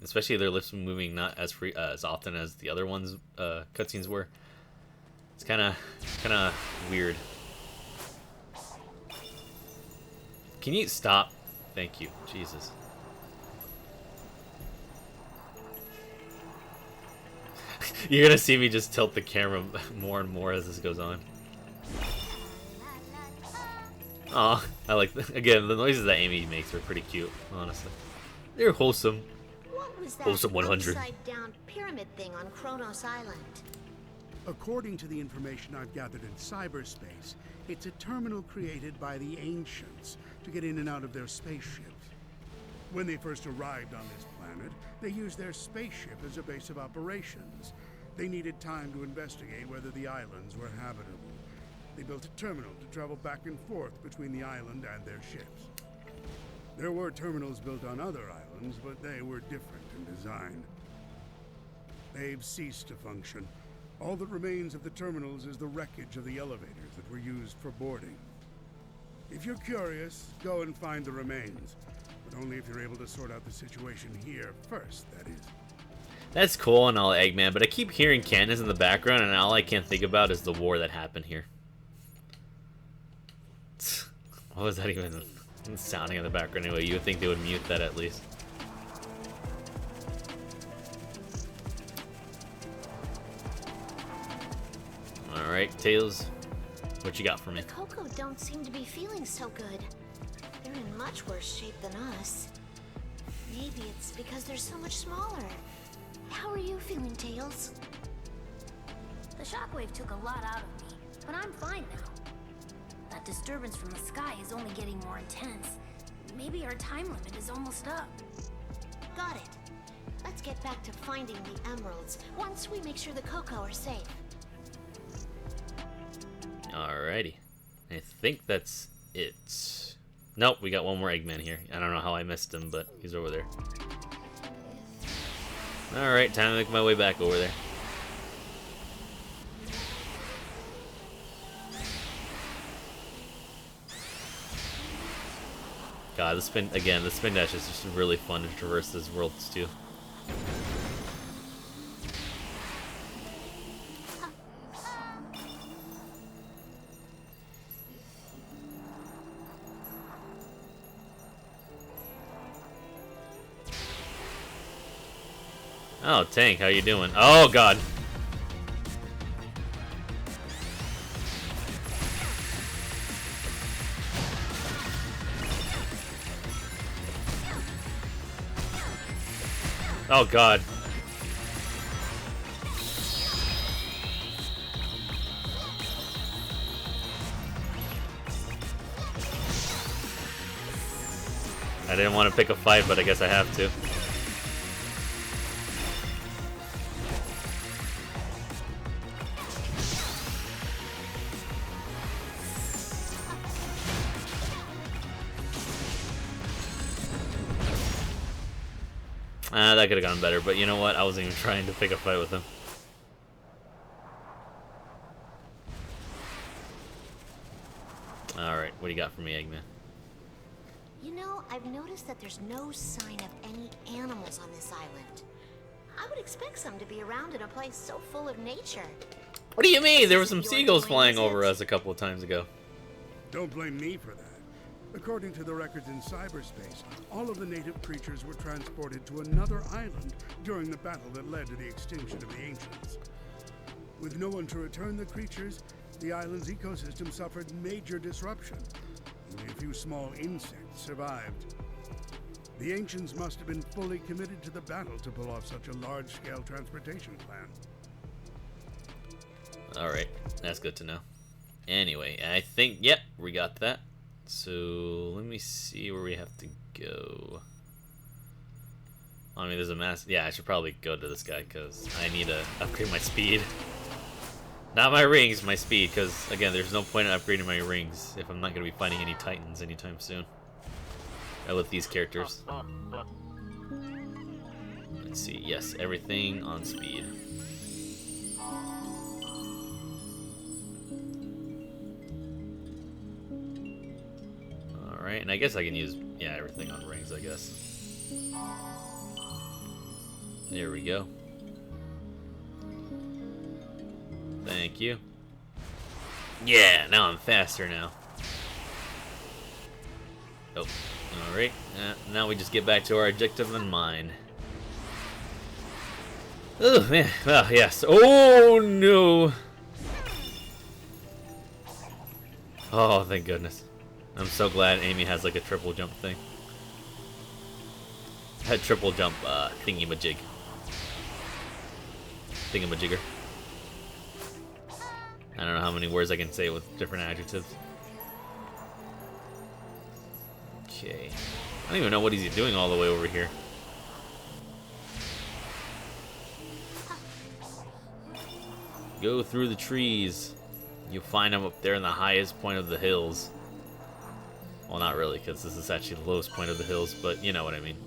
especially their lips moving not as as often as the other ones cutscenes were. It's kind of weird. Can you stop? Thank you. Jesus. You're gonna see me just tilt the camera more and more as this goes on. Aw, I like again the noises that Amy makes are pretty cute, honestly. They're wholesome. What was that Wholesome 100. upside-down pyramid thing on Kronos Island? According to the information I've gathered in cyberspace, it's a terminal created by the ancients to get in and out of their spaceships. When they first arrived on this planet, they used their spaceship as a base of operations. They needed time to investigate whether the islands were habitable. They built a terminal to travel back and forth between the island and their ships. There were terminals built on other islands, but they were different in design. They've ceased to function. All that remains of the terminals is the wreckage of the elevators that were used for boarding. If you're curious, go and find the remains. But only if you're able to sort out the situation here first, that is. That's cool and all, Eggman, but I keep hearing cannons in the background, and all I can think about is the war that happened here. What was that even sounding in the background anyway? You would think they would mute that at least. Alright, Tails, what you got for me? The Coco don't seem to be feeling so good. They're in much worse shape than us. Maybe it's because they're so much smaller. How are you feeling, Tails? The shockwave took a lot out of me, but I'm fine now. That disturbance from the sky is only getting more intense. Maybe our time limit is almost up. Got it. Let's get back to finding the emeralds once we make sure the Coco are safe. Alrighty. I think that's it. Nope, we got one more Eggman here. I don't know how I missed him, but he's over there. Alright, time to make my way back over there. God, the spin dash is just really fun to traverse these worlds too. Oh, Tank, how you doing? Oh, God. Oh, God. I didn't want to pick a fight, but I guess I have to. That could have gone better, but you know what? I wasn't even trying to pick a fight with him. Alright, what do you got for me, Eggman? You know, I've noticed that there's no sign of any animals on this island. I would expect some to be around in a place so full of nature. What do you mean? There were some You're seagulls doing flying this. over us a couple of times ago. Don't blame me for that. According to the records in cyberspace, all of the native creatures were transported to another island during the battle that led to the extinction of the ancients. With no one to return the creatures, the island's ecosystem suffered major disruption. Only a few small insects survived. The ancients must have been fully committed to the battle to pull off such a large-scale transportation plan. Alright, that's good to know. Anyway, I think, yep, we got that. So, let me see where we have to go. I mean, there's a mass. Yeah, I should probably go to this guy because I need to upgrade my speed. Not my rings, my speed, because, again, there's no point in upgrading my rings if I'm not going to be fighting any titans anytime soon. With these characters. Let's see, yes, everything on speed. Alright, and I guess I can use, yeah, everything on rings, I guess. There we go. Thank you. Yeah, now I'm faster now. Oh, alright. Now we just get back to our objective in mind. Oh, man. Well, yes. Oh, no. Oh, thank goodness. I'm so glad Amy has like a triple jump thing. A triple jump thingy-majig. Thingamajigger. I don't know how many words I can say with different adjectives. Okay. I don't even know what he's doing all the way over here. Go through the trees. You'll find him up there in the highest point of the hills. Well, not really, because this is actually the lowest point of the hills, but you know what I mean.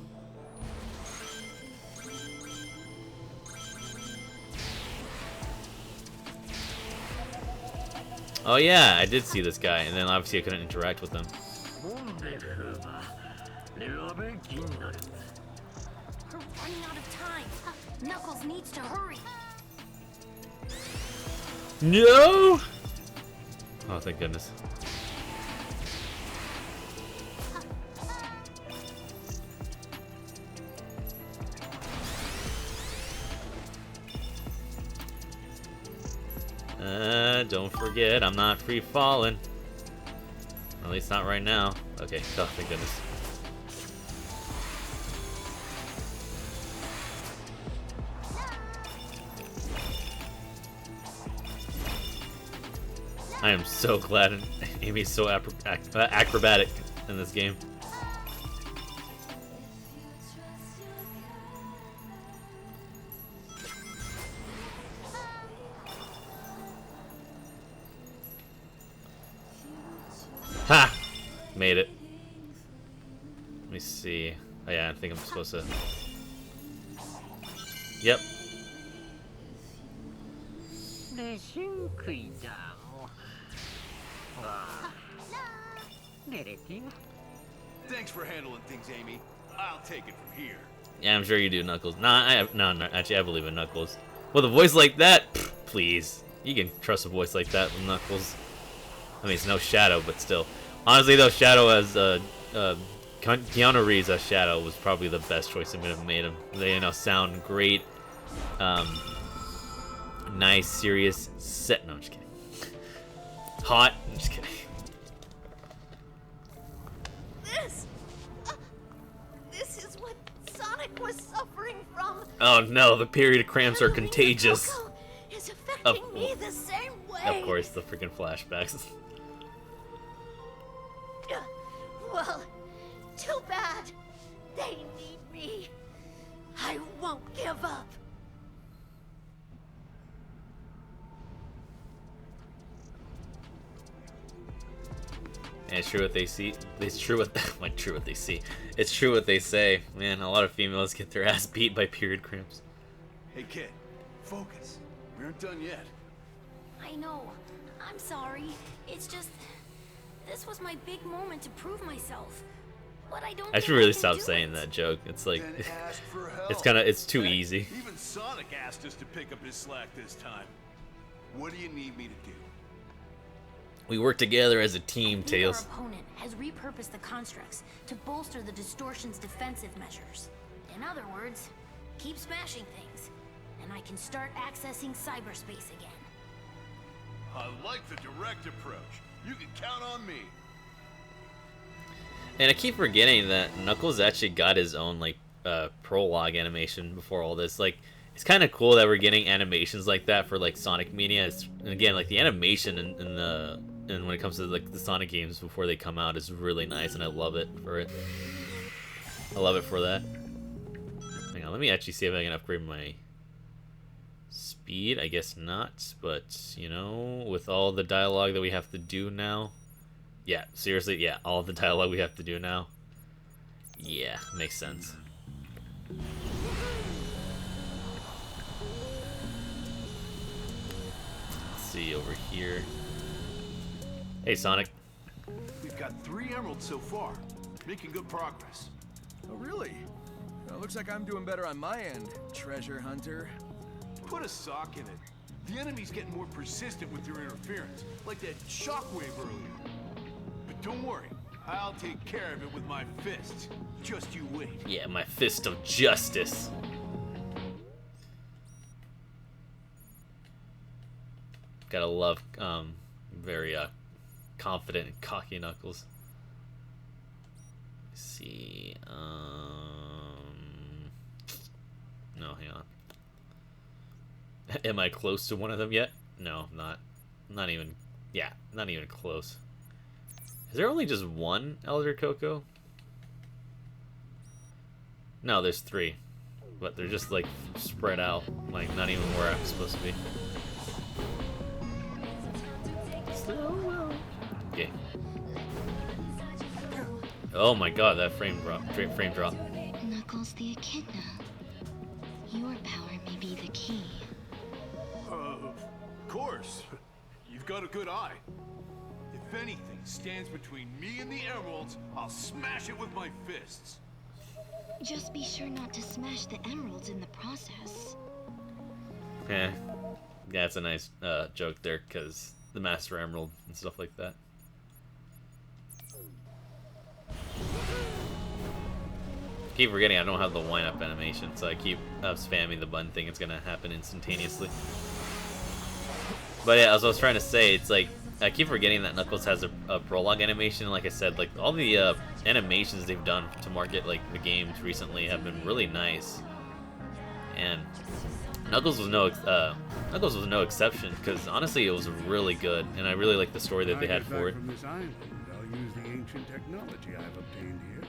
Oh yeah, I did see this guy, and then obviously I couldn't interact with him. We're running out of time. Knuckles needs to hurry. No! Oh, thank goodness. Don't forget, I'm not free falling. At least not right now. Okay, oh, thank goodness. I am so glad Amy's so acrobatic in this game. Ha! Made it. Let me see. Oh yeah, I think I'm supposed to... Yep. Thanks for handling things, Amy. I'll take it from here. Yeah, I'm sure you do, Knuckles. Nah, no, actually, I believe in Knuckles. With a voice like that, pff, please. You can trust a voice like that with Knuckles. I mean, it's no Shadow, but still. Honestly, though, Shadow as Keanu Reeves as Shadow was probably the best choice they would have made him. They, you know, sound great. Nice, serious, set. No, I'm just kidding. Hot. I'm just kidding. This is what Sonic was suffering from. Oh no, the period cramps are contagious. Coco is affecting me the same way. Of course, the freaking flashbacks. Well, too bad. They need me. I won't give up. And it's true what they see. It's true what true what they see. It's true what they say. Man, a lot of females get their ass beat by period cramps. Hey, kid, focus. We aren't done yet. I know. I'm sorry. It's just... this This was my big moment to prove myself. But I don't I should think really can stop do saying it. that joke. It's like, Then ask for help. it's too easy. Even Sonic asked us to pick up his slack this time. What do you need me to do? We work together as a team, Our Tails. opponent has repurposed the constructs to bolster the distortion's defensive measures. In other words, keep smashing things, and I can start accessing cyberspace again. I like the direct approach. You can count on me. And I keep forgetting that Knuckles actually got his own like prologue animation before all this. Like, it's kind of cool that we're getting animations like that for like Sonic media. And again, like the animation and when it comes to like the Sonic games before they come out is really nice, and I love it for it. I love it for that. Hang on, let me actually see if I can upgrade my speed. I guess not, but you know, with all the dialogue that we have to do now. Yeah, seriously, yeah, all the dialogue we have to do now. Yeah, makes sense. Let's see over here. Hey, Sonic. We've got 3 emeralds so far. Making good progress. Oh, really? Well, looks like I'm doing better on my end, treasure hunter. Put a sock in it. The enemy's getting more persistent with their interference, like that shockwave earlier. But don't worry, I'll take care of it with my fists. Just you wait. Yeah, my fist of justice. Gotta love, very, confident and cocky Knuckles. Let's see, no, hang on. Am I close to one of them yet? No, not even, yeah, not even close. Is there only just one Elder Coco? No, there's 3. But they're just, like, spread out. Like, not even where I'm supposed to be. Okay. Oh my god, that frame drop. Knuckles the Echidna. Your power may be the key. Of course. You've got a good eye. If anything stands between me and the emeralds, I'll smash it with my fists. Just be sure not to smash the emeralds in the process. Yeah, that's a nice joke there, because the Master Emerald and stuff like that. Keep forgetting I don't have the wind-up animation, so I keep spamming the button thing. It's gonna happen instantaneously. But yeah, as I was trying to say, it's like I keep forgetting that Knuckles has a prologue animation. Like I said, like all the animations they've done to market like the games recently have been really nice, and Knuckles was no exception, because honestly it was really good, and I really like the story that they had for it. From this island, I'll use the ancient technology I've obtained here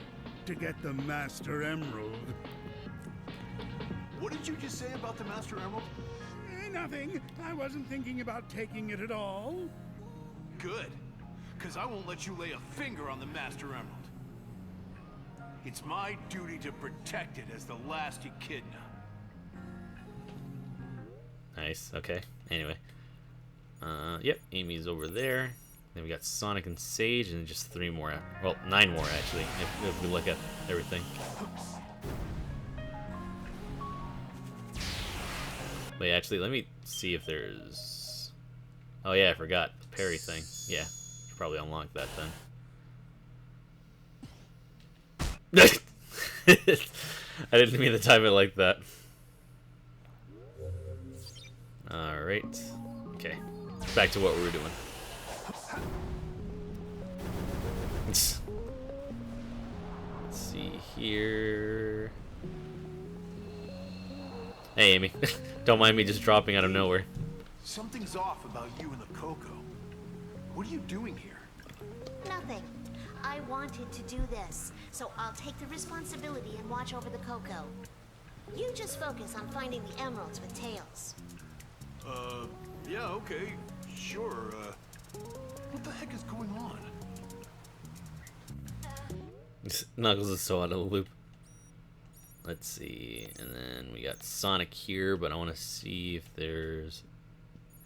to get the Master Emerald. What did you just say about the Master Emerald? Nothing. I wasn't thinking about taking it at all. Good, because I won't let you lay a finger on the Master Emerald. It's my duty to protect it as the last Echidna. Nice. Okay. Anyway. Yep. Amy's over there. Then we got Sonic and Sage, and just 3 more. Well, 9 more actually, if we look at everything. Wait, actually, let me see if there's... Oh yeah, I forgot. The parry thing. Yeah. Should probably unlock that then. I didn't mean to time it like that. Alright. Okay. Back to what we were doing. Let's see here. Hey, Amy. Don't mind me just dropping out of nowhere. Something's off about you and the Coco. What are you doing here? Nothing. I wanted to do this, so I'll take the responsibility and watch over the Coco. You just focus on finding the emeralds with Tails. Yeah, okay. Sure, what the heck is going on? Knuckles is so out of the loop. Let's see, and then we got Sonic here, but I want to see if there's...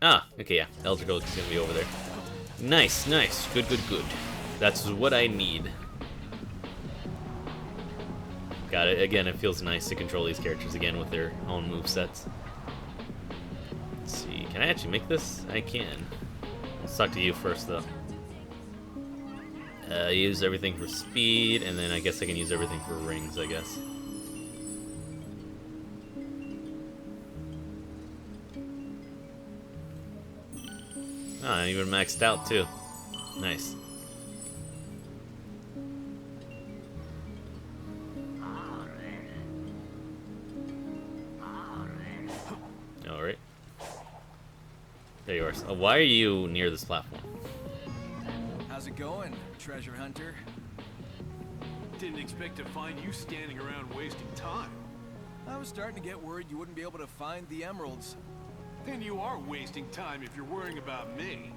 Ah, okay, yeah, Elder Gold's gonna be over there. Nice, nice, good, good, good. That's what I need. Got it. Again, it feels nice to control these characters again with their own movesets. Let's see. Can I actually make this? I can. Let's talk to you first, though. Use everything for speed, and then I guess I can use everything for rings, I guess. Ah, even maxed out, too. Nice. Alright. There you are. Why are you near this platform? How's it going, treasure hunter? Didn't expect to find you standing around wasting time. I was starting to get worried you wouldn't be able to find the emeralds. Then you are wasting time if you're worrying about me.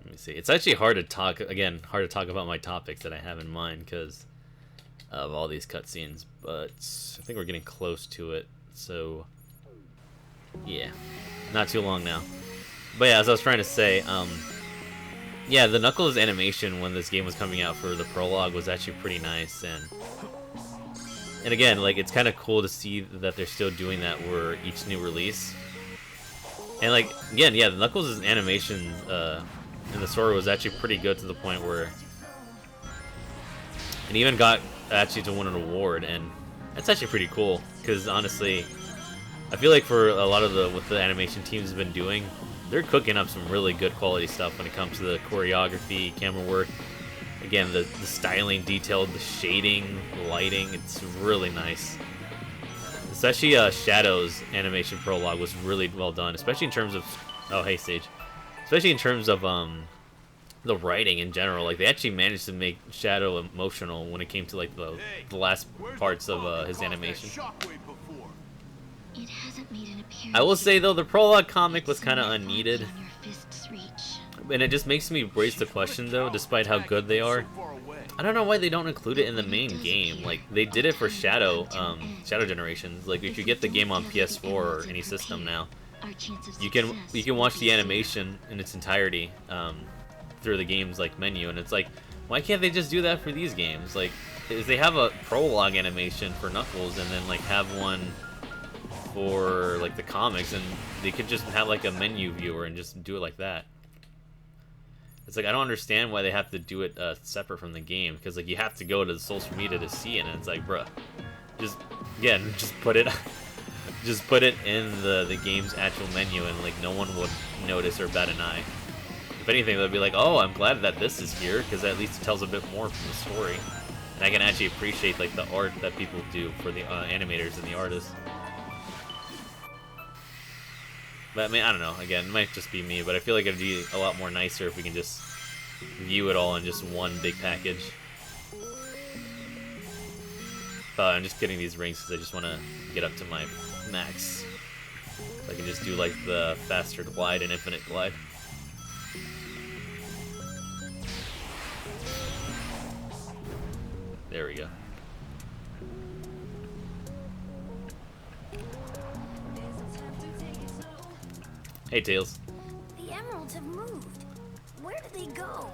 Let me see. It's actually hard to talk, again, hard to talk about my topics that I have in mind because of all these cutscenes, but I think we're getting close to it, so yeah, not too long now. But yeah, as I was trying to say, yeah, the Knuckles animation when this game was coming out for the prologue was actually pretty nice, and again, like, it's kind of cool to see that they're still doing that for each new release. And like, again, yeah, the Knuckles' animation in the story was actually pretty good to the point where it even got actually to win an award, and that's actually pretty cool because honestly, I feel like for a lot of what the animation teams have been doing, they're cooking up some really good quality stuff when it comes to the choreography, camera work. Again, the styling, detail, the shading, the lighting, it's really nice. Especially Shadow's animation prologue was really well done, especially in terms of, oh hey Sage, especially in terms of the writing in general. Like, they actually managed to make Shadow emotional when it came to like the last parts of his animation. It hasn't made an appearance. I will say though, the prologue comic was kind of unneeded, and it just makes me raise the question though, despite how good they are, I don't know why they don't include it in the main game. Like, they did it for Shadow, Shadow Generations. Like, if you get the game on PS4 or any system now, you can watch the animation in its entirety through the game's like menu, and it's like, why can't they just do that for these games? Like, if they have a prologue animation for Knuckles and then like have one for like the comics, and they could just have like a menu viewer and just do it like that. It's like, I don't understand why they have to do it separate from the game, because like you have to go to the social media to see it, and it's like, bruh, just put it just put it in the game's actual menu, and like no one would notice or bat an eye. If anything, they'll be like, oh, I'm glad that this is here, because at least it tells a bit more from the story, and I can actually appreciate like the art that people do for the animators and the artists. But I mean, I don't know, again, it might just be me, but I feel like it'd be a lot more nicer if we can just view it all in just one big package. But I'm just getting these rings because I just want to get up to my max. So I can just do like the faster glide and infinite glide. There we go. Hey, Tails. The emeralds have moved. Where did they go?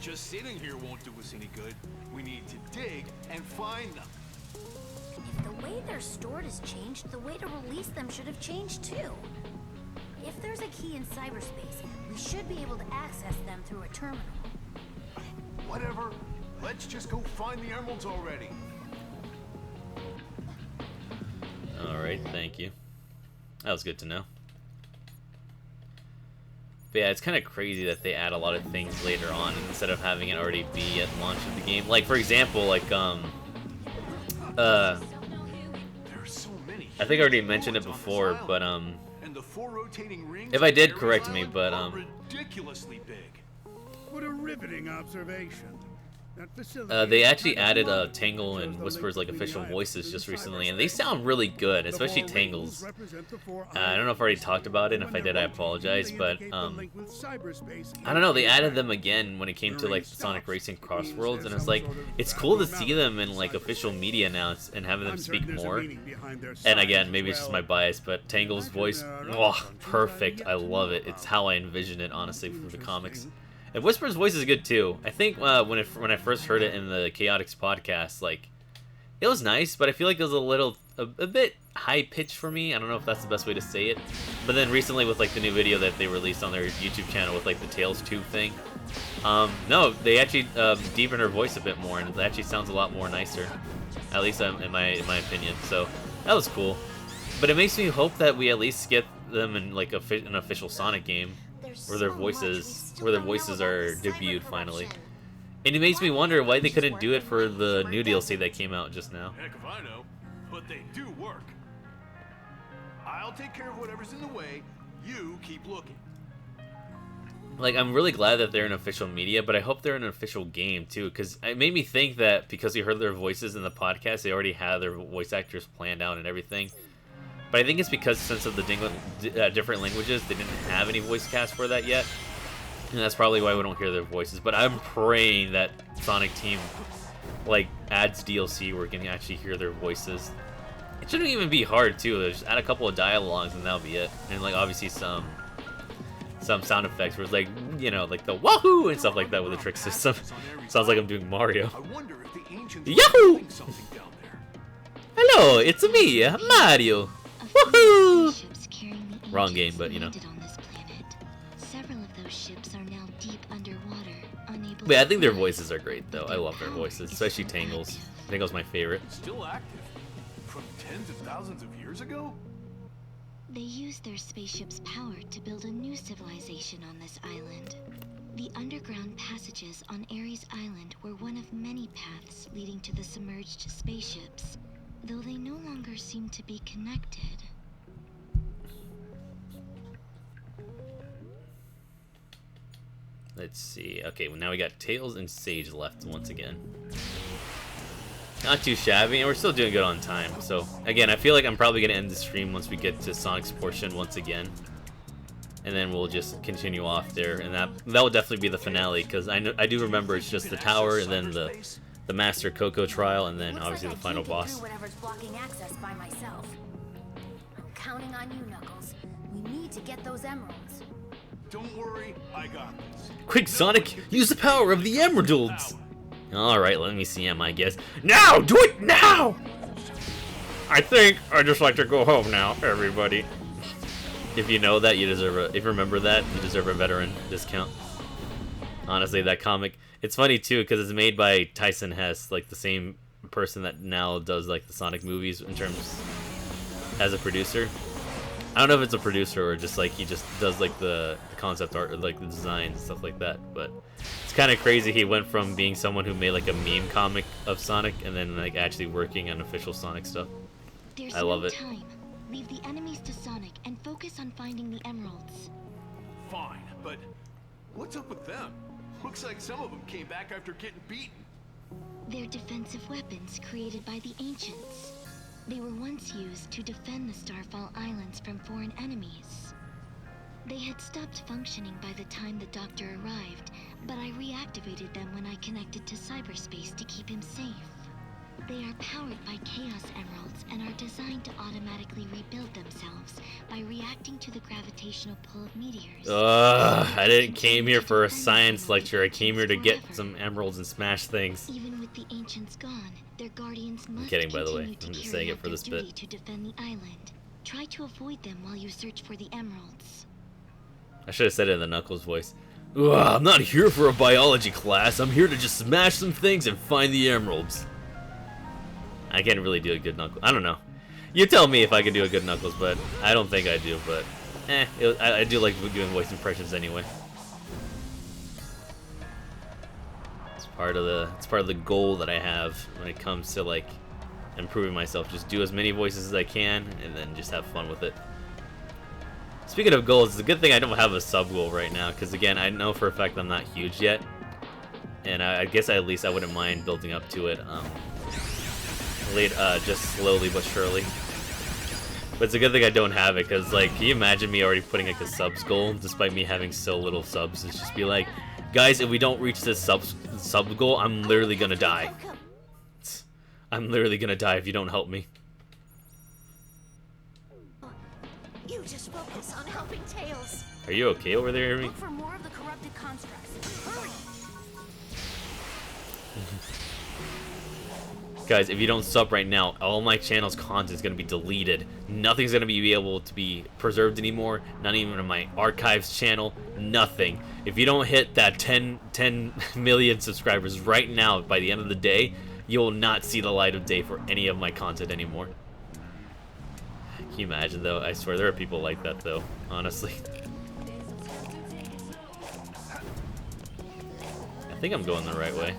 Just sitting here won't do us any good. We need to dig and find them. If the way they're stored has changed, the way to release them should have changed too. If there's a key in cyberspace, we should be able to access them through a terminal. Whatever. Let's just go find the emeralds already. Alright, thank you. That was good to know. But yeah, it's kind of crazy that they add a lot of things later on instead of having it already be at launch of the game. Like, for example, like, I think I already mentioned it before, but, if I did, correct me, but, ridiculously big. What a riveting observation. They actually added Tangle and Whisper's like official voices just recently, and they sound really good, especially Tangle's. I don't know if I already talked about it, and if I did, I apologize, but I don't know, they added them again when it came to like Sonic Racing Crossworlds, and it's like, it's cool to see them in like official media now and having them speak more. And again, maybe it's just my bias, but Tangle's voice, oh, perfect. I love it. It's how I envision it, honestly, for the comics. And Whisper's voice is good too. I think when I first heard it in the Chaotix podcast, like, it was nice, but I feel like it was a bit high pitched for me. I don't know if that's the best way to say it. But then recently with like the new video that they released on their YouTube channel with like the Tails tube thing, no, they actually deepened her voice a bit more, and it actually sounds a lot more nicer, at least in my opinion. So that was cool. But it makes me hope that we at least get them in like an official Sonic game, where their voices are debuted finally. And it makes me wonder why they couldn't do it for the new DLC that came out just now. Heck if I know, but they do work. I'll take care of whatever's in the way. You keep looking. Like, I'm really glad that they're in official media, but I hope they're in an official game too, because it made me think that because we heard their voices in the podcast, they already had their voice actors planned out and everything. But I think it's because since of the different languages, they didn't have any voice cast for that yet. And that's probably why we don't hear their voices. But I'm praying that Sonic Team like adds DLC where we can actually hear their voices. It shouldn't even be hard too. Just add a couple of dialogues and that'll be it. And like obviously some sound effects where it's like, you know, like the wahoo and stuff like that with the trick system. Sounds like I'm doing Mario. Yahoo! Hello, it's me, Mario. Woohoo! Wrong game, but you know. But yeah, I think their voices are great though. I love their voices, especially Tangle's. Tangle's my favorite. Still active? From tens of thousands of years ago? They used their spaceship's power to build a new civilization on this island. The underground passages on Ares Island were one of many paths leading to the submerged spaceships, though they no longer seem to be connected. Let's see. Okay, well now we got Tails and Sage left once again. Not too shabby, and we're still doing good on time. So, again, I feel like I'm probably going to end the stream once we get to Sonic's portion once again. And then we'll just continue off there, and that will definitely be the finale, because I do remember it's just the tower, and then the Master Coco trial, and then obviously the final boss. Whatever's blocking access by myself. I'm counting on you, Knuckles. We need to get those emeralds. Don't worry, I got this. Quick, Sonic! Use the power of the emeralds! Alright, let me see him, I guess. Now! Do it now! I think I'd just like to go home now, everybody. If you know that, you deserve if you remember that, you deserve a veteran discount. Honestly, that comic, it's funny too, because it's made by Tyson Hesse, like the same person that now does like the Sonic movies in terms as a producer. I don't know if it's a producer or just like he just does like the concept art or like the designs and stuff like that, but it's kind of crazy he went from being someone who made like a meme comic of Sonic and then like actually working on official Sonic stuff. I love it. Time. Leave the enemies to Sonic and focus on finding the emeralds. Fine, but what's up with them? Looks like some of them came back after getting beaten. They're defensive weapons created by the ancients. They were once used to defend the Starfall Islands from foreign enemies. They had stopped functioning by the time the Doctor arrived, but I reactivated them when I connected to cyberspace to keep him safe. They are powered by Chaos Emeralds and are designed to automatically rebuild themselves by reacting to the gravitational pull of meteors. I didn't came here for a science lecture. I came here to get some emeralds and smash things. Even with the ancients gone, their guardians must kidding, by the way. continue to I'm just carry saying it out for this their duty bit. to defend the island. Try to avoid them while you search for the emeralds. I should have said it in the Knuckles voice. Ugh, I'm not here for a biology class. I'm here to just smash some things and find the emeralds. I can't really do a good Knuckles. I don't know. You tell me if I can do a good Knuckles, but I don't think I do. But I do like doing voice impressions anyway. It's part of the goal that I have when it comes to like improving myself. Just do as many voices as I can, and then just have fun with it. Speaking of goals, it's a good thing I don't have a sub goal right now, because again, I know for a fact I'm not huge yet. and I guess at least I wouldn't mind building up to it just slowly but surely. But it's a good thing I don't have it, because, like, can you imagine me already putting, like, a subs goal, despite me having so little subs? It's just be like, guys, if we don't reach this sub goal, I'm literally gonna die. I'm literally gonna die if you don't help me. You just focus on helping Tails. Are you okay over there, Amy? Look for more of the corrupted constructs. Hurry! Guys, if you don't sub right now, all my channel's content is going to be deleted. Nothing's going to be able to be preserved anymore. Not even on my archives channel. Nothing. If you don't hit that 10 million subscribers right now by the end of the day, you will not see the light of day for any of my content anymore. Can you imagine, though? I swear there are people like that, though. Honestly. I think I'm going the right way.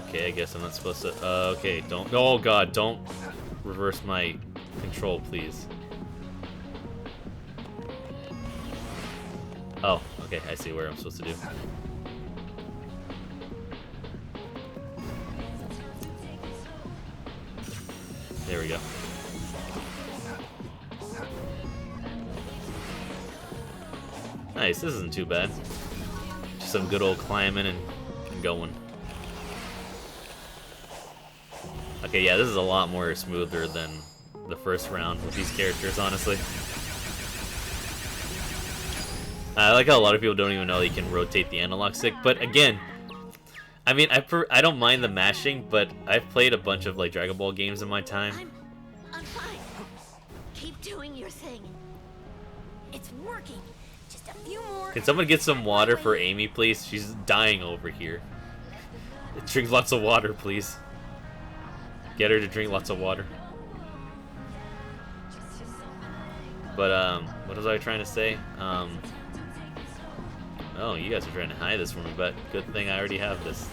Okay, I guess I'm not supposed to. Okay, don't. Oh god, don't reverse my control, please. Oh, okay, I see where I'm supposed to do. There we go. Nice, this isn't too bad. Just some good old climbing and going. Okay, yeah, this is a lot more smoother than the first round with these characters, honestly. I like how a lot of people don't even know you can rotate the analog stick, but again, I mean, I don't mind the mashing, but I've played a bunch of, like, Dragon Ball games in my time. I'm fine. Keep doing your thing. It's working. Just a few more. Can someone get some water for Amy, please? She's dying over here. Drink lots of water, please. Get her to drink lots of water. But, what was I trying to say? Oh, you guys are trying to hide this from me, but good thing I already have this.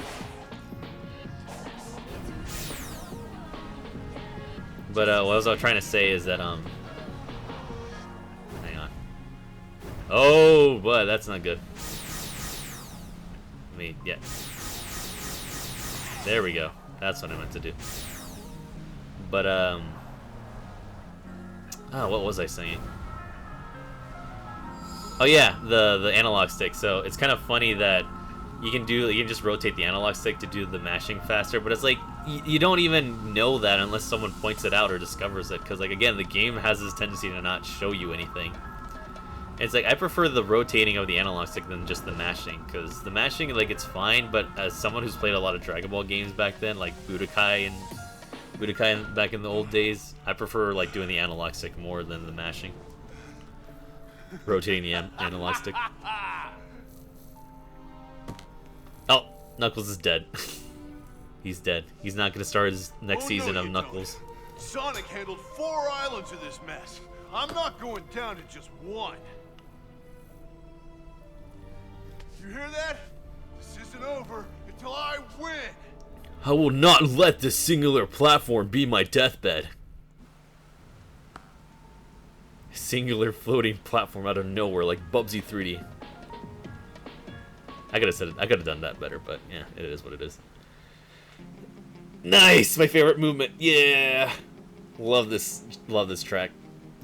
But, what was I trying to say is that, hang on. Oh, but that's not good. I mean, yeah. There we go. That's what I meant to do. But, oh, what was I saying? Oh yeah, the analog stick. So it's kind of funny that you can just rotate the analog stick to do the mashing faster, but it's like you don't even know that unless someone points it out or discovers it, because, like, again, the game has this tendency to not show you anything. It's like I prefer the rotating of the analog stick than just the mashing, because the mashing, like, it's fine, but as someone who's played a lot of Dragon Ball games back then, like Budokai back in the old days, I prefer, like, doing the analog stick more than the mashing. Rotating the analog stick. Oh, Knuckles is dead. He's dead. He's not going to start his next season of Knuckles. Sonic handled 4 islands of this mess. I'm not going down to just one. You hear that? This isn't over until I win. I will not let this singular platform be my deathbed. Singular floating platform out of nowhere, like Bubsy 3D. I could have done that better, but yeah, it is what it is. Nice, my favorite movement. Yeah, love this track.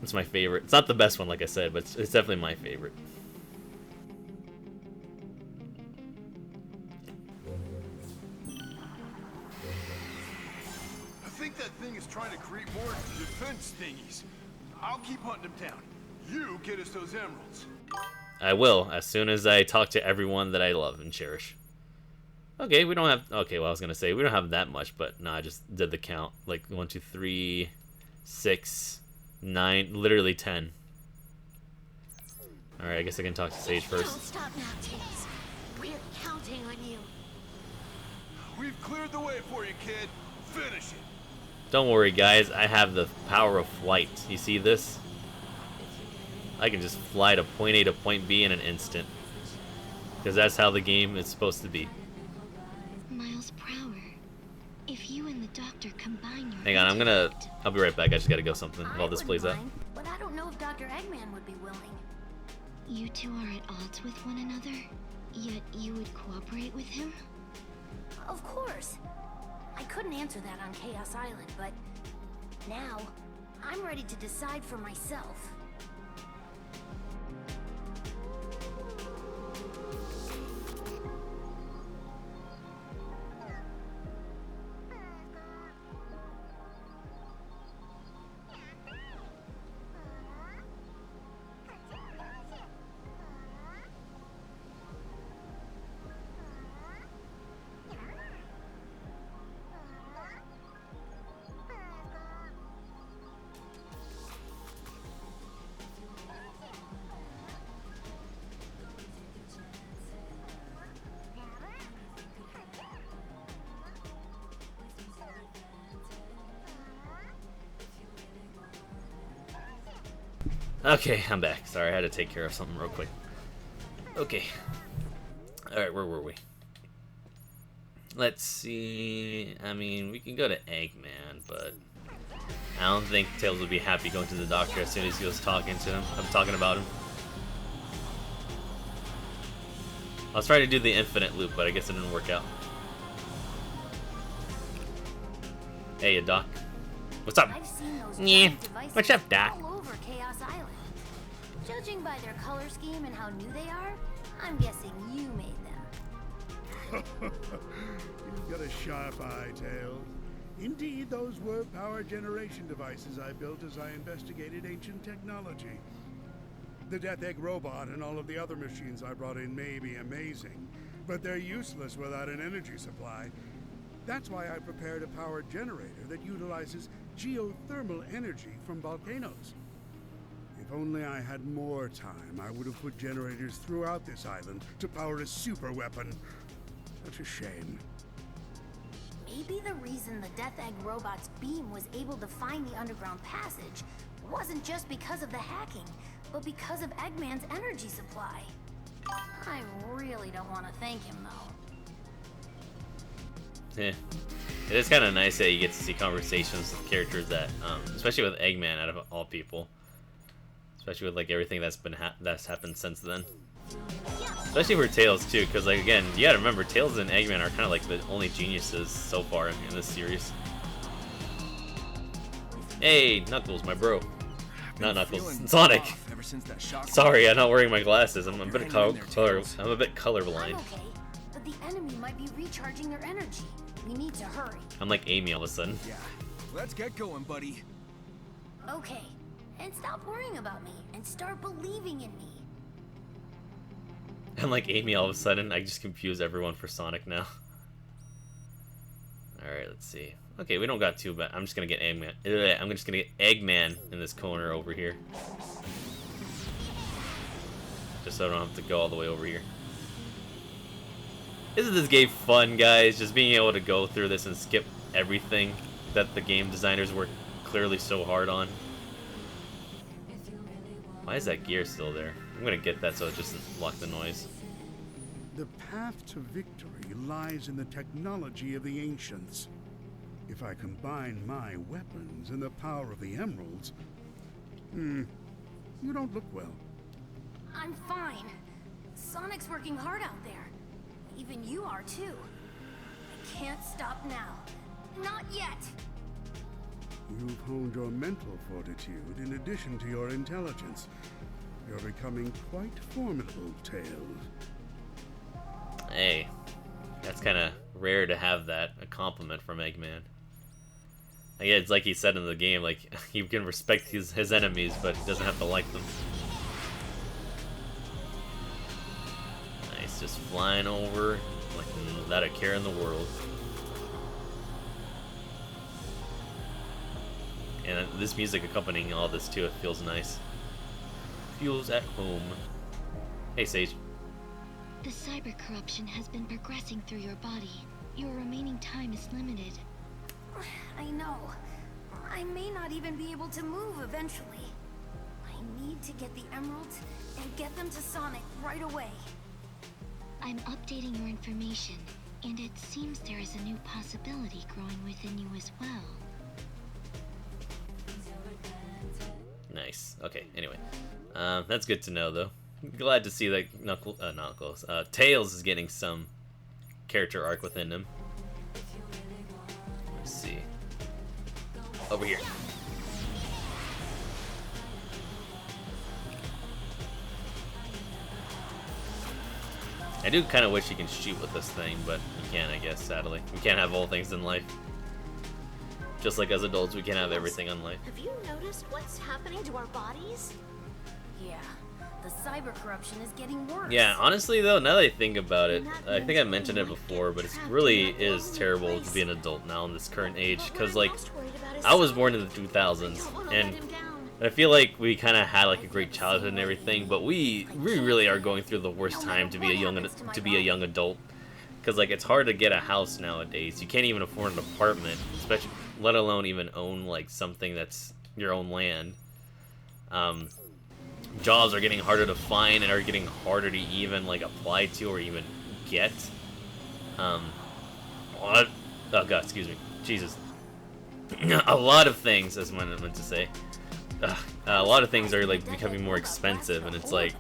It's my favorite. It's not the best one, like I said, but it's definitely my favorite. I think that thing is trying to create more defense thingies. I'll keep hunting them down. You get us those emeralds. I will, as soon as I talk to everyone that I love and cherish. Okay, we don't have... Okay, well, I was going to say, we don't have that much, but no, I just did the count. Like, 1, 2, 3, 6, 9, literally 10. Alright, I guess I can talk to Sage first. Don't stop now, Tails. We're counting on you. We've cleared the way for you, kid. Finish it. Don't worry, guys. I have the power of flight. You see this? I can just fly to point A to point B in an instant. Because that's how the game is supposed to be. Miles Prower, if you and the doctor combine your... Hang on, I'll be right back. I just gotta go something while this plays out. But I don't know if Dr. Eggman would be willing. You two are at odds with one another, yet you would cooperate with him? Of course. I couldn't answer that on Chaos Island, but now I'm ready to decide for myself. Okay, I'm back. Sorry, I had to take care of something real quick. Okay. Alright, where were we? Let's see. I mean, we can go to Eggman, but I don't think Tails would be happy going to the doctor as soon as he was talking to him. I'm talking about him. I was trying to do the infinite loop, but I guess it didn't work out. Hey, Doc. What's up? I've seen those Yeah. giant devices What's up, Doc? all over Chaos Island. Judging by their color scheme and how new they are, I'm guessing you made them. You've got a sharp eye, Tails. Indeed, those were power generation devices I built as I investigated ancient technology. The Death Egg robot and all of the other machines I brought in may be amazing, but they're useless without an energy supply. That's why I prepared a power generator that utilizes geothermal energy from volcanoes. If only I had more time, I would have put generators throughout this island to power a super weapon. Such a shame. Maybe the reason the Death Egg robot's beam was able to find the underground passage wasn't just because of the hacking, but because of Eggman's energy supply. I really don't want to thank him, though. Yeah. It is kind of nice that you get to see conversations with characters that, especially with Eggman out of all people. Especially with like everything that's happened since then. Especially for Tails too, because like again, you gotta remember Tails and Eggman are kind of like the only geniuses so far in this series. Hey, Knuckles, my bro. Not Knuckles, Sonic. Ever since that shock. Sorry, I'm not wearing my glasses. I'm a bit You're hanging in there, Tails. I'm a bit colorblind. I'm okay, but the enemy might be recharging their energy. We need to hurry. I'm like Amy all of a sudden. Yeah. Let's get going, buddy. Okay, and stop worrying about me and start believing in me. I'm like Amy all of a sudden. I just confuse everyone for Sonic now. Alright, let's see. Okay, we don't got too bad. I'm just gonna get Eggman. I'm just gonna get Eggman in this corner over here. Just so I don't have to go all the way over here. Isn't this game fun, guys? Just being able to go through this and skip everything that the game designers worked clearly so hard on. Why is that gear still there? I'm gonna get that so it just doesn't block the noise. The path to victory lies in the technology of the ancients. If I combine my weapons and the power of the emeralds... you don't look well. I'm fine. Sonic's working hard out there. Even you are too. I can't stop now. Not yet! You've honed your mental fortitude in addition to your intelligence. You're becoming quite formidable, Tails. Hey, that's kind of rare to have that, a compliment from Eggman. Yeah, it's like he said in the game, like, he can respect his enemies, but he doesn't have to like them. Nice, just flying over, like, without a care in the world. And this music accompanying all this too, it feels nice. Feels at home. Hey, Sage. The cyber corruption has been progressing through your body. Your remaining time is limited. I know. I may not even be able to move eventually. I need to get the emeralds and get them to Sonic right away. I'm updating your information, and it seems there is a new possibility growing within you as well. Nice. Okay, anyway. That's good to know, though. glad to see that Tails is getting some character arc within him. Let's see. Over here. I do kind of wish you can shoot with this thing, but you can't, I guess, sadly. We can't have all things in life. Just like as adults, we can't have everything in life. Have you noticed what's happening to our bodies? Yeah, the cyber corruption is getting worse. Yeah, honestly though, now that I think about it, I think I mentioned it before, but it really is terrible to be an adult now in this current age, because like, I was born in the 2000s, and I feel like we kind of had like a great childhood and everything, but we really are going through the worst time to be a young adult, because like it's hard to get a house nowadays. You can't even afford an apartment, especially let alone even own like something that's your own land. Jobs are getting harder to find and are getting harder to even like apply to or even get. Oh god, excuse me, Jesus. A lot of things, that's what I meant to say. A lot of things are like becoming more expensive, and it's like,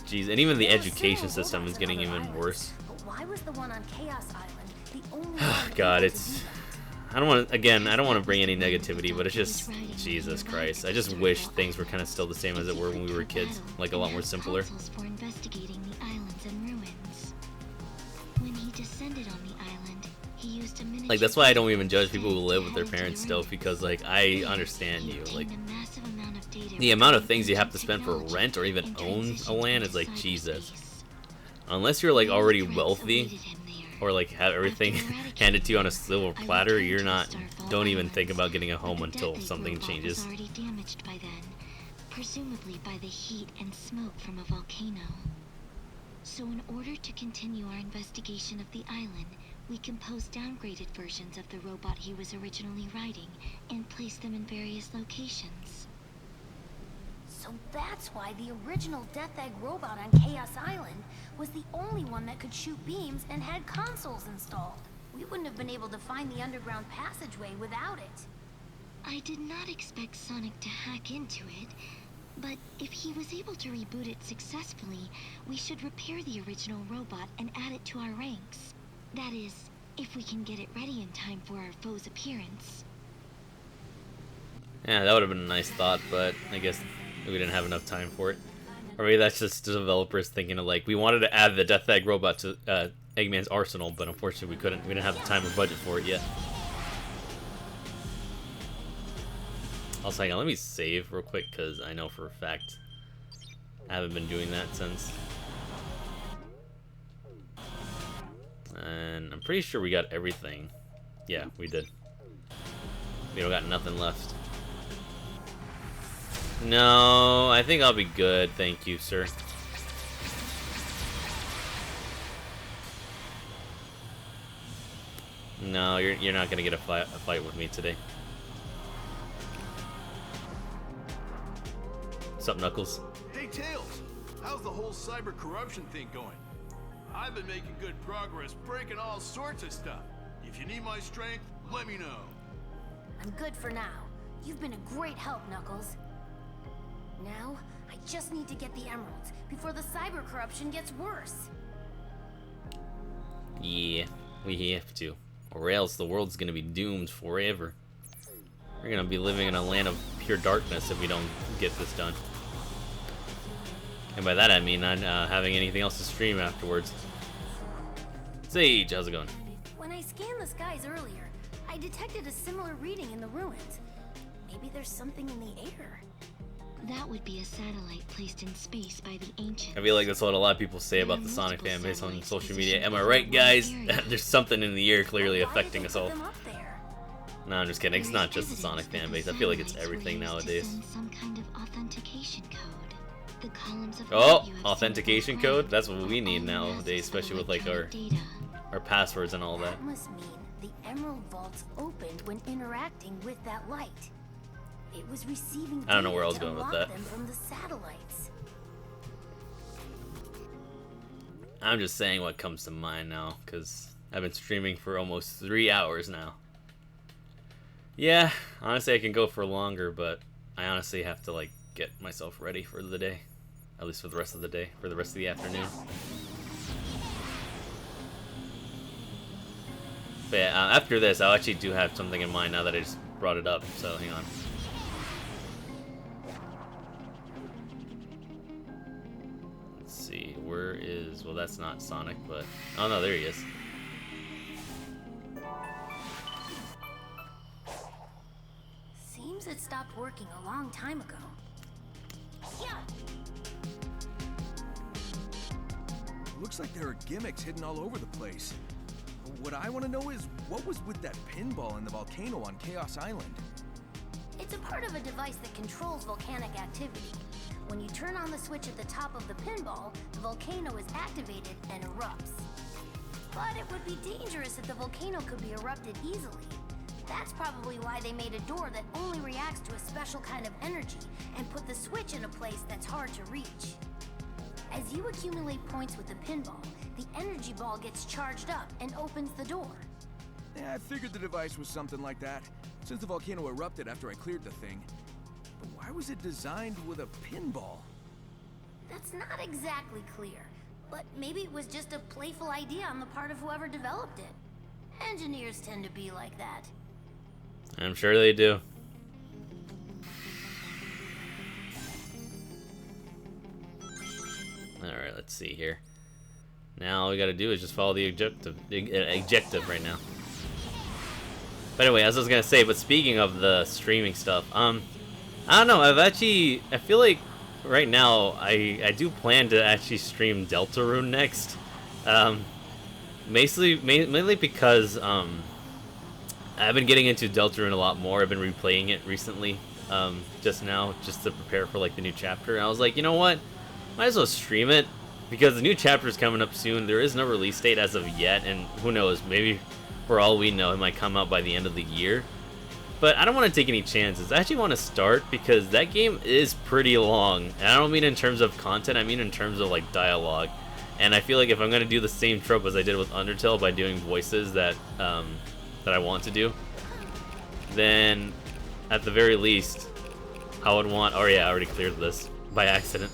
geez, and even the education system is getting even worse. Why was the one on Chaos Island the only God, it's, I don't want to bring any negativity, but it's just, Jesus Christ, I just wish things were kind of still the same as it were when we were kids, like a lot more simpler. For investigating the islands and ruins. When he descended on the island, he used a miniature Like, that's why I don't even judge people who live with their parents still, because like I understand you, like the amount of things you have to spend for rent or even own a land is like, Jesus. Unless you're like already wealthy or like have everything handed to you on a silver platter, you're not, don't even think about getting a home until something changes. Already damaged by then, presumably by the heat and smoke from a volcano. So in order to continue our investigation of the island, we composed downgraded versions of the robot he was originally riding and placed them in various locations. So that's why the original Death Egg robot on Chaos Island was the only one that could shoot beams and had consoles installed. We wouldn't have been able to find the underground passageway without it. I did not expect Sonic to hack into it, but if he was able to reboot it successfully, we should repair the original robot and add it to our ranks. That is, if we can get it ready in time for our foe's appearance. Yeah, that would have been a nice thought, but I guess we didn't have enough time for it. Or maybe that's just the developers thinking of like, we wanted to add the Death Egg robot to Eggman's arsenal, but unfortunately we couldn't. We didn't have the time or budget for it yet. Also, hang on, let me save real quick, because I know for a fact I haven't been doing that since. And I'm pretty sure we got everything. Yeah, we did. We don't got nothing left. No, I think I'll be good. Thank you, sir. No, you're not gonna get a fight with me today. What's up, Knuckles? Hey, Tails! How's the whole cyber corruption thing going? I've been making good progress breaking all sorts of stuff. If you need my strength, let me know. I'm good for now. You've been a great help, Knuckles. Now, I just need to get the emeralds before the cyber corruption gets worse. Yeah, we have to. Or else the world's gonna be doomed forever. We're gonna be living in a land of pure darkness if we don't get this done. And by that I mean not having anything else to stream afterwards. Sage, how's it going? When I scanned the skies earlier, I detected a similar reading in the ruins. Maybe there's something in the air. That would be a satellite placed in space by the ancients. I feel like that's what a lot of people say about the Sonic fan base on social media. Am I right, guys? There's something in the air clearly affecting us all. No, I'm just kidding. It's not just the Sonic fan base. I feel like it's everything nowadays. Some kind of authentication code. The columns of Oh, authentication code? That's what we need nowadays, especially with like our passwords and all that. That must mean the Emerald Vaults opened when interacting with that light. It was receiving I don't know where I was data to going with unlock that. them from the satellites. I'm just saying what comes to mind now, because I've been streaming for almost 3 hours now. Yeah, honestly I can go for longer, but I honestly have to like get myself ready for the day. at least for the rest of the day, for the rest of the afternoon. But yeah, after this, I actually do have something in mind now that I just brought it up, so hang on. Let's see, where is... Well, that's not Sonic, but... Oh no, there he is. Seems it stopped working a long time ago. Yeah. Looks like there are gimmicks hidden all over the place. What I want to know is, what was with that pinball in the volcano on Chaos Island? It's a part of a device that controls volcanic activity. When you turn on the switch at the top of the pinball, the volcano is activated and erupts. But it would be dangerous if the volcano could be erupted easily. That's probably why they made a door that only reacts to a special kind of energy and put the switch in a place that's hard to reach. As you accumulate points with the pinball, the energy ball gets charged up and opens the door. Yeah, I figured the device was something like that, since the volcano erupted after I cleared the thing. But why was it designed with a pinball? That's not exactly clear, but maybe it was just a playful idea on the part of whoever developed it. Engineers tend to be like that. I'm sure they do. Alright, let's see here. Now all we gotta do is just follow the objective right now. But anyway, as I was gonna say, but speaking of the streaming stuff, I don't know, I feel like right now I do plan to actually stream Deltarune next. Mainly because I've been getting into Deltarune a lot more. I've been replaying it recently, just now, just to prepare for like the new chapter. And I was like, you know what? Might as well stream it, because the new chapter is coming up soon. There is no release date as of yet, and who knows, maybe for all we know, it might come out by the end of the year. But I don't want to take any chances. I actually want to start, because that game is pretty long. And I don't mean in terms of content, I mean in terms of like dialogue. And I feel like if I'm going to do the same trope as I did with Undertale by doing voices that I want to do, then at the very least, I would want... Oh yeah, I already cleared this by accident.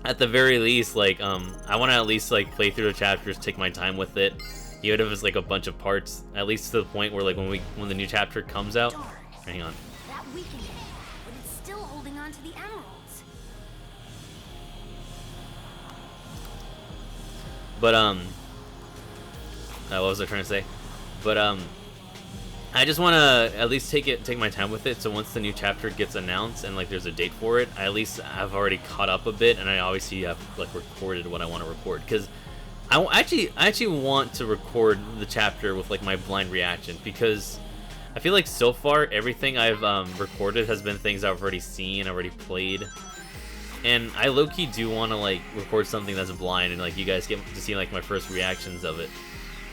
At the very least, like, I want to at least, like, play through the chapters, take my time with it, even if it's, like, a bunch of parts, at least to the point where, like, when the new chapter comes out... Darn. Hang on. That weakened it, but it's still holding on to the emeralds. But, what was I trying to say? But, I just want to at least take my time with it, so once the new chapter gets announced and like there's a date for it, I at least have already caught up a bit, and I obviously have like recorded what I want to record, because I actually want to record the chapter with like my blind reaction, because I feel like so far everything I've recorded has been things I've already seen, already played, and I low-key do want to like record something that's blind and like you guys get to see like my first reactions of it.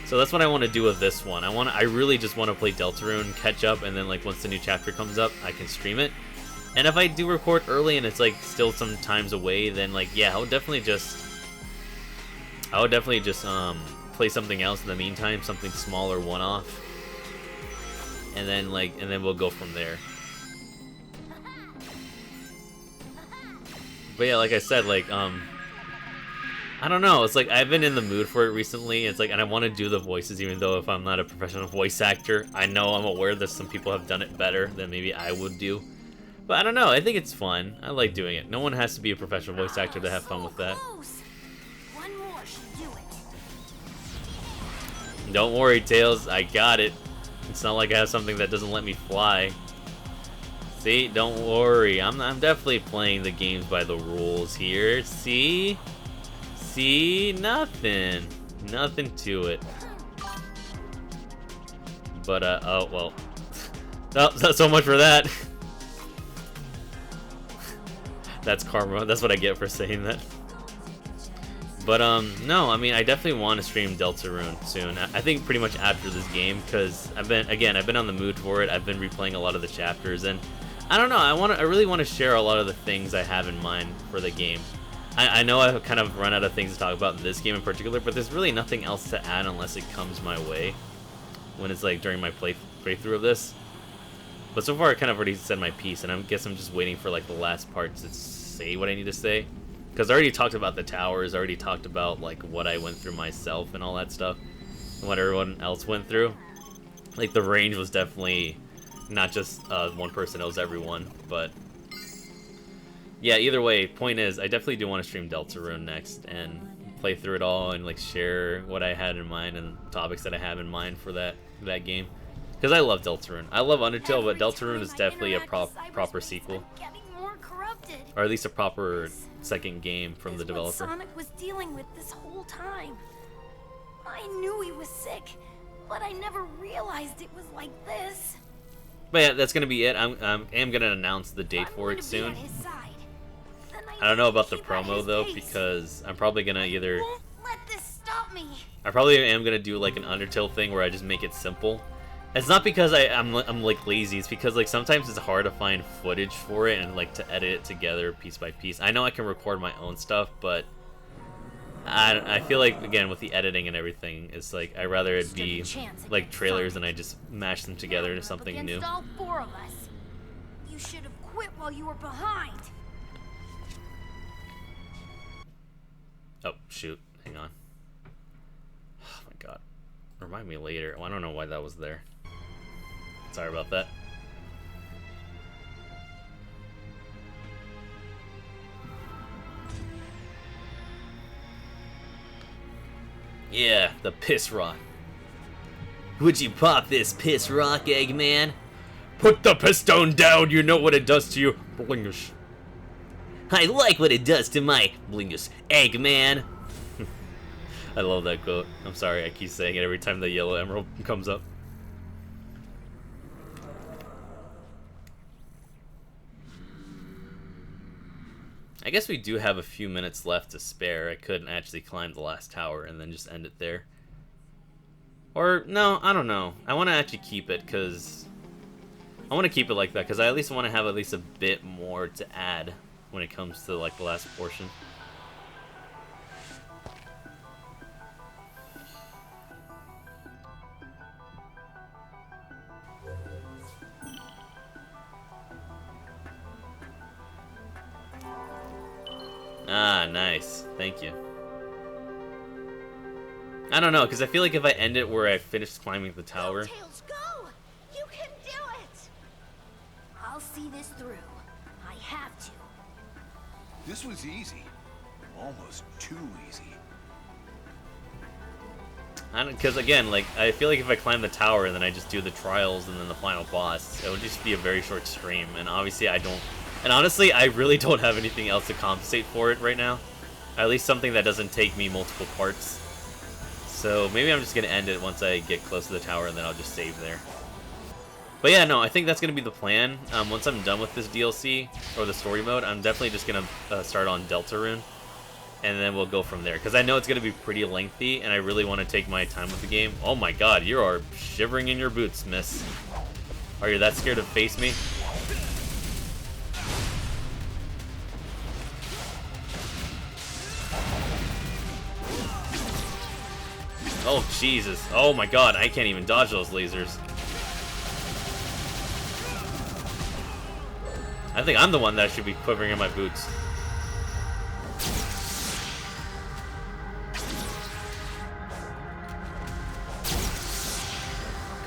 So that's what I want to do with this one. I really just want to play Deltarune, catch up, and then like once the new chapter comes up, I can stream it. And if I do record early and it's like still some times away, then like yeah, I would definitely just play something else in the meantime, something smaller, one-off, and then we'll go from there. But yeah, like I said, like I don't know, it's like I've been in the mood for it recently. It's like, and I want to do the voices, even though if I'm not a professional voice actor, I'm aware that some people have done it better than maybe I would do. But I don't know, I think it's fun. I like doing it. No one has to be a professional voice actor to have fun with that. One more should do it. Don't worry, Tails, I got it. It's not like I have something that doesn't let me fly. See, don't worry. I'm definitely playing the games by the rules here. See? See? Nothing to it. But, oh, well. Oh, so much for that. That's karma. That's what I get for saying that. But, no, I mean, I definitely want to stream Deltarune soon. I think pretty much after this game, because I've been on the mood for it. I've been replaying a lot of the chapters, and I don't know, I really want to share a lot of the things I have in mind for the game. I know I've kind of run out of things to talk about in this game in particular, but there's really nothing else to add unless it comes my way when it's like during my playthrough of this. But so far I kind of already said my piece, and I guess I'm just waiting for like the last part to say what I need to say. Because I already talked about the towers, I already talked about like what I went through myself and all that stuff, and what everyone else went through. Like the range was definitely not just one person, it was everyone. But yeah, either way, point is, I definitely do want to stream Deltarune next and play through it all and like share what I had in mind and topics that I have in mind for that game. Because I love Deltarune. I love Undertale, but Deltarune is definitely a proper sequel. Or at least a proper second game from the developer. What Sonic was dealing with this whole time. I knew he was sick, but I never realized it was like this. But yeah, that's gonna be it. I am gonna announce the date for it soon. I don't know about the promo though, because I'm probably gonna either. Let this stop me. I probably am gonna do like an Undertale thing where I just make it simple. It's not because I'm like lazy. It's because like sometimes it's hard to find footage for it and like to edit it together piece by piece. I know I can record my own stuff, but I feel like again with the editing and everything, it's like I'd rather it be like trailers and I just mash them together into something new. All four of us. You should have quit while you were behind. Oh shoot! Hang on. Oh my god. Remind me later. Well, I don't know why that was there. Sorry about that. Yeah, the piss rock. Would you pop this piss rock, Eggman? Put the pistone down, you know what it does to you, Blingus. I like what it does to my Blingus, Eggman. I love that quote. I'm sorry, I keep saying it every time the yellow emerald comes up. I guess we do have a few minutes left to spare. I could actually climb the last tower and then just end it there. Or, no, I don't know. I want to actually keep it because... I want to keep it like that because I at least want to have at least a bit more to add when it comes to like the last portion. Ah, nice. Thank you. I don't know, because I feel like if I end it where I finish climbing the tower... Tails, go! You can do it! I'll see this through. I have to. This was easy. Almost too easy. I don't, because again, like, I feel like if I climb the tower and then I just do the trials and then the final boss, it would just be a very short stream, and obviously I don't... And honestly, I really don't have anything else to compensate for it right now. At least something that doesn't take me multiple parts. So maybe I'm just going to end it once I get close to the tower and then I'll just save there. But yeah, no, I think that's going to be the plan. Once I'm done with this DLC, or the story mode, I'm definitely just going to start on Deltarune. And then we'll go from there. Because I know it's going to be pretty lengthy, and I really want to take my time with the game. Oh my god, you are shivering in your boots, miss. Are you that scared to face me? Oh, Jesus. Oh my god, I can't even dodge those lasers. I think I'm the one that should be quivering in my boots.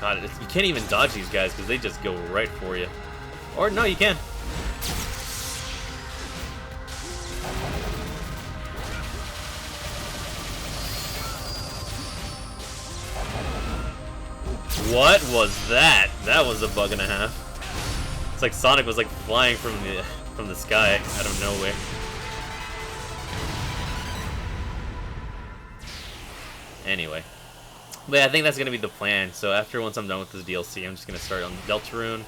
God, you can't even dodge these guys because they just go right for you. Or, no, you can. What was that? That was a bug and a half. It's like Sonic was like flying from the sky out of nowhere. Anyway. But yeah, I think that's going to be the plan. So once I'm done with this DLC, I'm just going to start on Deltarune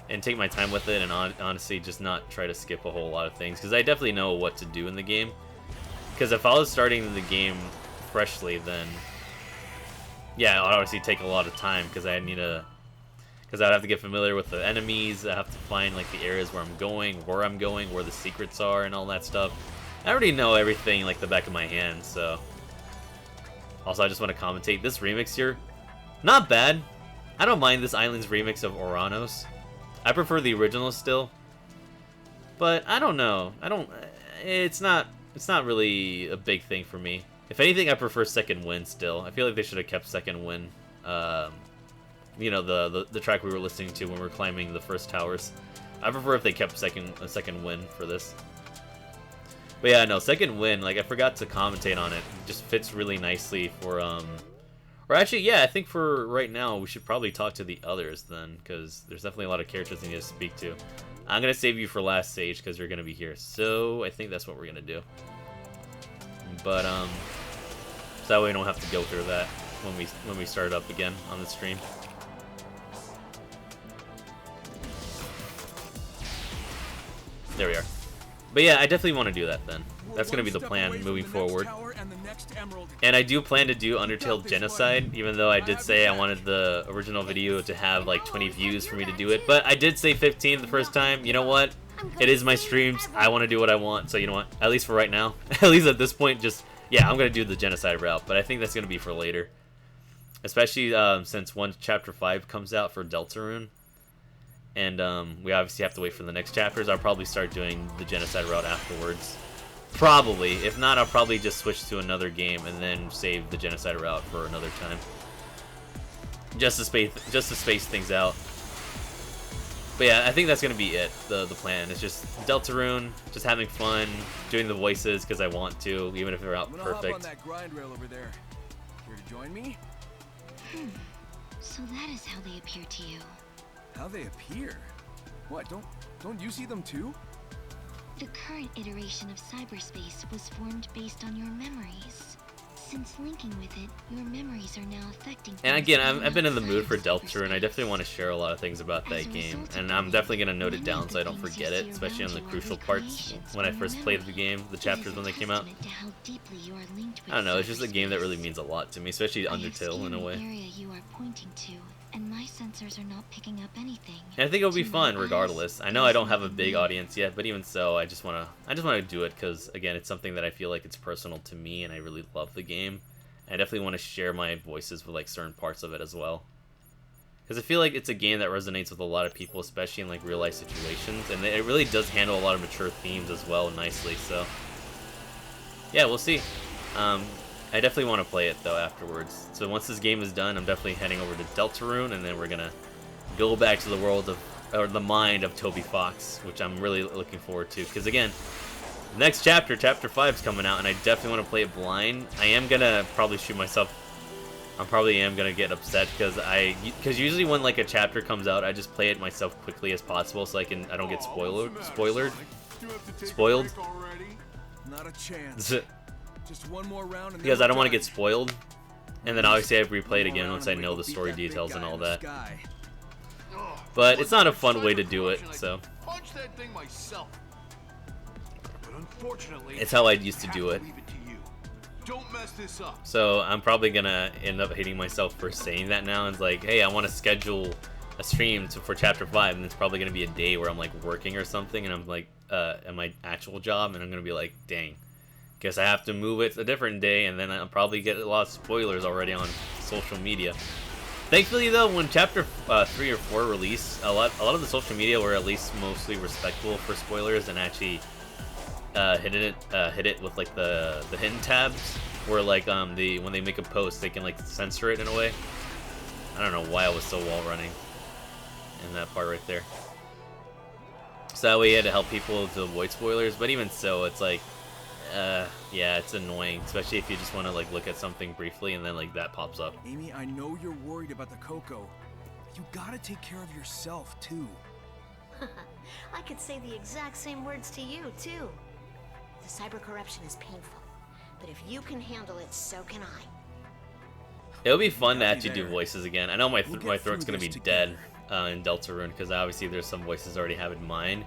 and take my time with it and honestly just not try to skip a whole lot of things. Because I definitely know what to do in the game. Because if I was starting the game freshly, then... yeah, I'd obviously take a lot of time because I'd have to get familiar with the enemies. I have to find like the areas where I'm going, where the secrets are, and all that stuff. I already know everything like the back of my hand, so. Also, I just want to commentate this remix here. Not bad. I don't mind this island's remix of Oranos. I prefer the original still. But I don't know. It's not really a big thing for me. If anything, I prefer Second Wind still. I feel like they should have kept Second Wind. You know, the track we were listening to when we were climbing the first towers. I prefer if they kept Second Wind for this. But yeah, no, Second Wind, like, I forgot to commentate on it. It just fits really nicely for, or actually, yeah, I think for right now, we should probably talk to the others then, because there's definitely a lot of characters we need to speak to. I'm going to save you for last stage, because you're going to be here. So, I think that's what we're going to do. But, so that way we don't have to go through that when we start up again on the stream. There we are. But yeah, I definitely want to do that then. That's going to be the plan moving forward. And I do plan to do Undertale Genocide, even though I did say I wanted the original video to have like 20 views for me to do it. But I did say 15 the first time. You know what? It is my streams. I want to do what I want. So you know what? At least for right now. At least at this point, just, yeah, I'm going to do the Genocide route. But I think that's going to be for later. Especially since once Chapter 5 comes out for Deltarune. And we obviously have to wait for the next chapters. I'll probably start doing the Genocide route afterwards. Probably. If not, I'll probably just switch to another game and then save the Genocide route for another time. Just to space things out. But yeah, I think that's gonna be it. The plan. It's just Deltarune, just having fun, doing the voices because I want to, even if they're out perfect. On that grind rail over there. Here to join me? So that is how they appear to you. How they appear? What, don't you see them too? The current iteration of cyberspace was formed based on your memories. Since linking with it, your memories are now affecting. And again, I've been in the mood for Deltarune, and I definitely want to share a lot of things about that game. And I'm definitely going to note it down so I don't forget it, especially on the crucial parts when I first played the game, the chapters when they came out. I don't know, it's just a game that really means a lot to me, especially Undertale in a way. And my sensors are not picking up anything. And I think it'll be fun regardless. I know I don't have a big audience yet, but even so, I just want to do it because again, it's something that I feel like it's personal to me, and I really love the game. And I definitely want to share my voices with like certain parts of it as well. Because I feel like it's a game that resonates with a lot of people, especially in like real life situations, and it really does handle a lot of mature themes as well nicely. So yeah, we'll see. I definitely want to play it though afterwards. So once this game is done, I'm definitely heading over to Deltarune, and then we're gonna go back to the world of, or the mind of Toby Fox, which I'm really looking forward to. Because again, next chapter, Chapter 5 is coming out, and I definitely want to play it blind. I am gonna probably shoot myself. I probably am gonna get upset because usually when like a chapter comes out, I just play it myself quickly as possible so I don't get spoiled. Not a chance. Just one more round and because I don't want to get spoiled, and then obviously I replay it again once I know the story details and all that. But it's not a fun way to do it, so it's how I used to do it. So I'm probably gonna end up hating myself for saying that now. It's like, hey, I want to schedule a stream for Chapter 5, and it's probably gonna be a day where I'm like working or something, and I'm like at my actual job, and I'm gonna be like, dang. Guess I have to move it a different day, and then I'll probably get a lot of spoilers already on social media. Thankfully, though, when Chapter 3 or 4 released, a lot of the social media were at least mostly respectful for spoilers and actually hit it with like the hidden tabs, where like when they make a post, they can like censor it in a way. I don't know why I was so wall running in that part right there. So that way you had to help people to avoid spoilers, but even so, it's like. Yeah, it's annoying, especially if you just want to like look at something briefly and then like that pops up. Amy, I know you're worried about the Coco. You gotta take care of yourself too. I could say the exact same words to you too. The cyber corruption is painful, but if you can handle it, so can I. It'll be fun to actually do voices again. I know my throat's gonna be dead in Deltarune because obviously there's some voices I already have in mind.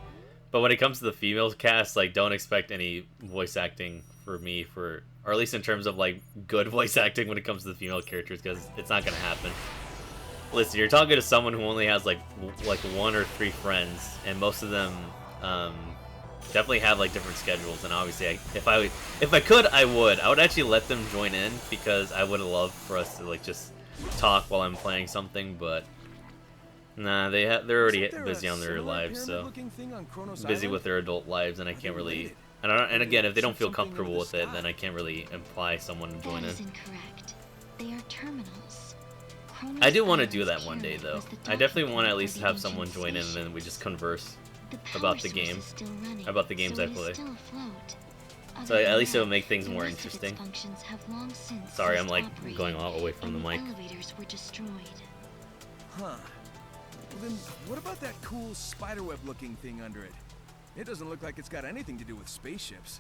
But when it comes to the female cast, like, don't expect any voice acting for me, or at least in terms of, like, good voice acting when it comes to the female characters, because it's not going to happen. Listen, you're talking to someone who only has, like 1 or 3 friends, and most of them definitely have, like, different schedules, and obviously, if I could, I would actually let them join in, because I would love for us to, like, just talk while I'm playing something, but Nah, they're already Isn't there busy a on their similar lives, so pyramid-looking thing on Kronos busy Island? with their adult lives, and I can't really. related? And again, if they don't feel Something comfortable into with the it, then sky. I can't really imply someone to join That in. is incorrect. They are terminals. I do want to Kronos do that Island's one day, pyramid though. was the I definitely docking want to at point least for the have someone ancient join in, and station. then we just converse The power about the source game, is still running, about the games so I it is play. still afloat. So Other at than least it would that, make things the more rest of its interesting. functions have long since Sorry, I'm ceased like operating, going all away from and the mic. elevators were destroyed. Huh. Well, then what about that cool spiderweb-looking thing under it? It doesn't look like it's got anything to do with spaceships.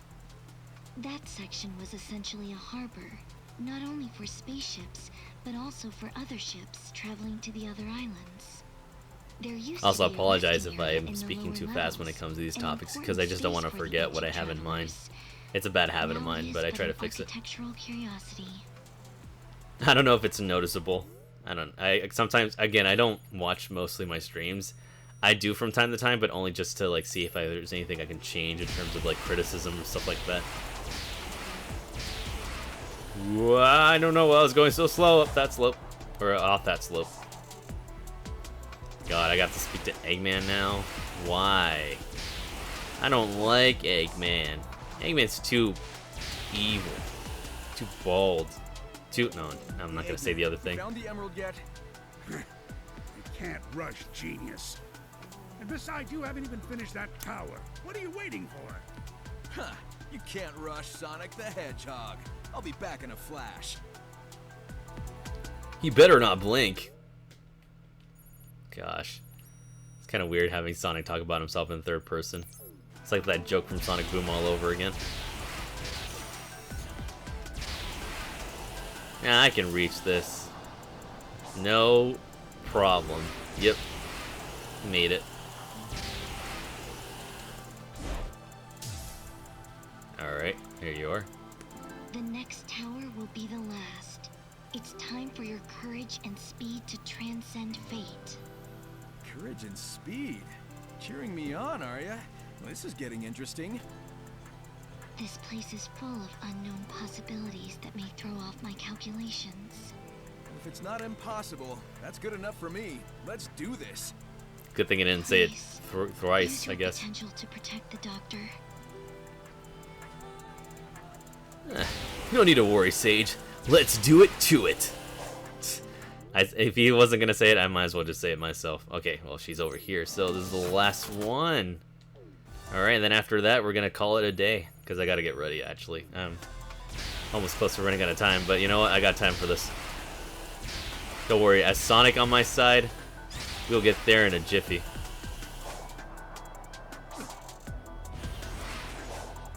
That section was essentially a harbor, not only for spaceships, but also for other ships traveling to the other islands. There used Also, to be a apologize resting if I area am in the speaking lower too fast when it levels, comes to these an topics, important because I just don't want to space for the forget what I ancient have in mind. travelers. It's a bad habit of Now it mine, is but I but try to an fix it. architectural curiosity. I don't know if it's noticeable. I sometimes, again, I don't watch mostly my streams. I do from time to time, but only just to like see if there's anything I can change in terms of like criticism and stuff like that. Whoa, I don't know why I was going so slow up that slope, or off that slope. God, I got to speak to Eggman now. Why? I don't like Eggman. Eggman's too evil, too bold, too. No, I'm not gonna say the other thing. Found the emerald yet? You can't rush genius. And besides, you haven't even finished that tower. What are you waiting for? Huh. You can't rush Sonic the Hedgehog. I'll be back in a flash. He better not blink. Gosh. It's kind of weird having Sonic talk about himself in third person. It's like that joke from Sonic Boom all over again. Yeah, I can reach this. No problem. Yep. Made it. Alright, here you are. The next tower will be the last. It's time for your courage and speed to transcend fate. Courage and speed. Cheering me on, are ya? Well, this is getting interesting. This place is full of unknown possibilities that may throw off my calculations. If it's not impossible, that's good enough for me. Let's do this. Good thing I didn't say it Please, thrice, use I your guess. potential to protect the doctor. You don't need to worry, Sage. Let's do it to it. If he wasn't gonna say it, I might as well just say it myself. Okay, well, she's over here, so this is the last one. Alright, and then after that, we're gonna call it a day. Because I gotta get ready, actually. I'm almost close to running out of time, but you know what? I got time for this. Don't worry, as Sonic on my side, we'll get there in a jiffy.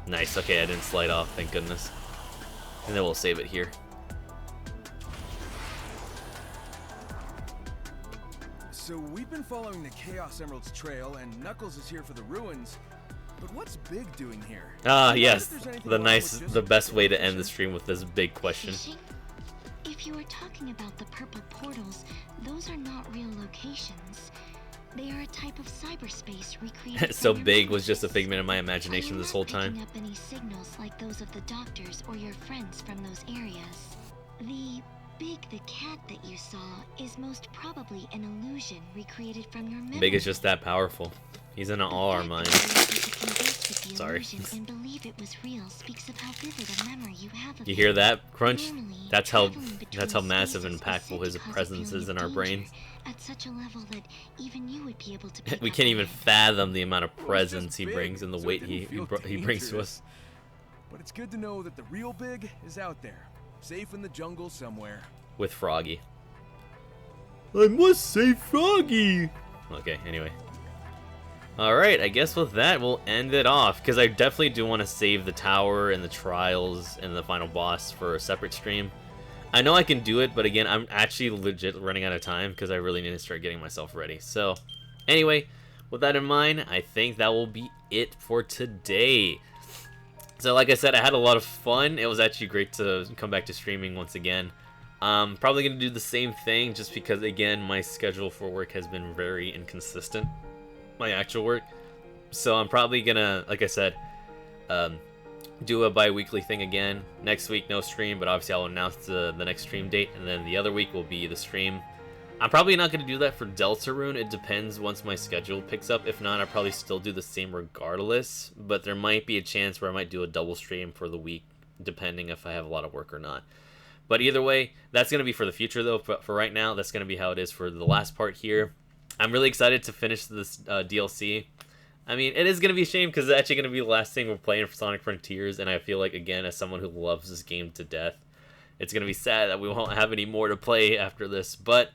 Nice, okay, I didn't slide off, thank goodness. And then we'll save it here. So we've been following the Chaos Emerald's trail, and Knuckles is here for the ruins. But what's Big doing here? Ah, Do you know yes, if there's anything the wrong nice, with just the best way to fishing? end the stream with this big question. Fishing? If you are talking about the purple portals, those are not real locations. They are a type of cyberspace recreated. So from your Big was just a memories. figment of my I imagination am this not whole time. picking up any signals like those of the doctors or your friends from those areas. The Big the cat that you saw is most probably an illusion recreated from your memory. Big is just that powerful. He's in all our minds. Sorry. And believe it was real speaks of how vivid a memory you have of You it. hear that, Crunch? Normally, That's how traveling between massive and spaces impactful is his said to cause a presence feeling is of in our danger, brains. at such a level that even you would be able to pick We up can't on even it. fathom the amount of Well, it's presence just he big, brings and the so it weight didn't feel he brings to dangerous. us. But it's good to know that the real Big is out there, safe in the jungle somewhere. With Froggy. I must say Froggy! Okay, anyway. Alright, I guess with that, we'll end it off. Because I definitely do want to save the tower and the trials and the final boss for a separate stream. I know I can do it, but again, I'm actually legit running out of time because I really need to start getting myself ready. So, anyway, with that in mind, I think that will be it for today. So, like I said, I had a lot of fun. It was actually great to come back to streaming once again. Probably going to do the same thing just because, again, my schedule for work has been very inconsistent. My actual work. So I'm probably going to, like I said, do a bi-weekly thing again. Next week, no stream, but obviously I'll announce the next stream date. And then the other week will be the stream. I'm probably not going to do that for Deltarune. It depends once my schedule picks up. If not, I'll probably still do the same regardless. But there might be a chance where I might do a double stream for the week, depending if I have a lot of work or not. But either way, that's going to be for the future, though. But for right now, that's going to be how it is for the last part here. I'm really excited to finish this DLC. I mean, it is going to be a shame because it's actually going to be the last thing we're playing for Sonic Frontiers. And I feel like, again, as someone who loves this game to death, it's going to be sad that we won't have any more to play after this. But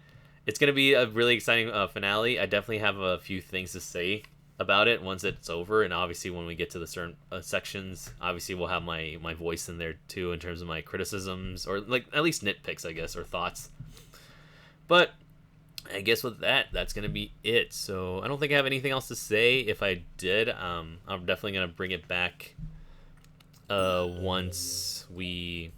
it's going to be a really exciting finale. I definitely have a few things to say about it once it's over. And obviously, when we get to the certain sections, obviously, we'll have my voice in there, too, in terms of my criticisms. Or, like, at least nitpicks, I guess, or thoughts. But I guess with that, that's going to be it. So I don't think I have anything else to say. If I did, I'm definitely going to bring it back once we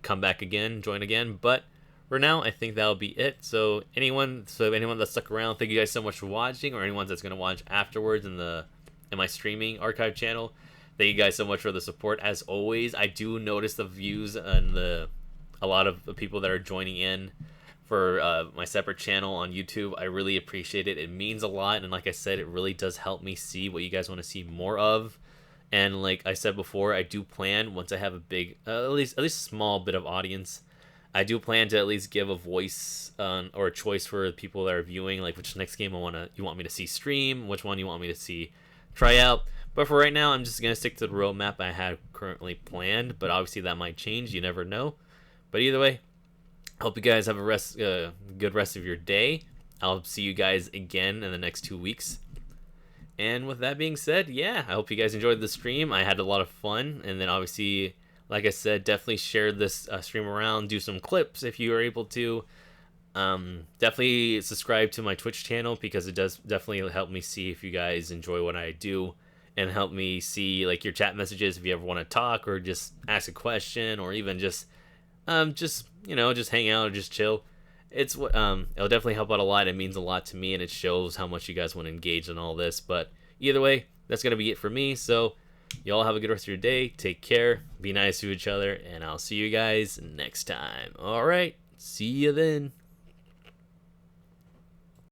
come back again, join again. But for now, I think that'll be it. So anyone that stuck around, thank you guys so much for watching, or anyone that's going to watch afterwards in my streaming archive channel. Thank you guys so much for the support. As always, I do notice the views and a lot of the people that are joining in for my separate channel on YouTube. I really appreciate it. It means a lot, and like I said, it really does help me see what you guys want to see more of. And like I said before, I do plan, once I have a big, at least a small bit of audience, I do plan to at least give a voice or a choice for the people that are viewing, like which next game you want me to see stream, which one you want me to see try out. But for right now, I'm just gonna stick to the roadmap I have currently planned. But obviously that might change. You never know. But either way, hope you guys have a good rest of your day. I'll see you guys again in the next 2 weeks. And with that being said, yeah, I hope you guys enjoyed the stream. I had a lot of fun. And then obviously, like I said, definitely share this stream around. Do some clips if you are able to. Definitely subscribe to my Twitch channel because it does definitely help me see if you guys enjoy what I do. And help me see like your chat messages if you ever want to talk or just ask a question or even just hang out or just chill. It'll definitely help out a lot. It means a lot to me, and it shows how much you guys want to engage in all this. But either way, that's gonna be it for me. So y'all have a good rest of your day. Take care. Be nice to each other, and I'll see you guys next time. All right. See you then.